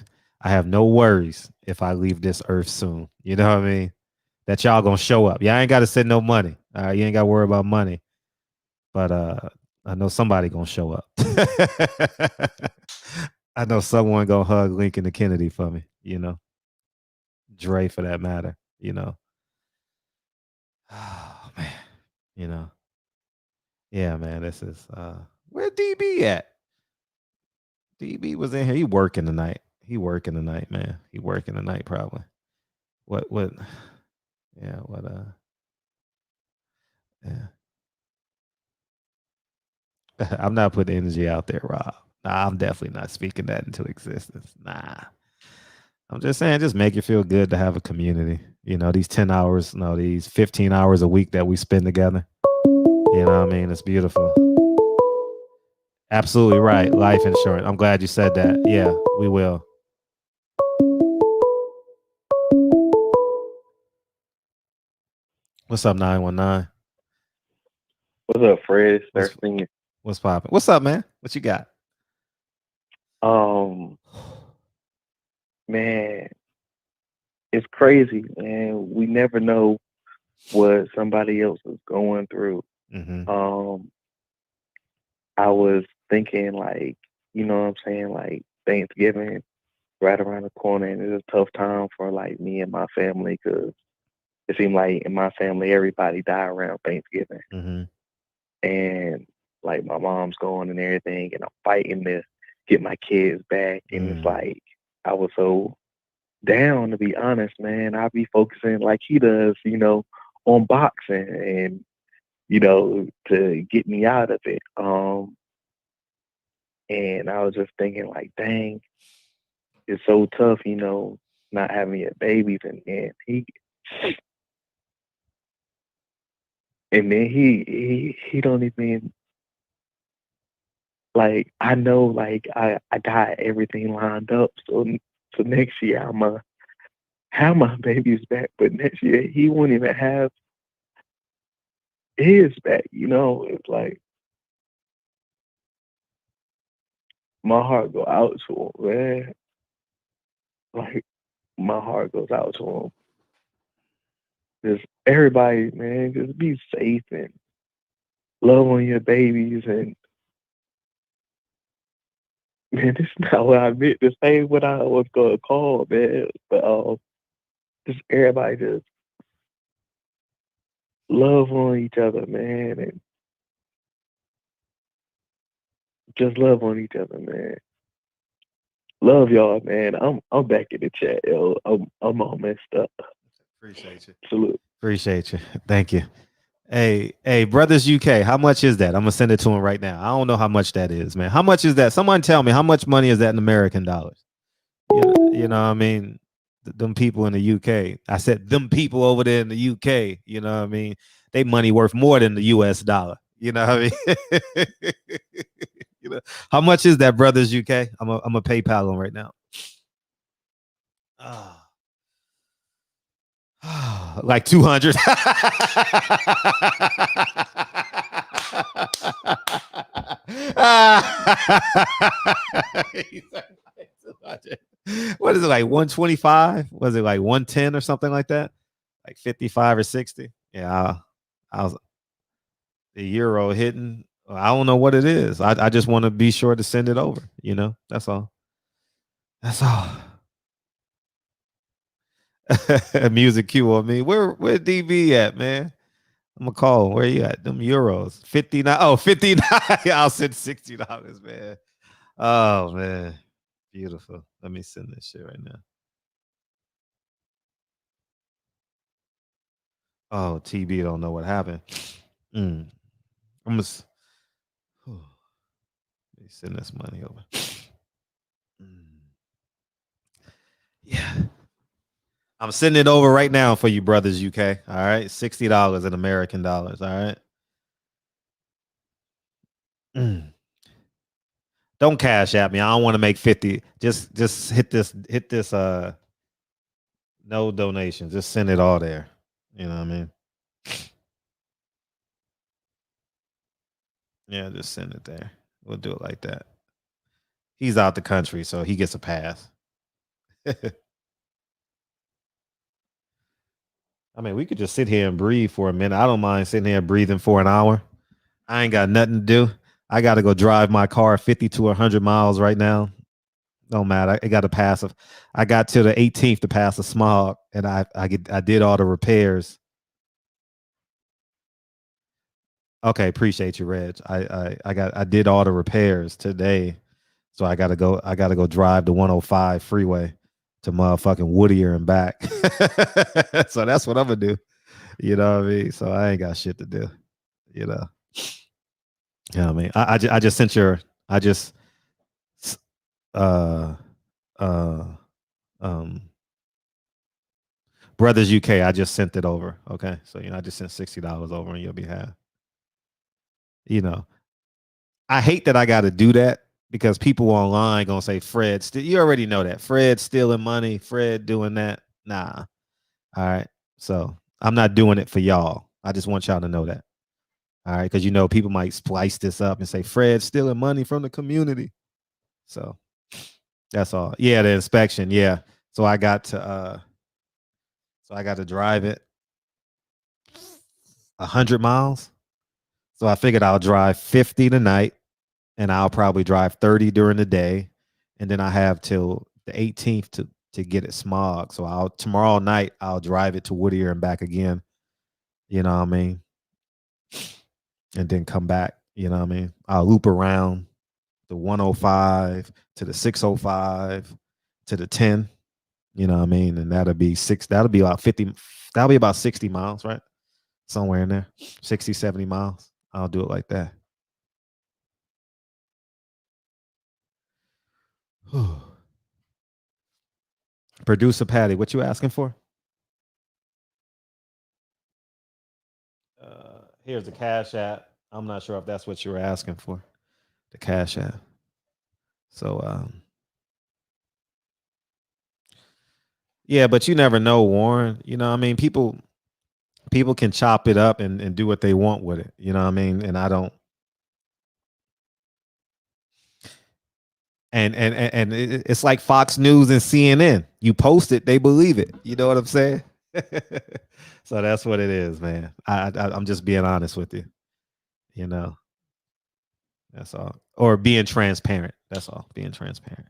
I have no worries if I leave this earth soon. You know what I mean? That y'all gonna show up. Y'all ain't got to send no money. All right, you ain't got to worry about money. But I know somebody gonna show up. I know someone gonna hug Lincoln and Kennedy for me. You know, Dre for that matter. You know. Oh man. You know. Yeah, man. This is where DB at? DB was in here. He working tonight. He working tonight, man. He working tonight probably. What yeah, what yeah. I'm not putting energy out there, Rob. Nah, I'm definitely not speaking that into existence. Nah. I'm just saying, just make it feel good to have a community. You know, these 10 hours, no, these 15 hours a week that we spend together. You know what I mean? It's beautiful. Absolutely right. Life insurance. I'm glad you said that. Yeah, we will. What's up, 919? What's up, Fred? What's poppin'? What's up, man? What you got? Man, it's crazy, man. We never know what somebody else is going through. Mm-hmm. I was thinking, like, you know what I'm saying, like Thanksgiving right around the corner, and it's a tough time for like me and my family because it seemed like in my family everybody died around Thanksgiving, and like my mom's going and everything, and I'm fighting to get my kids back, and it's like I was so down, to be honest, man. I'd be focusing like he does, you know, on boxing and, you know, to get me out of it. And I was just thinking like, dang, it's so tough, you know, not having your babies and then he don't even like, I know like I got everything lined up. So next year I'm have my babies back, but next year he won't even have his back, you know. It's like my heart go out to him, man. Like my heart goes out to him. Just everybody, man, just be safe and love on your babies. And man, this is not what I meant to say, what I was gonna call, man. But just everybody just love on each other, man, and just love on each other, man. Love y'all, man. I'm back in the chat, yo. I'm all messed up. Appreciate you. Salute. Appreciate you. Thank you. Hey, Brothers UK, how much is that? I'm gonna send it to him right now. I don't know how much that is, man. How much is that? Someone tell me how much money is that in American dollars? You know what I mean? Them people in the UK. I said them people over there in the UK, you know what I mean? They money worth more than the US dollar. You know what I mean? You know, how much is that, Brothers UK? I'm a PayPal on right now. Like 200. What is it, like 125? Was it like 110 or something like that? Like 55 or 60? Yeah, I was the euro hitting. I don't know what it is. I just want to be sure to send it over. You know, that's all. That's all. Music cue on me. Where DB at, man? I'm gonna call. Where you at? Them euros. 59. Oh, 59. I'll send $60, man. Oh man. Beautiful. Let me send this shit right now. Oh, TB don't know what happened. I'm gonna let me send this money over. Yeah. I'm sending it over right now for you, Brothers UK. All right. $60 in American dollars. All right. Don't cash at me. I don't want to make 50. Just hit this no donations. Just send it all there. You know what I mean? Yeah, just send it there. We'll do it like that. He's out the country, so he gets a pass. I mean, we could just sit here and breathe for a minute. I don't mind sitting here breathing for an hour. I ain't got nothing to do. I got to go drive my car 50 to 100 miles right now. Don't matter. I got to pass. I got to the 18th to pass a smog, and I did all the repairs. Okay, appreciate you, Reg. I did all the repairs today, so I gotta go drive the 105 freeway to motherfucking Whittier and back. So that's what I'm gonna do. You know what I mean? So I ain't got shit to do. You know. You know what I mean? I just sent your Brothers UK. I just sent it over. Okay, so I just sent $60 over on your behalf. You know, I hate that I got to do that because people online gonna say Fred. You already know that Fred stealing money. Fred doing that. Nah. All right. So I'm not doing it for y'all. I just want y'all to know that. All right, because people might splice this up and say Fred stealing money from the community. So that's all. Yeah, the inspection. Yeah. So I got to drive it 100 miles. So I figured I'll drive 50 tonight and I'll probably drive 30 during the day, and then I have till the 18th to get it smog. So tomorrow night I'll drive it to Whittier and back again. You know what I mean? And then come back. You know what I mean? I'll loop around the 105 to the 605 to the 10. You know what I mean? And that'll be about 50. That'll be about 60 miles, right? Somewhere in there, 60, 70 miles. I'll do it like that. Producer Patty, what you asking for? Here's the Cash App. I'm not sure if that's what you were asking for. The Cash App. So, yeah, but you never know, Warren. You know what I mean? People can chop it up and do what they want with it. You know what I mean? And I don't. And it's like Fox News and CNN. You post it, they believe it. You know what I'm saying? So that's what it is, man. I'm just being honest with you. You know, that's all. Or being transparent. That's all. Being transparent.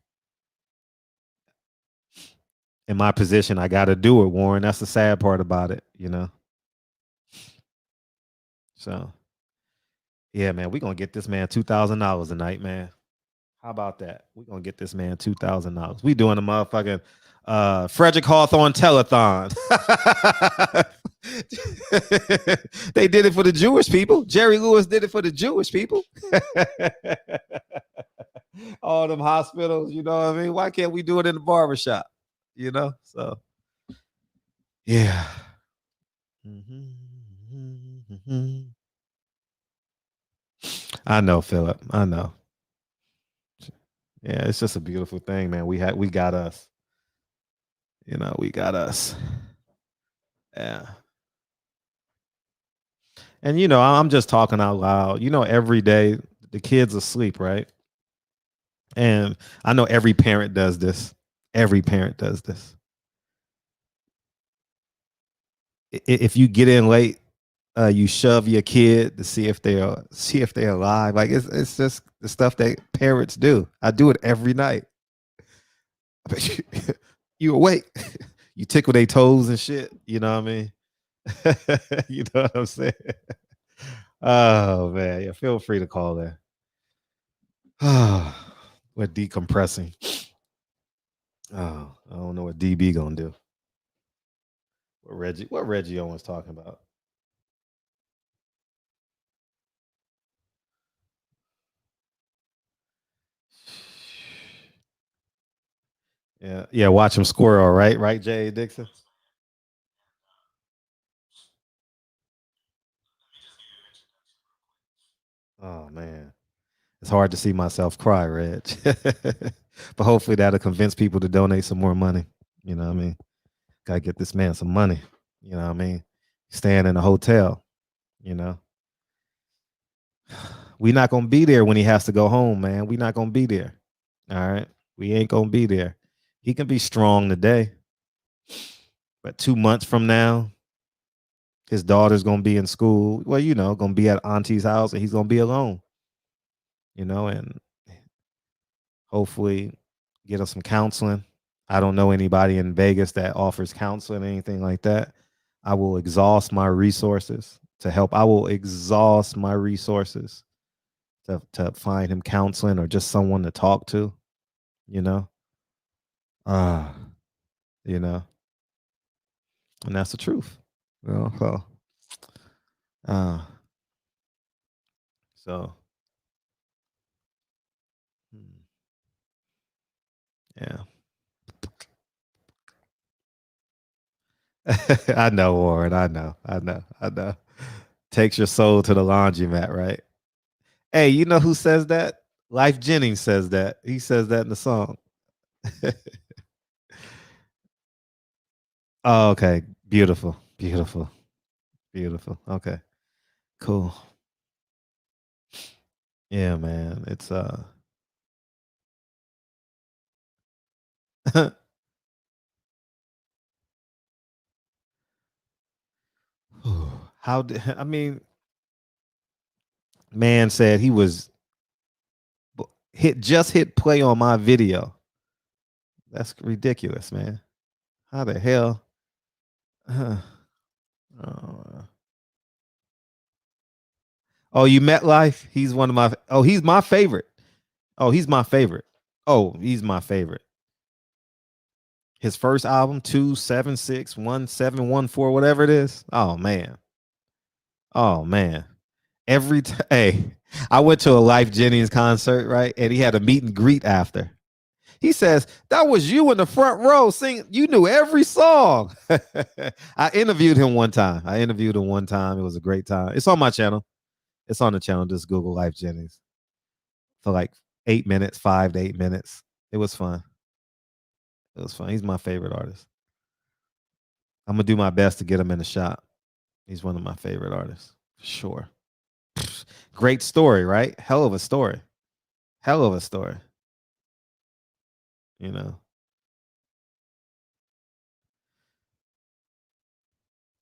In my position, I got to do it, Warren. That's the sad part about it. You know. So, yeah, man, we're gonna get this man $2,000 tonight, man. How about that? We're gonna get this man $2,000. We doing a motherfucking Frederick Hawthorne telethon. They did it for the Jewish people. Jerry Lewis did it for the Jewish people. All them hospitals, you know what I mean? Why can't we do it in the barbershop? You know? So yeah. I know, Philip. I know. Yeah, it's just a beautiful thing, man. We got us. You know, we got us. Yeah. And you know, I'm just talking out loud. You know, every day the kids asleep, right? And I know every parent does this. Every parent does this. If you get in late, you shove your kid to see if they're alive. Like it's just the stuff that parents do. I do it every night. You awake. You tickle their toes and shit. You know what I mean? You know what I'm saying? Oh man, yeah. Feel free to call there. We're decompressing. Oh, I don't know what DB gonna do. What Reggie Owens talking about? Yeah. Watch him squirrel, right? Right, Jay Dixon. Oh man, it's hard to see myself cry, Reg. But hopefully that'll convince people to donate some more money. You know what I mean? Gotta get this man some money. You know what I mean? Staying in a hotel. You know, we not gonna be there when he has to go home, man. We not gonna be there. All right, we ain't gonna be there. He can be strong today, but 2 months from now, his daughter's gonna be in school. Well, you know, gonna be at auntie's house, and he's gonna be alone. You know, and hopefully get him some counseling. I don't know anybody in Vegas that offers counseling, anything like that. I will exhaust my resources to help. I will exhaust my resources to find him counseling or just someone to talk to, you know. You know. And that's the truth. You know, so yeah. I know, Warren. I know. Takes your soul to the laundromat, right? Hey, you know who says that? Life Jennings says that. He says that in the song. Oh, okay. Beautiful. Okay. Cool. Yeah, man. It's how did I mean man said he was hit play on my video. That's ridiculous, man. How the hell? Oh, you met Life? He's one of my. Oh, he's my favorite. Oh, he's my favorite. Oh, he's my favorite. His first album, 2761714, whatever it is. Oh man. Oh man. Every time, hey, I went to a Life Jennings concert, right? And he had a meet and greet after. He says, that was you in the front row singing. You knew every song. I interviewed him one time. It was a great time. It's on my channel. It's on the channel. Just Google Life Jennings for like 8 minutes, 5 to 8 minutes. It was fun. He's my favorite artist. I'm going to do my best to get him in the shop. He's one of my favorite artists. For sure. Great story, right? Hell of a story. You know.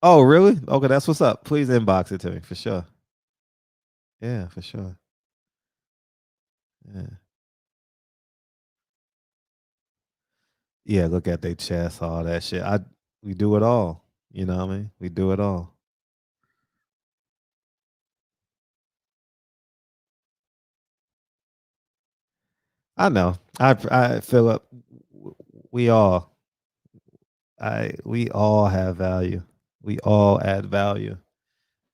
Oh, really? Okay, that's what's up. Please inbox it to me for sure. Yeah, for sure. Yeah. Yeah, look at their chest, all that shit. We do it all. You know what I mean? We do it all. I know. I feel up. We all have value. We all add value.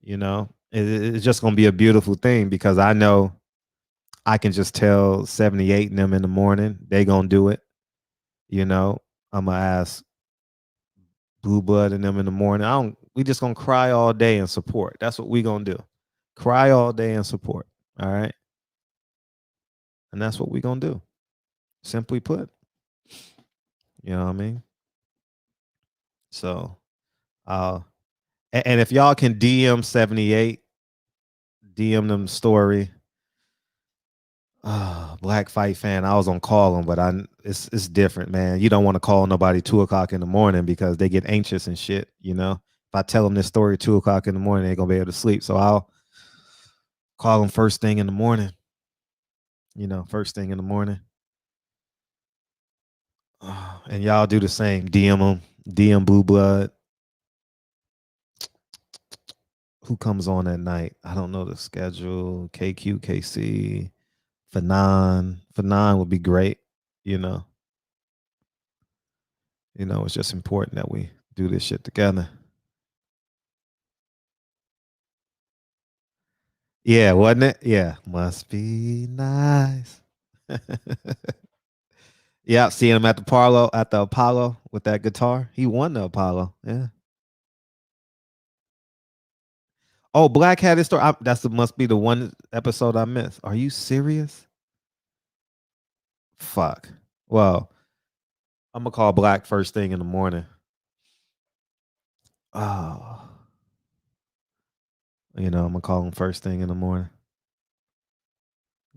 You know, it's just gonna be a beautiful thing because I know I can just tell 78 and them in the morning they gonna do it. You know, I'm gonna ask Blue Blood and them in the morning. We just gonna cry all day and support. That's what we gonna do. Cry all day and support. All right. And that's what we gonna do. Simply put. You know what I mean? So and if y'all can DM 78, DM them story. Black Fight Fan. I was on call him, but it's different, man. You don't want to call nobody 2:00 in the morning because they get anxious and shit. You know, if I tell them this story 2:00 in the morning, they're gonna be able to sleep. So I'll call them first thing in the morning. You know, first thing in the morning. And y'all do the same. DM them. DM Blue Blood. Who comes on at night? I don't know the schedule. KQ, KC. Fanon would be great, you know. You know, it's just important that we do this shit together. Yeah, wasn't it? Yeah. Must be nice. Yeah, seeing him at the Apollo with that guitar. He won the Apollo. Yeah. Oh, Black had his story. Must be the one episode I missed. Are you serious? Fuck. Well, I'm gonna call Black first thing in the morning. Oh. You know, I'm gonna call him first thing in the morning.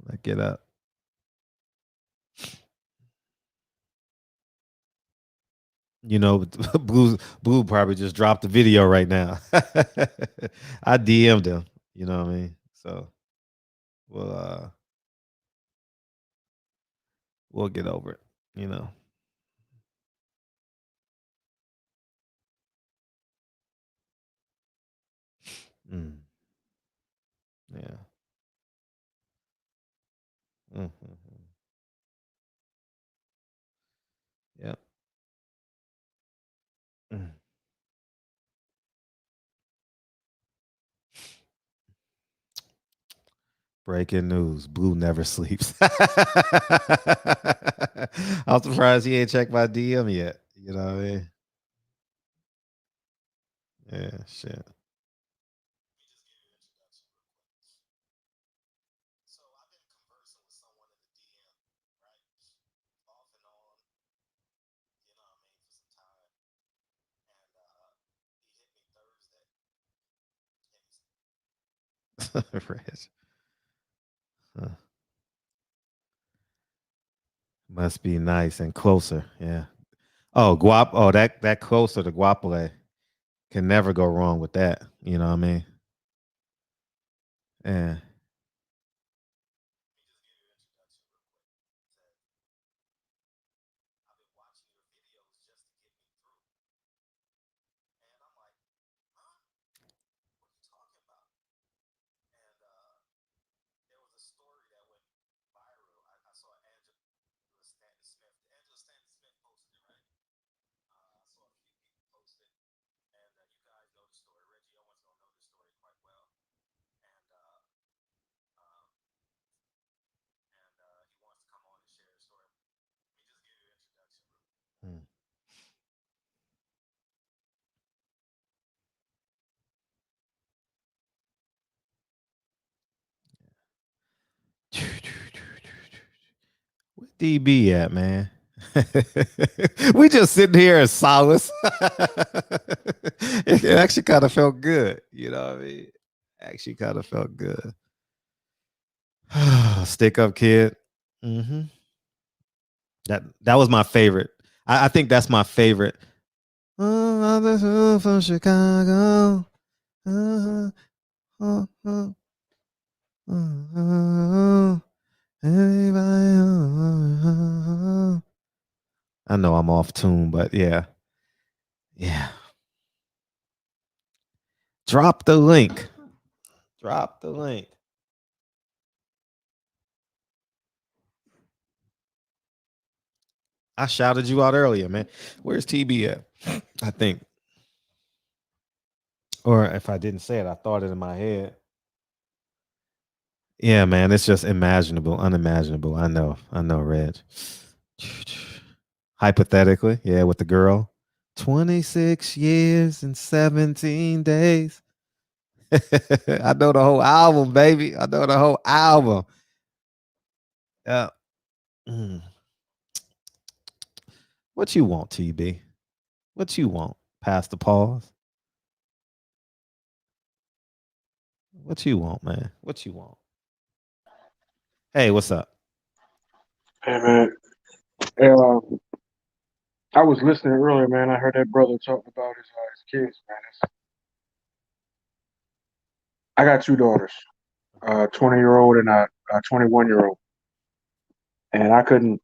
Like, get up. You know, Blue probably just dropped the video right now. I DM'd him. You know what I mean? So we'll get over it. You know. Yeah. Mm-hmm. Yep. Breaking news: Blue never sleeps. I'm surprised he ain't checked my DM yet. You know what I mean? Yeah, shit. Rich. Huh. Must be nice and closer. Yeah. Oh, guap. Oh, that closer to Guapole. Can never go wrong with that. You know what I mean? Yeah. DB at, man? We just sitting here in solace. It actually kind of felt good. You know what I mean? Actually kind of felt good. Stick up kid. Mm-hmm. That was my favorite. I think that's my favorite. From Chicago. I know I'm off tune, but yeah. Yeah. Drop the link. Drop the link. I shouted you out earlier, man. Where's TB at? I think. Or if I didn't say it, I thought it in my head. Yeah, man, it's just imaginable, unimaginable. I know, Reg. Hypothetically, yeah, with the girl. 26 years and 17 days. I know the whole album, baby. I know the whole album. Yeah. What you want, TB? What you want? Past the pause. What you want, man? What you want? Hey, what's up? Hey, man. I was listening earlier, man. I heard that brother talking about his kids, man. I got two daughters, 20-year-old and a 21-year-old, and I couldn't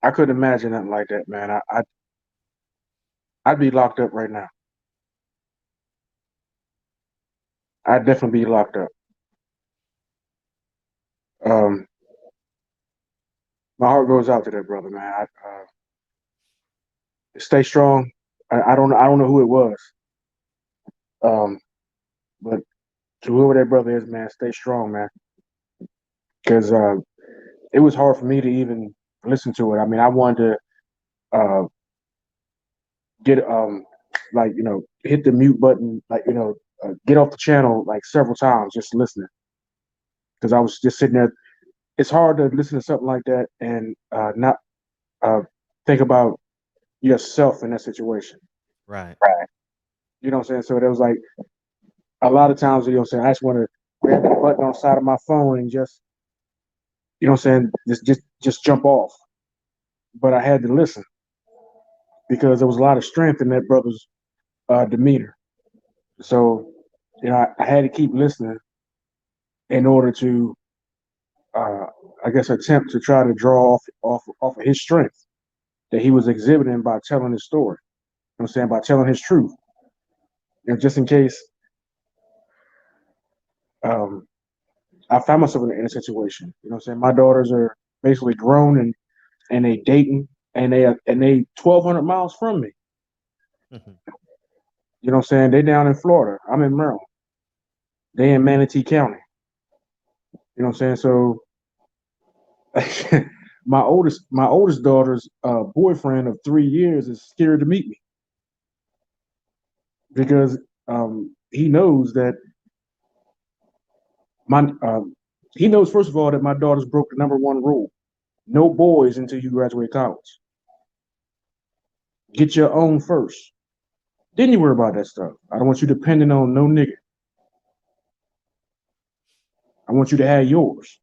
imagine nothing like that, man. I'd be locked up right now. I'd definitely be locked up. My heart goes out to that brother, man. Stay strong. I don't know who it was, but to whoever that brother is, man, stay strong, man. Because it was hard for me to even listen to it. I mean, I wanted to get hit the mute button, get off the channel like several times just listening, because I was just sitting there. It's hard to listen to something like that and not think about yourself in that situation. Right. You know what I'm saying? So there was like a lot of times, you know what I'm saying, I just want to grab the button on the side of my phone and just, you know what I'm saying, just jump off. But I had to listen because there was a lot of strength in that brother's demeanor. So, you know, I had to keep listening in order to, I guess, attempt to try to draw off of his strength that he was exhibiting by telling his story. You know what I'm saying? By telling his truth. And just in case I found myself in a situation, you know what I'm saying? My daughters are basically grown and they dating and they 1,200 miles from me. Mm-hmm. You know what I'm saying? They down in Florida. I'm in Maryland. They in Manatee County. You know what I'm saying? So my oldest daughter's boyfriend of 3 years is scared to meet me because he knows that he knows, first of all, that my daughters broke the number one rule: no boys until you graduate college. Get your own first. Then you worry about that stuff. I don't want you depending on no nigga. I want you to have yours.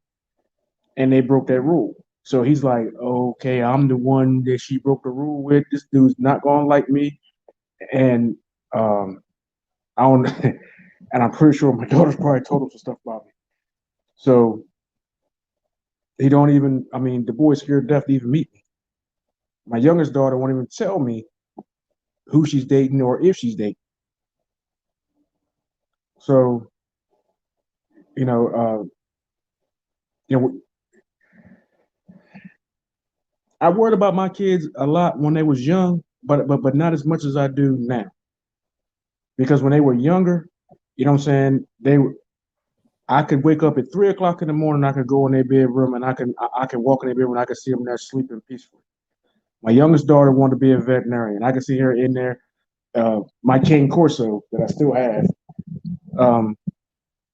And they broke that rule. So he's like, okay, I'm the one that she broke the rule with. This dude's not gonna like me. And I don't and I'm pretty sure my daughter's probably told him some stuff about me. So he don't even, I mean, the boy's scared to death to even meet me. My youngest daughter won't even tell me who she's dating or if she's dating. So, you know, I worried about my kids a lot when they was young, but not as much as I do now. Because when they were younger, you know what I'm saying, I could wake up at 3 o'clock in the morning, I could go in their bedroom and I could walk in their bedroom and I could see them there sleeping peacefully. My youngest daughter wanted to be a veterinarian. I could see her in there. My Cane Corso that I still have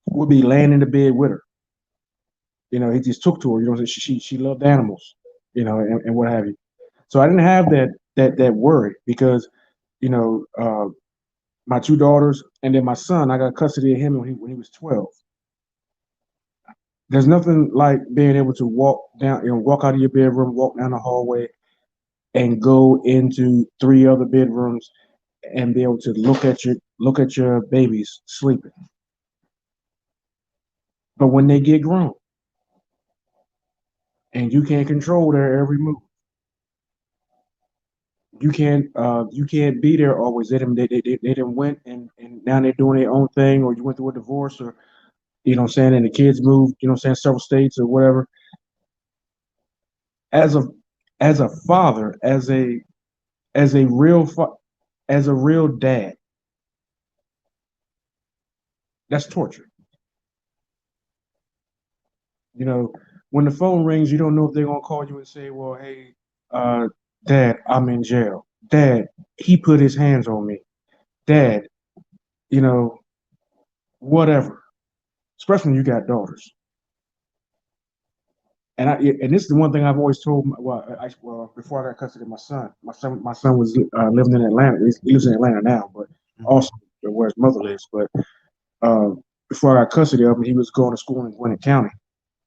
would be laying in the bed with her. You know, he just took to her. You know, she loved animals. You know, and what have you. So I didn't have that worry because, you know, my two daughters and then my son, I got custody of him when he was 12. There's nothing like being able to walk down, you know, walk out of your bedroom, walk down the hallway, and go into three other bedrooms and be able to look at your babies sleeping. But when they get grown and you can't control their every move, you can't be there always. They done went and now they're doing their own thing, or you went through a divorce, or you know what I'm saying, and the kids moved, you know what I'm saying, several states or whatever. As a father, as a real as a real dad, that's torture. You know, when the phone rings, you don't know if they're gonna call you and say, "Well, hey, uh, Dad, I'm in jail. Dad, he put his hands on me. Dad, you know, whatever." Especially when you got daughters. And this is the one thing I've always told. Well, before I got custody of my son was living in Atlanta. He lives in Atlanta now, but also where his mother lives. But uh, before I got custody of him, he was going to school in Gwinnett County.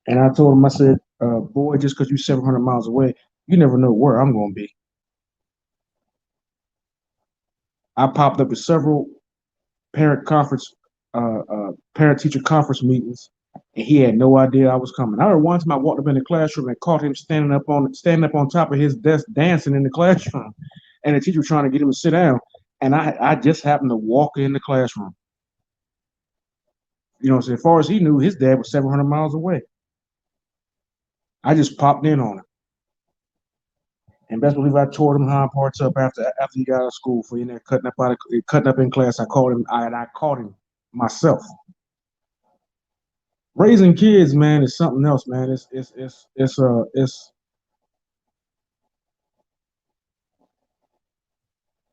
And I told him, I said, boy, just because you're 700 miles away, you never know where I'm going to be. I popped up at several parent conference, parent teacher conference meetings, and he had no idea I was coming. I remember one time I walked up in the classroom and caught him standing up on top of his desk dancing in the classroom, and the teacher was trying to get him to sit down, and I just happened to walk in the classroom. You know, so as far as he knew, his dad was 700 miles away. I just popped in on him. And best believe I tore them hind parts up after he got out of school for in there cutting up in class. I caught him myself. Raising kids, man, is something else, man. It's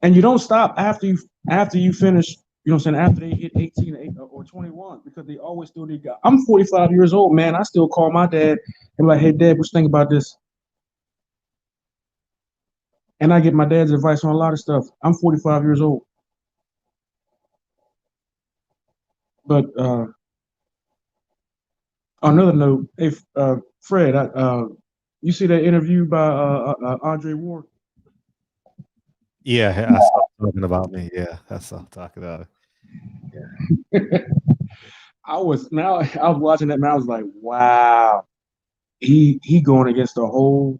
and you don't stop after you finish. You know what I'm saying? After they hit 18 or 21, because they always still need. I'm 45 years old, man. I still call my dad and be like, "Hey, Dad, what you think about this?" And I get my dad's advice on a lot of stuff. I'm 45 years old, but on another note, hey, Fred, you see that interview by Andre Ward? Yeah, I saw talking about me. Yeah, I saw talking about it. Yeah. I was watching that, man. I was like, wow, he going against the whole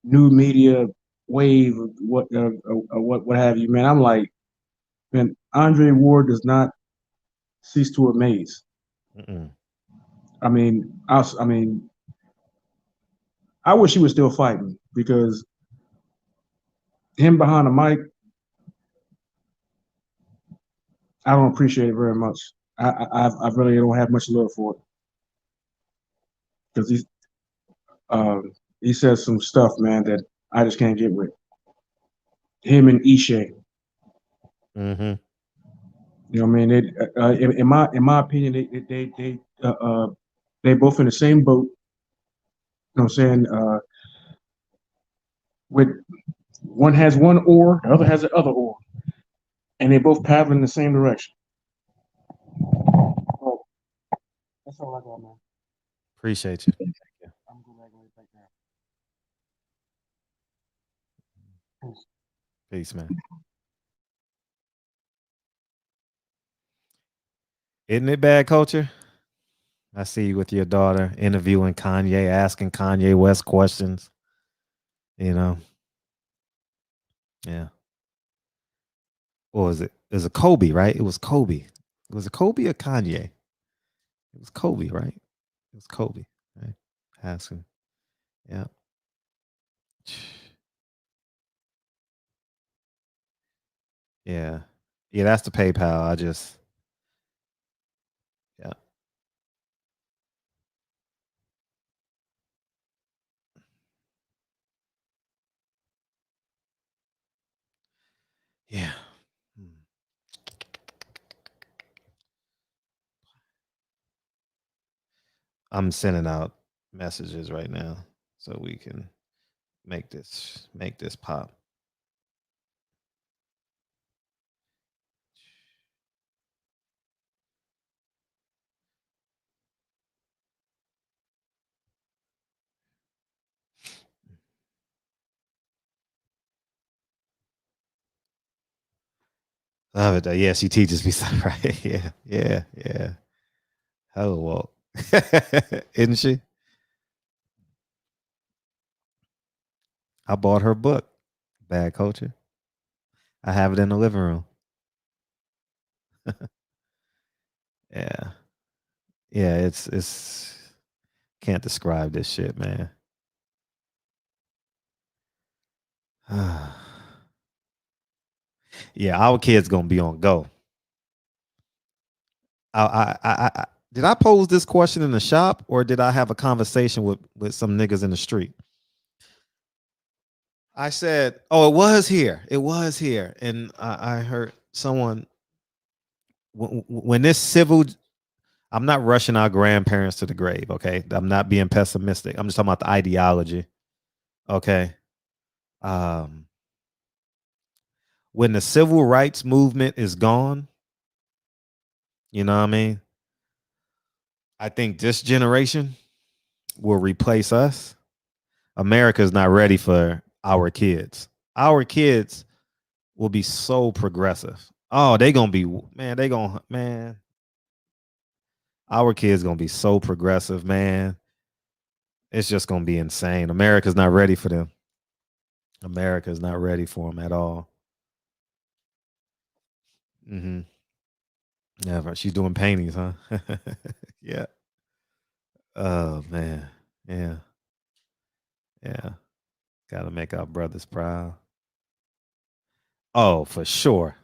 new media wave of what have you, man. I'm like, man, Andre Ward does not cease to amaze. Mm-mm. I mean, I wish he was still fighting, because him behind the mic, I don't appreciate it very much. I really don't have much love for it, because he says some stuff, man, that I just can't get with. Him and Ishe. Mm-hmm. You know what I mean? In my opinion, they both in the same boat. You know what I'm saying? With one has one oar, the other has the other oar, and they both paddle in the same direction. Oh, that's all I got, man. Appreciate you. Thank you. I'm going back right now. Peace, man. Isn't it bad culture? I see you with your daughter interviewing Kanye, asking Kanye West questions. You know. Yeah. What was it? It was a Kobe, right? It was Kobe. Was it Kobe or Kanye? It was Kobe, right? It was Kobe, right? Asking. Yeah. Yeah. Yeah, that's the PayPal. Yeah. Yeah. I'm sending out messages right now so we can make this pop. Love it though. Yeah, she teaches me stuff, right? Yeah. Hello, Walt. Isn't she? I bought her book, Bad Culture. I have it in the living room. Yeah. Yeah, it's can't describe this shit, man. Yeah, our kids gonna be on go. I did I pose this question in the shop or did I have a conversation with some niggas in the street? I said, "Oh, it was here. It was here," and I heard someone when this civil. I'm not rushing our grandparents to the grave. Okay, I'm not being pessimistic. I'm just talking about the ideology. Okay, when the civil rights movement is gone, you know what I mean? I think this generation will replace us. America's not ready for our kids. Our kids will be so progressive. Oh, they gonna be, man. Our kids gonna be so progressive, man. It's just gonna be insane. America's not ready for them. America's not ready for them at all. Mm-hmm. Yeah, but she's doing paintings, huh? Yeah. Oh man. Yeah. Gotta make our brothers proud. Oh, for sure.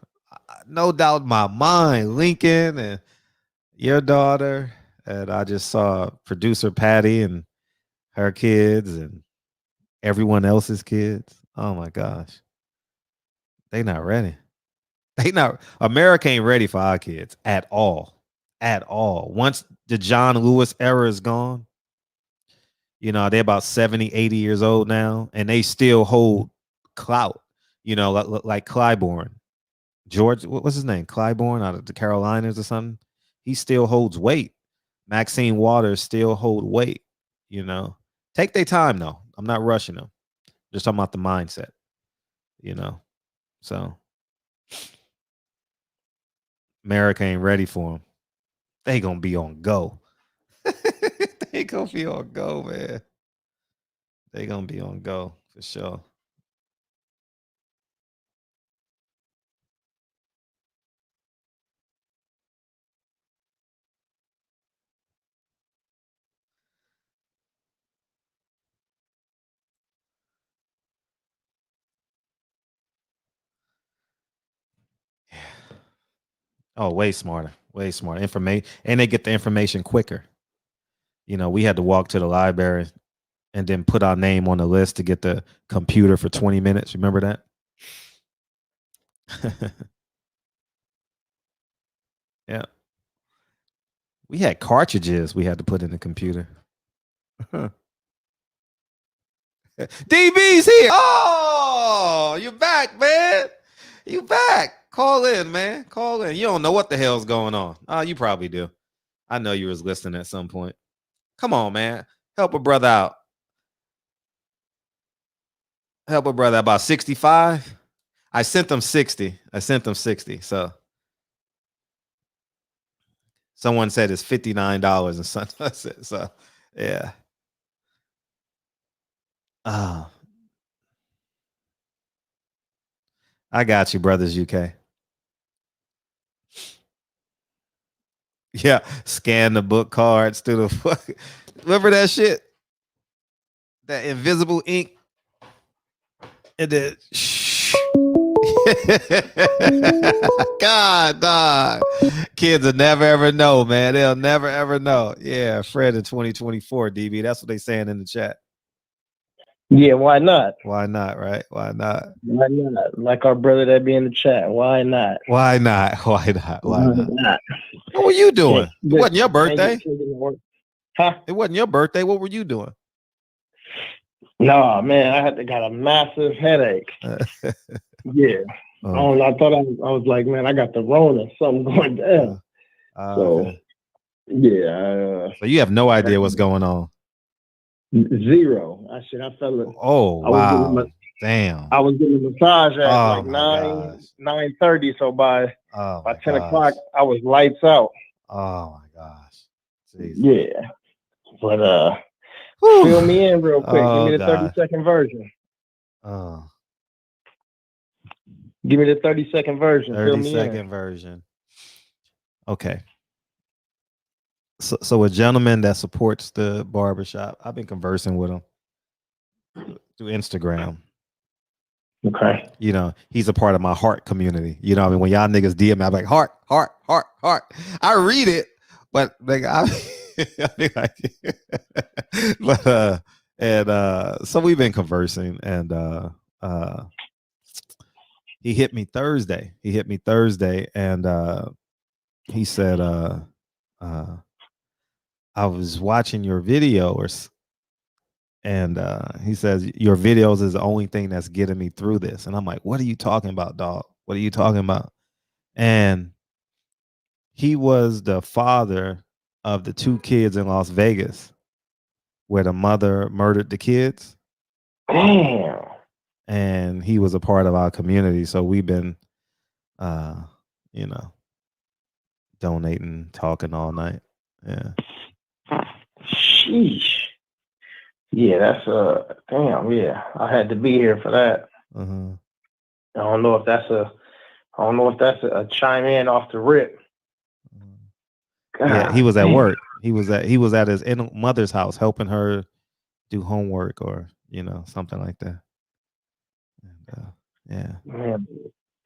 No doubt in my mind. Lincoln and your daughter. And I just saw producer Patty and her kids and everyone else's kids. Oh my gosh. They not ready. America ain't ready for our kids at all. At all. Once the John Lewis era is gone, they're about 70, 80 years old now, and they still hold clout, like Clyburn. George, what's his name? Clyburn out of the Carolinas or something. He still holds weight. Maxine Waters still hold weight, Take their time, though. I'm not rushing them. Just talking about the mindset, So America ain't ready for them. They gonna be on go. They gonna be on go, man. They gonna be on go for sure. Oh, way smarter. Information, and they get the information quicker. We had to walk to the library and then put our name on the list to get the computer for 20 minutes. Remember that? Yeah. We had cartridges we had to put in the computer. DB's here. Oh, you back, man. You back. Call in, man. Call in. You don't know what the hell's going on. Oh, you probably do. I know you was listening at some point. Come on, man. Help a brother out. Help a brother about 65. I sent them 60. So someone said it's $59 and something. So yeah. I got you, Brothers UK. Yeah, scan the book cards to the fuck. Remember that shit? That invisible ink. And then God, dog. Kids will never ever know, man. They'll never ever know. Yeah, Fred in 2024, DB. That's what they saying in the chat. Yeah, why not? Why not, right? Why not? Why not? Like our brother that be in the chat. Why not? Why not? Why not? Why not? What were you doing? It wasn't your birthday. Huh? It wasn't your birthday. What were you doing? No, man, I got a massive headache. Yeah. I thought I was like, man, I got the Rona, something going down. So, yeah. So you have no idea what's going on. Zero. I felt it. Oh, wow. Damn. I was getting a massage at like 9:30. So by 10 o'clock, I was lights out. Oh my gosh. Jeez. Yeah. But fill me in real quick. Give me the God. 30-second version. Give me the 30-second version. 30-second version. Okay. So a gentleman that supports the barbershop, I've been conversing with him through Instagram. Okay. You know, he's a part of my heart community. You know what I mean? When y'all niggas DM me, I'm like, heart. I read it, but like so we've been conversing, and he hit me Thursday. And he said, I was watching your video, and he says your videos is the only thing that's getting me through this. And I'm like, what are you talking about, dog? What are you talking about? And he was the father of the 2 kids in Las Vegas where the mother murdered the kids. Damn. And he was a part of our community. So we've been, donating, talking all night. Yeah. Sheesh. Yeah, that's damn. Yeah, I had to be here for that. I don't know if that's a chime in off the rip. Yeah, he was at work. He was at his mother's house helping her do homework or something like that. And, yeah. Man,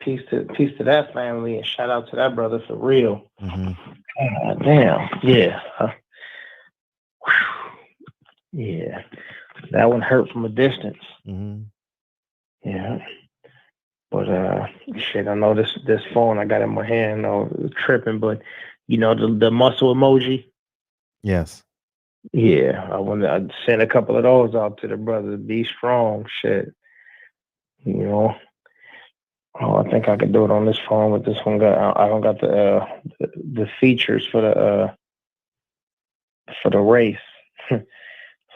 peace to that family, and shout out to that brother for real. Damn. Yeah. Yeah, that one hurt from a distance. Yeah, but shit, I know this phone I got in my hand, tripping, but the muscle emoji. Yes. Yeah, I sent a couple of those out to the brother. Be strong, shit. I think I could do it on this phone, but this one I don't got the features for the race.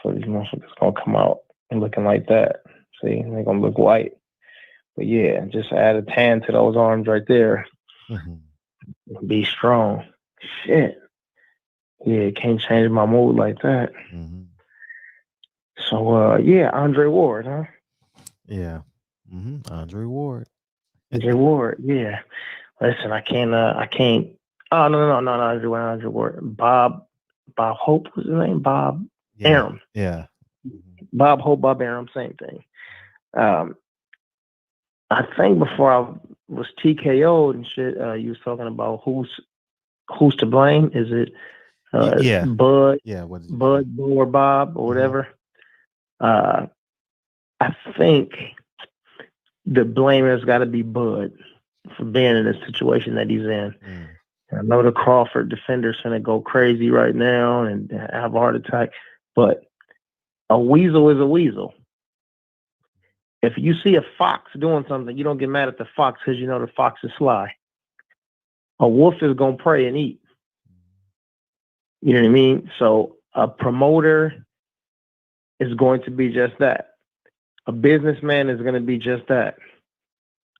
So these motherfuckers gonna come out and looking like that. See, they're gonna look white. But yeah, just add a tan to those arms right there. Be strong. Shit. Yeah, can't change my mood like that. So yeah, Andre Ward, huh? Yeah. Andre Ward. Andre Ward, yeah. Listen, I can't oh no, Andre Ward. Bob Hope was his name? Bob Arum. Yeah. Bob Hope, Bob Arum, same thing. I think before I was TKO'd and shit, you was talking about who's to blame. Is it Bud? Yeah, Bud or Bob or whatever. I think the blame has got to be Bud for being in the situation that he's in. I know the Crawford defender's gonna go crazy right now and have a heart attack, but a weasel is a weasel. If you see a fox doing something, you don't get mad at the fox because you know the fox is sly. A wolf is gonna prey and eat. You know what I mean? So a promoter is going to be just that. A businessman is going to be just that.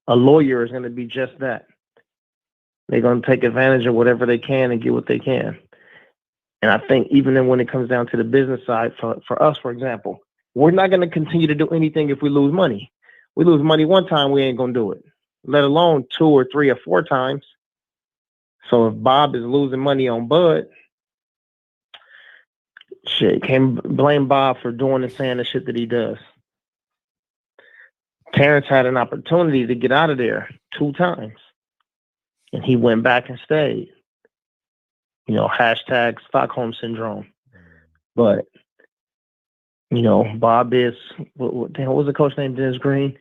A lawyer is going to be just that. They're going to take advantage of whatever they can and get what they can. And I think even then when it comes down to the business side, for us, for example, we're not going to continue to do anything if we lose money. We lose money one time, we ain't going to do it, let alone 2 or 3 or 4 times. So if Bob is losing money on Bud, shit, can't blame Bob for doing and saying the shit that he does. Terrence had an opportunity to get out of there 2 times, and he went back and stayed. Hashtag Stockholm Syndrome. But, Bob is, what was the coach named? Dennis Green?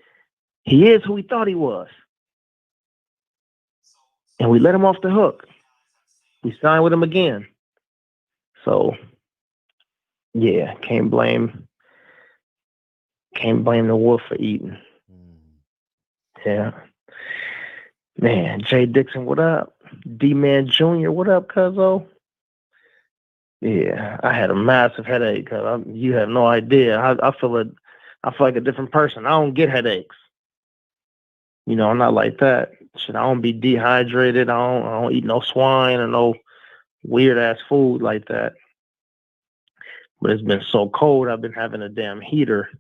He is who he thought he was. And we let him off the hook. We signed with him again. So, Yeah, can't blame the wolf for eating. Yeah. Man, Jay Dixon, what up? D-Man Jr., what up, cuzzo? Yeah, I had a massive headache. You have no idea. I feel like a different person. I don't get headaches. You know, I'm not like that. Shit, I don't be dehydrated. I don't eat no swine or no weird ass food like that. But it's been so cold. I've been having the heater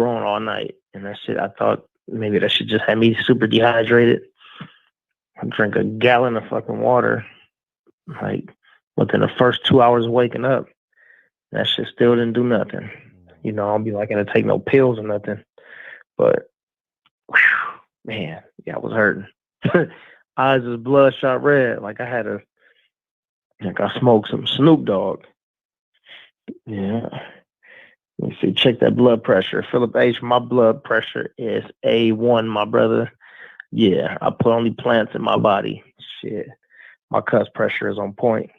on all night, and that shit. I thought maybe that should just have me super dehydrated. I drank a gallon of fucking water, like within the first 2 hours of waking up. That shit still didn't do nothing. You know, I don't be liking to take no pills or nothing. But whew, man, yeah, I was hurting. Eyes is bloodshot red. Like I smoked some Snoop Dogg. Yeah. Let me see. Check that blood pressure. Philip H., my blood pressure is A1, my brother. Yeah, I put only plants in my body. Shit. My cuss pressure is on point.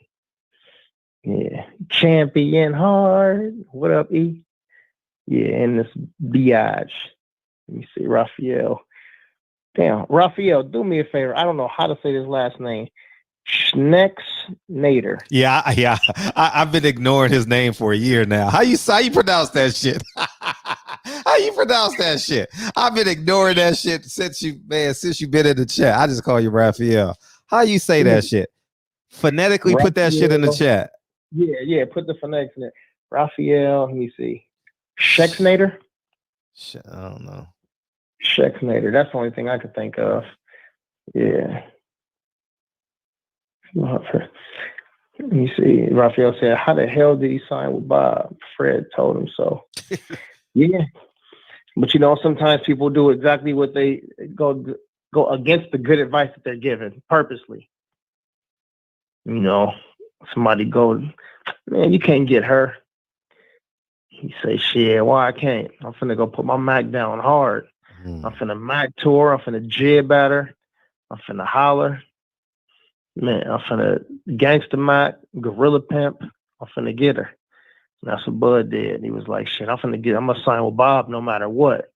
Yeah. Champion hard. What up, E? Yeah, and this biatch. Let me see. Raphael. Damn. Raphael, do me a favor. I don't know how to say this last name. Schnecksnader. Yeah. I've been ignoring his name for a year now. How you pronounce that shit? How you pronounce that shit? I've been ignoring that shit since you've been in the chat. I just call you Raphael. How you say that shit? Phonetically Raphael. Put that shit in the chat. Yeah, put the phonetics in it. Raphael, let me see. Schnecksnader? I don't know. Schnecksnader. That's the only thing I could think of. Yeah. Let me see. Raphael said, how the hell did he sign with Bob? Fred told him so. Yeah. But you know, sometimes people do exactly what they go against the good advice that they're given purposely. You know, somebody goes, man, you can't get her. He say, shit, why I can't? I'm finna go put my Mac down hard. I'm finna Mac tour. I'm finna jib at her. I'm finna holler. Man, I'm finna gangster Mac, gorilla pimp. I'm finna get her. And that's what Bud did. He was like, shit, I'm gonna sign with Bob no matter what.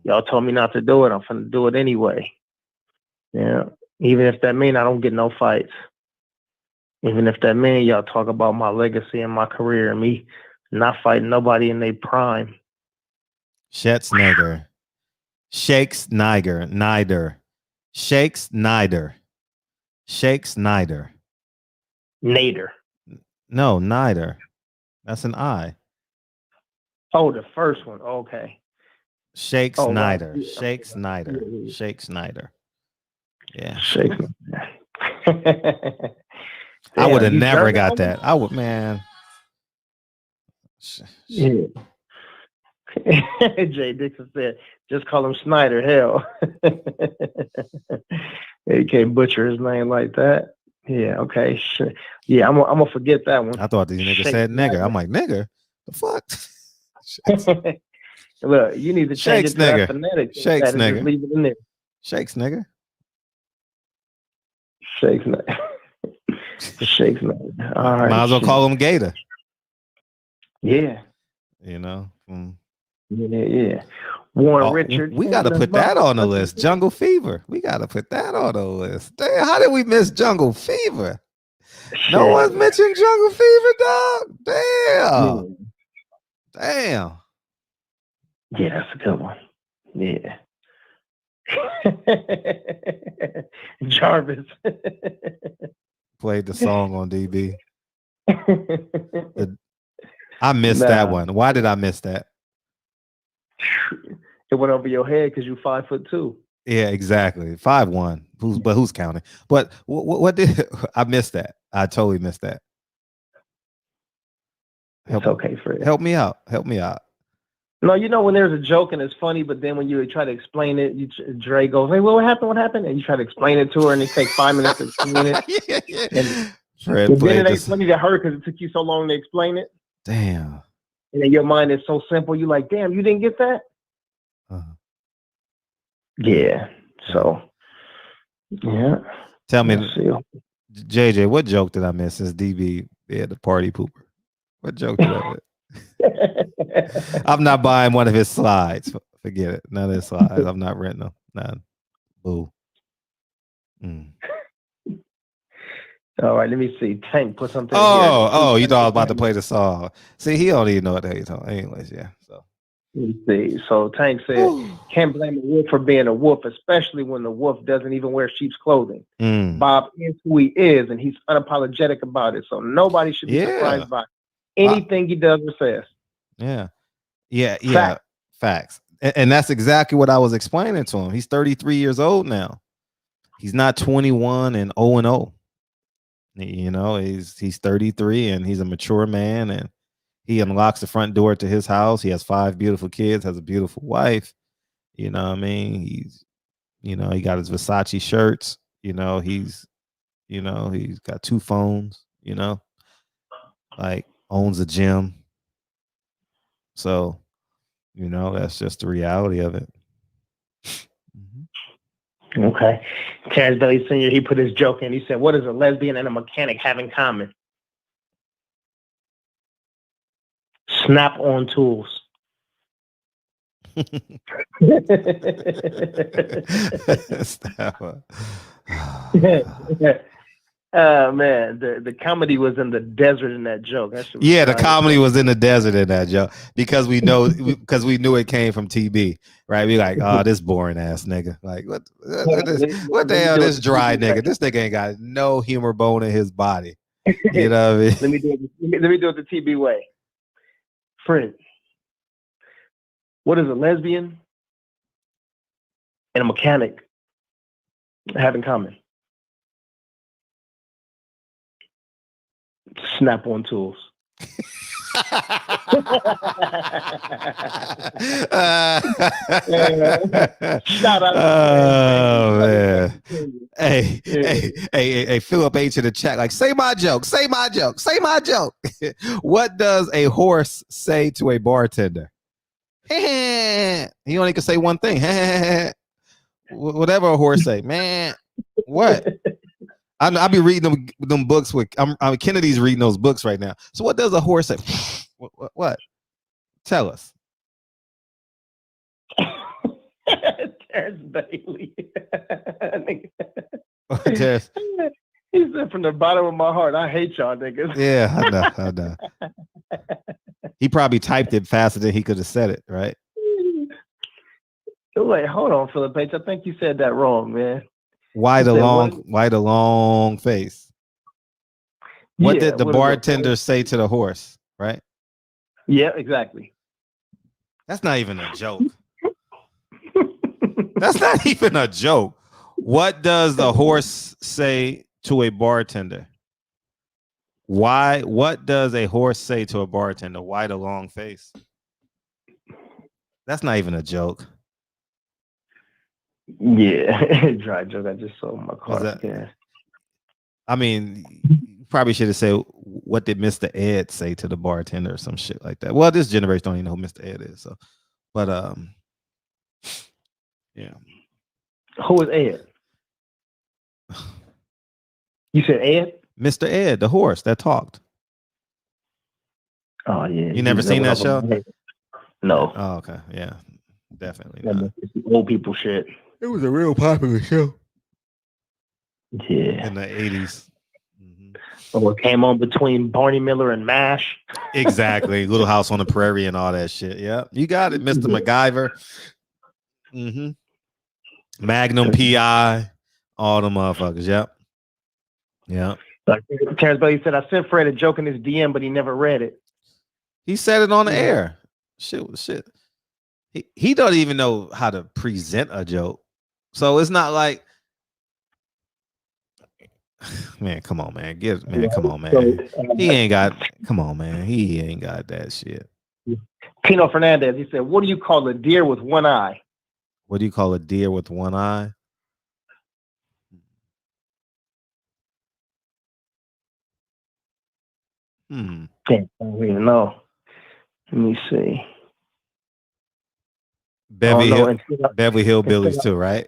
Y'all told me not to do it. I'm finna do it anyway. Yeah. Even if that mean I don't get no fights. Even if that mean y'all talk about my legacy and my career and me not fighting nobody in their prime. Schnecksnader. Shakes Nider. Shakes Nider. Nader. No, Nider. That's an I. Oh, the first one. Okay. Shake Snyder. Right. Shake Snyder. Shake Snyder. Yeah. Shake. I would have never got that. I would, man. Yeah. Jay Dixon said, just call him Snyder. Hell. You can't butcher his name like that. Yeah, okay. Yeah, I'm gonna forget that one. I thought these niggas said nigger. I'm like, nigger? The fuck? Look, you need to change it to that phonetic. Shakes nigger. Just leave it in there. Shakes nigger. Shakes nigger. Shakes nigger. All right. Might as well call him Gator. Yeah. You know? Yeah. Warren Richard. We got to put that on the list. Jungle Fever. We got to put that on the list. Damn, how did we miss Jungle Fever? Shit. No one's mentioned Jungle Fever, dog. Damn. Yeah, that's a good one. Yeah. Jarvis. Played the song on DB. I missed that one. Why did I miss that? It went over your head because you're 5'2". Yeah, exactly. 5'1". Who's counting? But what did I miss that? I totally missed that. It's okay for it. Help me out. No, you know when there's a joke and it's funny, but then when you try to explain it, Dre goes, "Hey, what happened?" And you try to explain it to her, and it takes 5 minutes to explain it. Yeah. And then it ain't funny to her because it took you so long to explain it. Damn. And then your mind is so simple. You're like, damn, you didn't get that? Yeah. So, yeah. Tell me, JJ, what joke did I miss since DB had the party pooper? What joke did I do? I'm not buying one of his slides. Forget it. None of his slides. I'm not renting them. None. Boo. All right, let me see. Tank put something Oh, you thought I was about to play the song. See, he don't even know what the hell he's talking. Anyways, yeah. So let me see. So Tank said, can't blame a wolf for being a wolf, especially when the wolf doesn't even wear sheep's clothing. Bob is who he is, and he's unapologetic about it. So nobody should be surprised by anything he does or says. Yeah. Facts. And that's exactly what I was explaining to him. He's 33 years old now. He's not 21 and 0-0. You know, he's 33 and he's a mature man, and he unlocks the front door to his house. He has 5 beautiful kids, has a beautiful wife. You know what I mean? He got his Versace shirts. He's got 2 phones, like owns a gym. So, that's just the reality of it. Okay. Terrence Bailey Sr., he put his joke in. He said, what does a lesbian and a mechanic have in common? Snap-on tools. Oh man, the comedy was in the desert in that joke. The comedy was in the desert in that joke because we knew it came from TB, right? We like, oh, this boring ass nigga. Like, what the hell, this dry nigga? This nigga ain't got no humor bone in his body. You know what I mean? Let me do it the TB way. Friend, what is a lesbian and a mechanic have in common? Snap-on tools. Shout out. Oh man. Hey, Philip H in the chat, like, say my joke. What does a horse say to a bartender? He only can say one thing. Whatever a horse say, man. What? I'll be reading them books with Kennedy's reading those books right now. So what does a horse say? What? Tell us. Terrence Bailey. Terrence. He said, from the bottom of my heart, I hate y'all niggas. Yeah, I know. He probably typed it faster than he could have said it, right? Wait, hold on, Philip H. I think you said that wrong, man. Why the long face? What did the bartender say to the horse, right? Yeah, exactly. That's not even a joke. That's not even a joke. What does the horse say to a bartender? What does a horse say to a bartender? Why the long face? That's not even a joke. Yeah, dry joke. I just saw my car. Yeah. I mean, you probably should have said, what did Mr. Ed say to the bartender or some shit like that. Well, this generation don't even know who Mr. Ed is. So, but yeah. Who is Ed? You said Ed? Mr. Ed, the horse that talked. Oh yeah. You never seen that show? No. Oh, okay. Yeah, definitely not. Old people shit. It was a real popular show. Yeah. In the 80s. Oh, it came on between Barney Miller and MASH. Exactly. Little House on the Prairie and all that shit. Yeah. You got it, Mr. MacGyver. Magnum PI. All the motherfuckers. Yep. Yeah. Terrence Bailey said, I sent Fred a joke in his DM, but he never read it. He said it on the air. Shit. He don't even know how to present a joke. So it's not like, man, come on, man. Come on, man. He ain't got that shit. Pino Fernandez, he said, what do you call a deer with one eye? What do you call a deer with one eye? I don't even know. Let me see. Beverly Hillbillies too, right?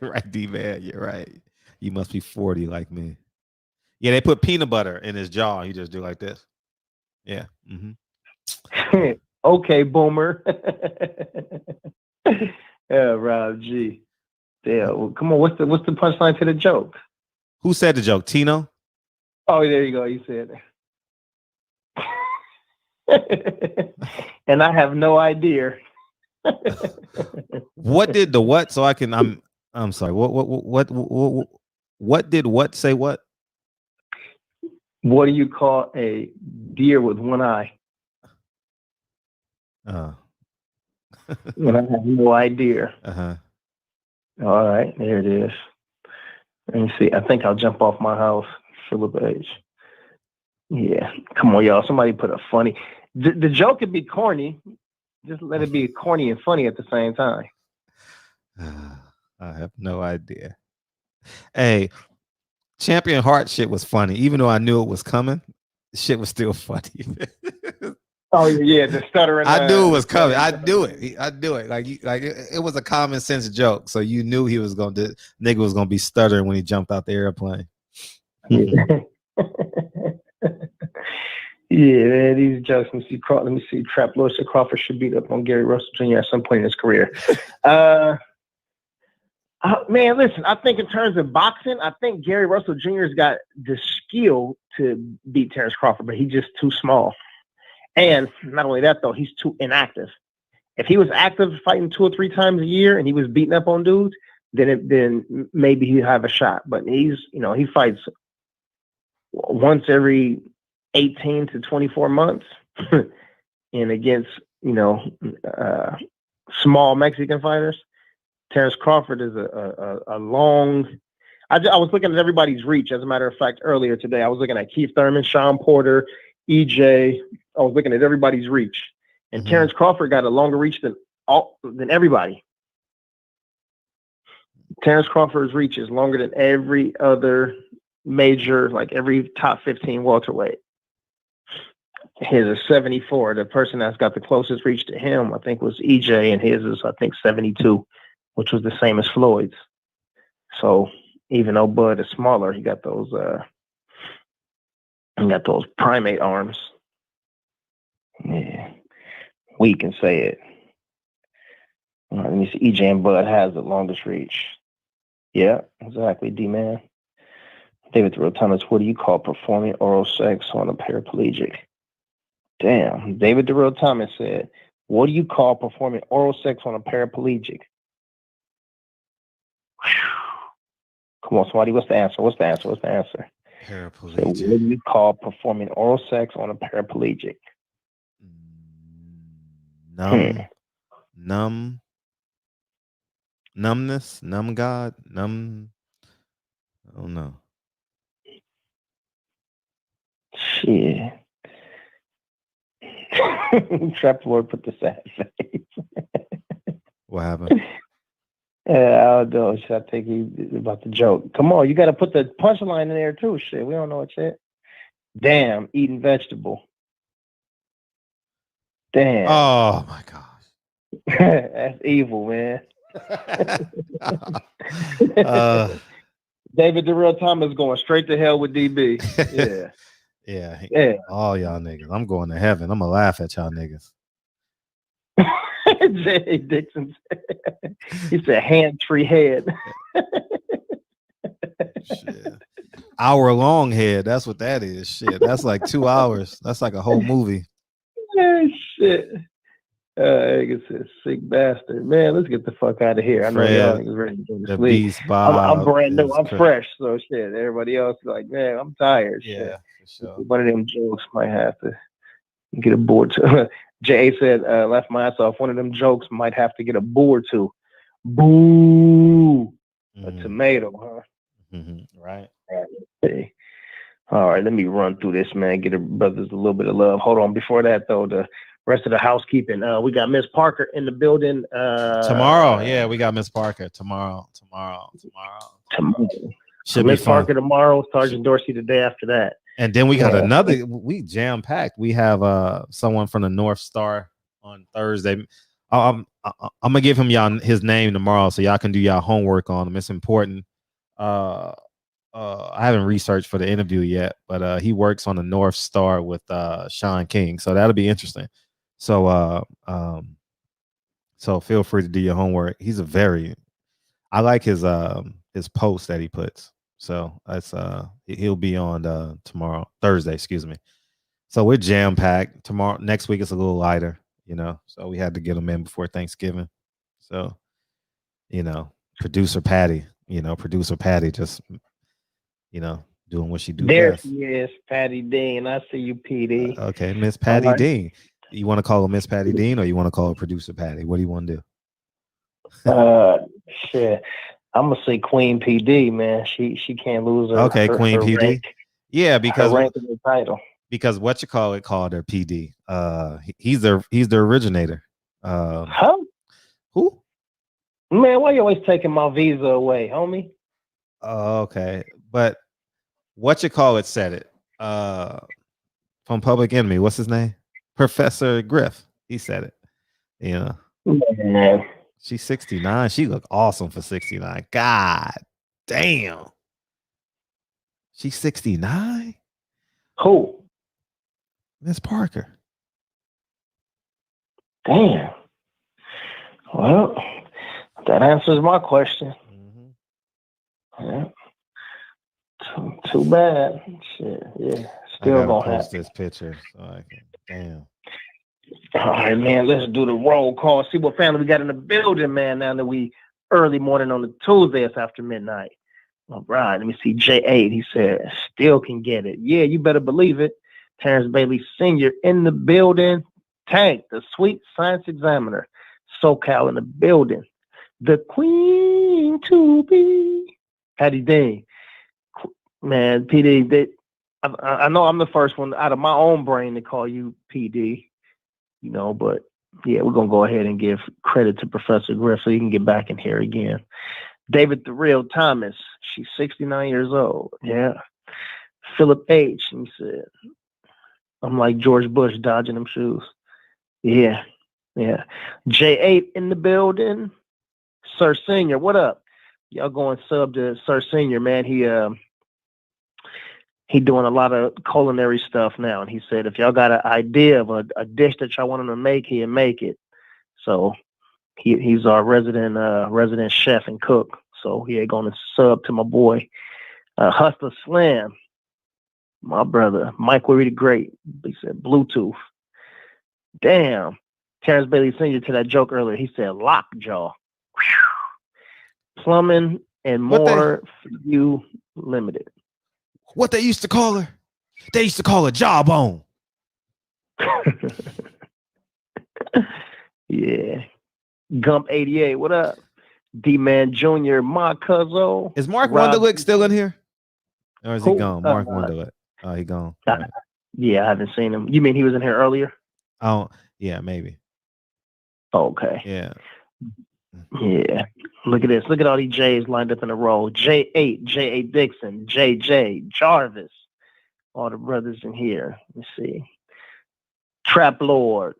Right, D-Man, you're right. You must be 40 like me. Yeah, they put peanut butter in his jaw. He just do like this. Yeah. Okay, boomer. Yeah, Rob G. Yeah, well, come on. What's the punchline to the joke? Who said the joke? Tino? Oh, there you go. You said it. And I have no idea. What did the what? So I can. I'm sorry. What did what say what? What do you call a deer with one eye? When I have no idea. All right, there it is. Let me see. I think I'll jump off my house. Philip H. Yeah, come on, y'all. Somebody put a funny. The joke could be corny. Just let it be corny and funny at the same time. I have no idea. Hey, Champion Heart shit was funny. Even though I knew it was coming, shit was still funny. Oh yeah, the stuttering. I knew it was coming. I knew it. Like it was a common sense joke. So you knew he was going to nigga was going to be stuttering when he jumped out the airplane. Yeah. Yeah, man, these jokes. Let me see. Trap Lord said Crawford should beat up on Gary Russell Jr. at some point in his career. Man, listen, I think in terms of boxing, I think Gary Russell Jr.'s got the skill to beat Terrence Crawford, but he's just too small. And not only that, though, he's too inactive. If he was active fighting 2 or 3 times a year and he was beating up on dudes, then maybe he'd have a shot. But he fights once every 18 to 24 months and against, small Mexican fighters. Terrence Crawford is a long. I was looking at everybody's reach. As a matter of fact, earlier today, I was looking at Keith Thurman, Sean Porter, EJ. I was looking at everybody's reach, and Terrence Crawford got a longer reach than everybody. Terrence Crawford's reach is longer than every other major, like every top 15 welterweight. His is 74. The person that's got the closest reach to him, I think, was EJ, and his is, I think, 72, which was the same as Floyd's. So even though Bud is smaller, he got those primate arms. Yeah, we can say it. Let me see. EJ and Bud has the longest reach. Yeah, exactly, D-Man. David Thoreau Thomas, what do you call performing oral sex on a paraplegic? Damn. David Thoreau Thomas said, what do you call performing oral sex on a paraplegic? Come on, somebody. What's the answer? Paraplegic. So what do you call performing oral sex on a paraplegic? Numbness, numb God, numb. I don't know. Shit. Trap Lord put the sad face. What happened? I don't know. Should I take you about the joke? Come on, you got to put the punchline in there too. Shit, we don't know what shit. Damn, eating vegetable. Damn. Oh my gosh. That's evil, man. David Durrell Thomas going straight to hell with DB. Yeah. Yeah. All y'all niggas. I'm going to heaven. I'm gonna laugh at y'all niggas. J.A. Dixon said, he said hand tree head. Shit. Hour-long head. That's what that is. Shit. That's like 2 hours. That's like a whole movie. Shit. It's a sick bastard. Man, let's get the fuck out of here. I know y'all niggas ready to go to sleep. Beast Bob I'm brand new. I'm fresh. So shit. Everybody else is like, man, I'm tired. Yeah, shit. for sure. One of them jokes might have to get a board to. J.A. said, left my ass off. One of them jokes might have to get a board to. Boo. A tomato, huh? Right. Okay. All right, let me run through this, man. Get the brothers a little bit of love. Hold on. Before that, though, the rest of the housekeeping. We got Miss Parker in the building. Tomorrow. Yeah, we got Miss Parker. Tomorrow. Should be Miss fun. Parker tomorrow. Sergeant Dorsey the day after that. And then we got another. We jam packed. We have someone from the North Star on Thursday. I'm gonna give him his name tomorrow, so y'all can do y'all homework on him. It's important. I haven't researched for the interview yet, but he works on the North Star with Sean King, so that'll be interesting. So so feel free to do your homework. I like his post that he puts. So that's he'll be on Thursday, excuse me. So we're jam packed. Next week it's a little lighter, So we had to get him in before Thanksgiving. So, producer Patty just, doing what she do There best. she is, Patty Dean. I see you, PD. Okay, Miss Patty right. Dean. You want to call her Miss Patty Dean, or you want to call her Producer Patty? What do you want to do? Shit. I'm gonna say Queen PD, man. She can't lose her. Okay, Queen her PD. Rank, Yeah, because her rank in the title. Because called her PD. He's the originator. Huh? Who? Man, why you always taking my visa away, homie? Okay, but said it. From Public Enemy. What's his name? Professor Griff. He said it. Yeah. She's 69. She looked awesome for 69. God damn. She's 69? Who? Miss Parker. Damn. Well, that answers my question. Yeah. Too bad. Shit. Yeah. Still gonna post happen. this picture. So I can, damn. All right, man. Let's do the roll call. See what family we got in the building, man. Now that we early morning on the Tuesday, it's after midnight. All right. Let me see. J8. He said, still can get it. Yeah, you better believe it. Terrence Bailey Sr. in the building. Tank, the sweet science examiner. SoCal in the building. The queen to be. Patty Dean. Man, PD, I know I'm the first one out of my own brain to call you PD, but yeah, we're going to go ahead and give credit to Professor Griff so he can get back in here again. David the Real Thomas, she's 69 years old. Yeah. Philip H. He said, I'm like George Bush dodging them shoes. Yeah. Yeah. J8 in the building. Sir Senior, what up? Y'all going sub to Sir Senior, man. He doing a lot of culinary stuff now. And he said, if y'all got an idea of a dish that y'all want him to make, he'll make it. So he's our resident chef and cook. So he ain't going to sub to my boy, Hustler Slam, my brother, Mike Worry the Great. He said Bluetooth. Damn. Terrence Bailey Sr. to that joke earlier. He said lockjaw. Plumbing and more for you limited. What they used to call her? They used to call her Jawbone. Yeah. Gump 88, what up? D-Man Jr., my cuzzo. Is Mark Wunderlich still in here? Or is he gone? Mark Wunderlich. Oh, he gone. Yeah, I haven't seen him. You mean he was in here earlier? Oh, yeah, maybe. Okay. Yeah. Yeah. Look at this. Look at all these J's lined up in a row. J8, J8 Dixon, JJ, Jarvis. All the brothers in here. Let's see. Trap Lord.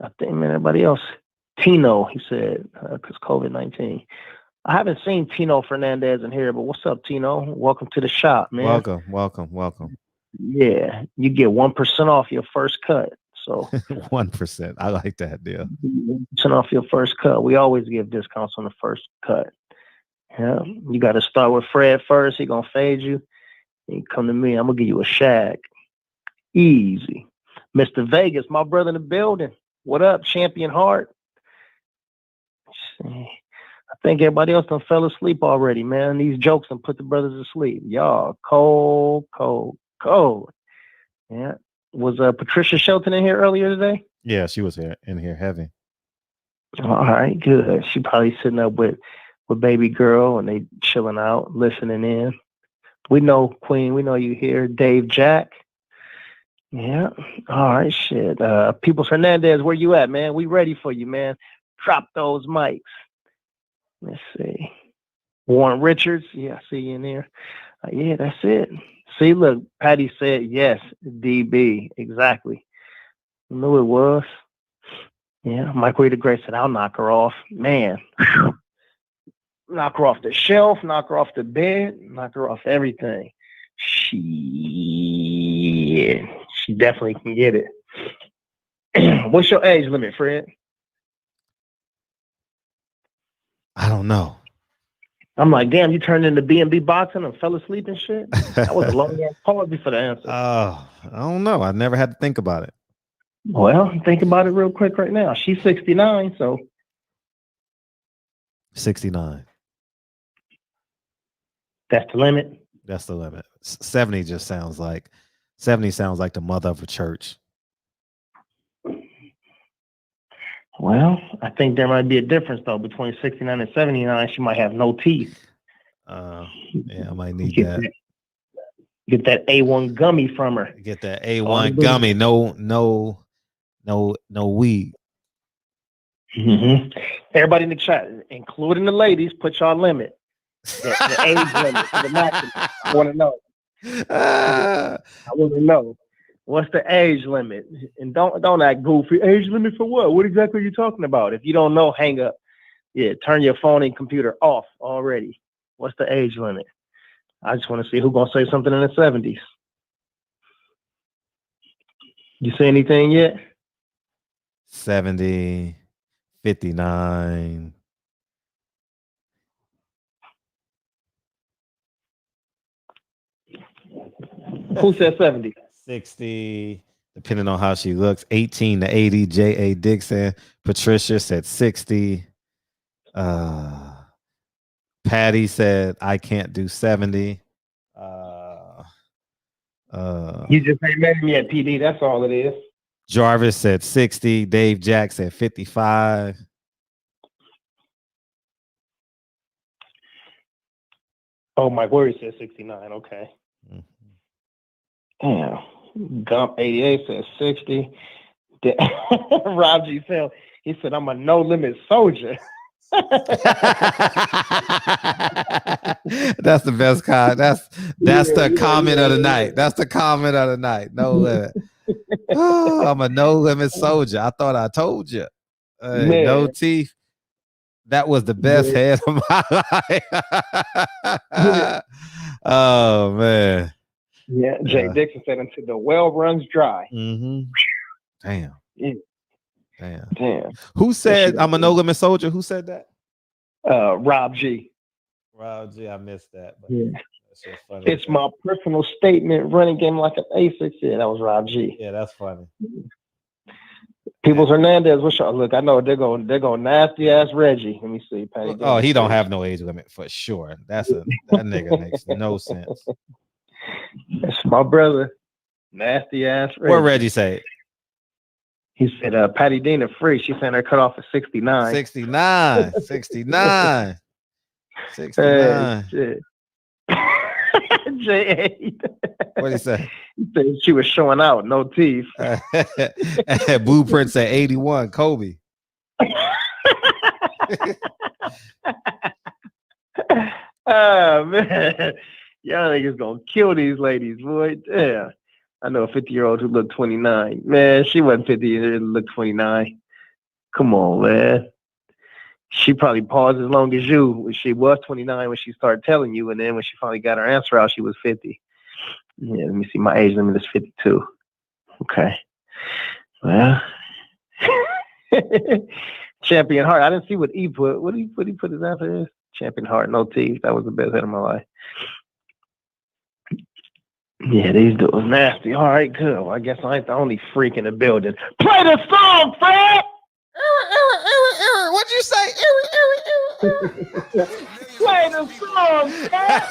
I think, man, everybody else. Tino, he said, because COVID-19. I haven't seen Tino Fernandez in here, but what's up, Tino? Welcome to the shop, man. Welcome. Yeah. You get 1% off your first cut. So 1%. I like that deal. 1% off your first cut. We always give discounts on the first cut. Yeah. You got to start with Fred first. He going to fade you. You come to me. I'm going to give you a shag. Easy. Mr. Vegas, my brother in the building. What up, Champion Heart? I think everybody else done fell asleep already, man. These jokes done put the brothers to sleep. Y'all cold. Yeah. Was Patricia Shelton in here earlier today? Yeah, she was in here heavy. All right, good. She probably sitting up with baby girl and they chilling out, listening in. We know, Queen, we know you here. Dave Jack. Yeah. All right, shit. Peoples Hernandez, where you at, man? We ready for you, man. Drop those mics. Let's see. Warren Richards. Yeah, I see you in there. Yeah, that's it. See, look, Patty said yes, DB. Exactly. Knew it was. Yeah, Mike Reed the Great said, I'll knock her off. Man. knock her off the shelf, knock her off the bed, knock her off everything. She definitely can get it. What's your age limit, Fred? I don't know. I'm like, damn, you turned into B&B boxing and fell asleep and shit? That was a long ass pause before the answer. I don't know. I never had to think about it. Well, think about it real quick right now. She's 69, so 69. That's the limit. That's the limit. 70 sounds like the mother of a church. Well, I think there might be a difference though between 69 and 79. She might have no teeth. Yeah, I might need that. Get that A1 gummy from her. Get that A1 gummy. No weed. Mm-hmm. Everybody in the chat, including the ladies, put y'all limit. The age limit to the maximum. I want to know. I want to know. What's the age limit? And don't act goofy. Age limit for what? What exactly are you talking about? If you don't know, hang up. Yeah, turn your phone and computer off already. What's the age limit? I just want to see who's gonna say something in the 70s. You say anything yet? 70, 59. Who said 70? 60, depending on how she looks. 18 to 80, J.A. Dixon. Patricia said 60. Patty said, I can't do 70. You just ain't met him yet, PD. That's all it is. Jarvis said 60. Dave Jack said 55. Oh, Mike Worry said 69. Okay. Damn. Gump 88 says 60. Rob G. Phil, he said, I'm a no limit soldier. That's the best comment. That's the comment of the night. That's the comment of the night. No limit. Oh, I'm a no limit soldier. I thought I told you. No teeth. That was the best head of my life. Oh man. Yeah, Jay Dixon said until the well runs dry. Mm-hmm. Damn. Yeah. Damn. Who said I'm a no limit soldier? Who said that? Rob G. Rob G. I missed that. But yeah. That's just funny. It's my personal statement. Running game like an A6. Yeah, that was Rob G. Yeah, that's funny. Peoples Hernandez. What's your look? I know they're going nasty ass Reggie. Let me see. Patty oh, he don't have no age limit for sure. That nigga makes no sense. That's my brother. Nasty ass Reggie. What Reggie say? He said, Patty Dina free. She said her cutoff is 69. 69. 69. 69. Shit. J8. What'd he say? He said she was showing out, no teeth. Blueprint said 81, Kobe. Oh, man. Y'all niggas gonna kill these ladies, boy. Damn. I know a 50-year-old who looked 29. Man, she wasn't 50 years old, looked 29. Come on, man. She probably paused as long as you. She was 29 when she started telling you, and then when she finally got her answer out, she was 50. Yeah, let me see. My age limit is 52. Okay. Well, Champion Heart. I didn't see what he put. What did he put his answer is? Champion Heart, no teeth. That was the best head of my life. Yeah, these dudes nasty. All right, good. Well, I guess I ain't the only freak in the building. Play the song, Fred! What'd you say? Play the song, Fred!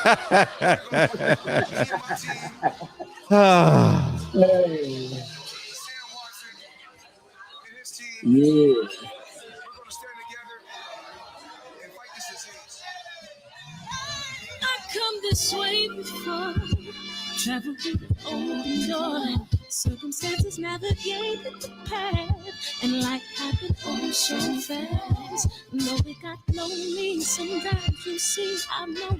Yeah. I come this way before. Travel through the open door, circumstances navigated the path, and like happened oh so fast. No, it got lonely. Sometimes you see, I know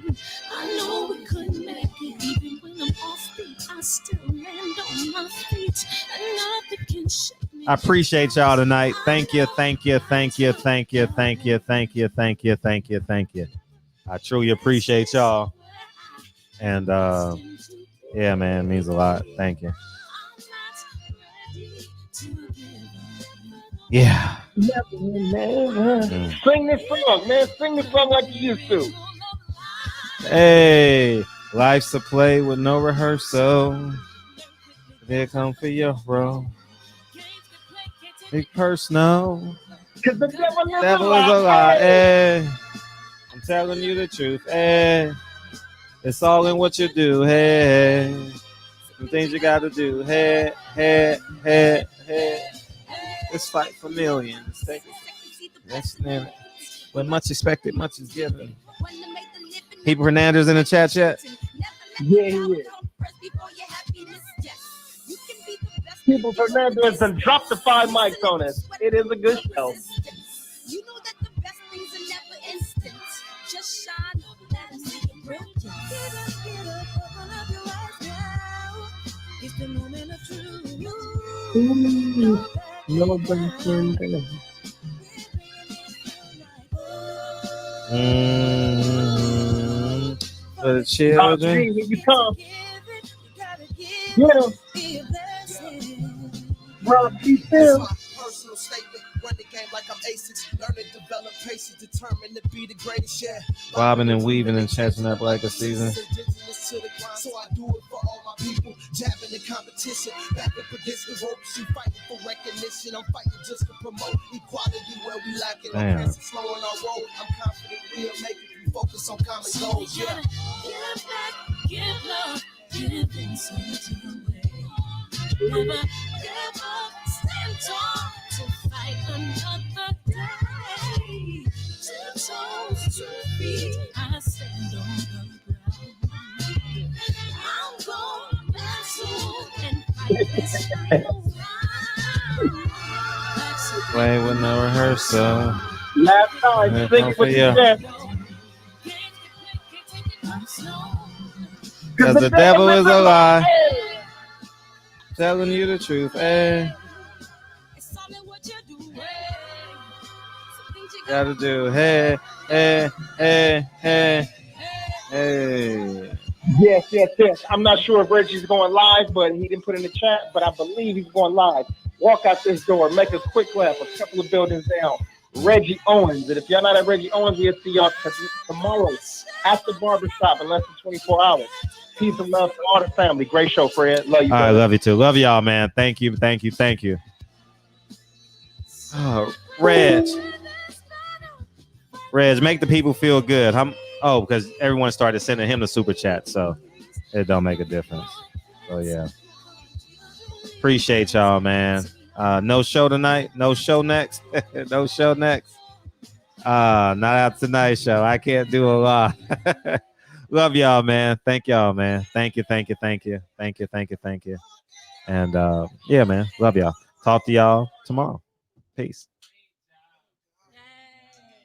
we couldn't make it. Even when I'm off beat, I still land on my feet, and nothing can shake me. I appreciate y'all tonight. Thank you. I truly appreciate y'all. And yeah, man, it means a lot. Thank you. Yeah. Sing this song, man. Sing this song like you used to. Hey, life's a play with no rehearsal. Here come for your bro. Big personal. Cause the Devil is a lie. Hey, I'm telling you the truth. Hey, it's all in what you do. Hey, some things you gotta do. Hey, hey, hey, hey. Let's fight for millions. Take it. Next minute. When much expected, much is given. People Hernandez in the chat yet? Yeah. People Fernandez and drop the 5 mics on it. It is a good show. You know that the best things are never instant. Just shine and make it brilliant. Get up, open up your eyes now. It's the moment of truth. For the children. When you come, get them. Rob, keep them. Personal statement, run the game like I'm A6. Learn and develop patience, determined to be the greatest. Yeah. Bobbing and weaving and chasing up like a season. So I do it for all my people. Jabbing the competition, back up against the ropes. You fighting for recognition. I'm fighting just to promote equality where we lack it. Damn. I'm slow on our road. I'm confident we'll make it. We focus on common goals. Yeah. Give back, give love, give insult away. Never give up, stand tall to fight another day. 2 toes, 2 feet, I stand on the ground. I'm going back soon and fight this final round. Play with no rehearsal. Last time, sing what you said. Because the devil is a lie. Telling you the truth. Hey. Gotta do. Hey, hey, hey, hey, hey. Yes. I'm not sure if Reggie's going live, but he didn't put in the chat, but I believe he's going live. Walk out this door, make a quick left, a couple of buildings down. Reggie Owens. And if y'all not at Reggie Owens, we'll see y'all tomorrow at the barbershop in less than 24 hours. Peace and love to all the family. Great show, Fred. Love you. All right, love you too. Love y'all, man. Thank you. Oh, Reg, make the people feel good. Because everyone started sending him the super chat, so it don't make a difference. So yeah, appreciate y'all, man. No show tonight. No show next. No show next. Not out tonight show. I can't do a lot. Love y'all, man. Thank y'all, man. Thank you. And yeah, man. Love y'all. Talk to y'all tomorrow. Peace.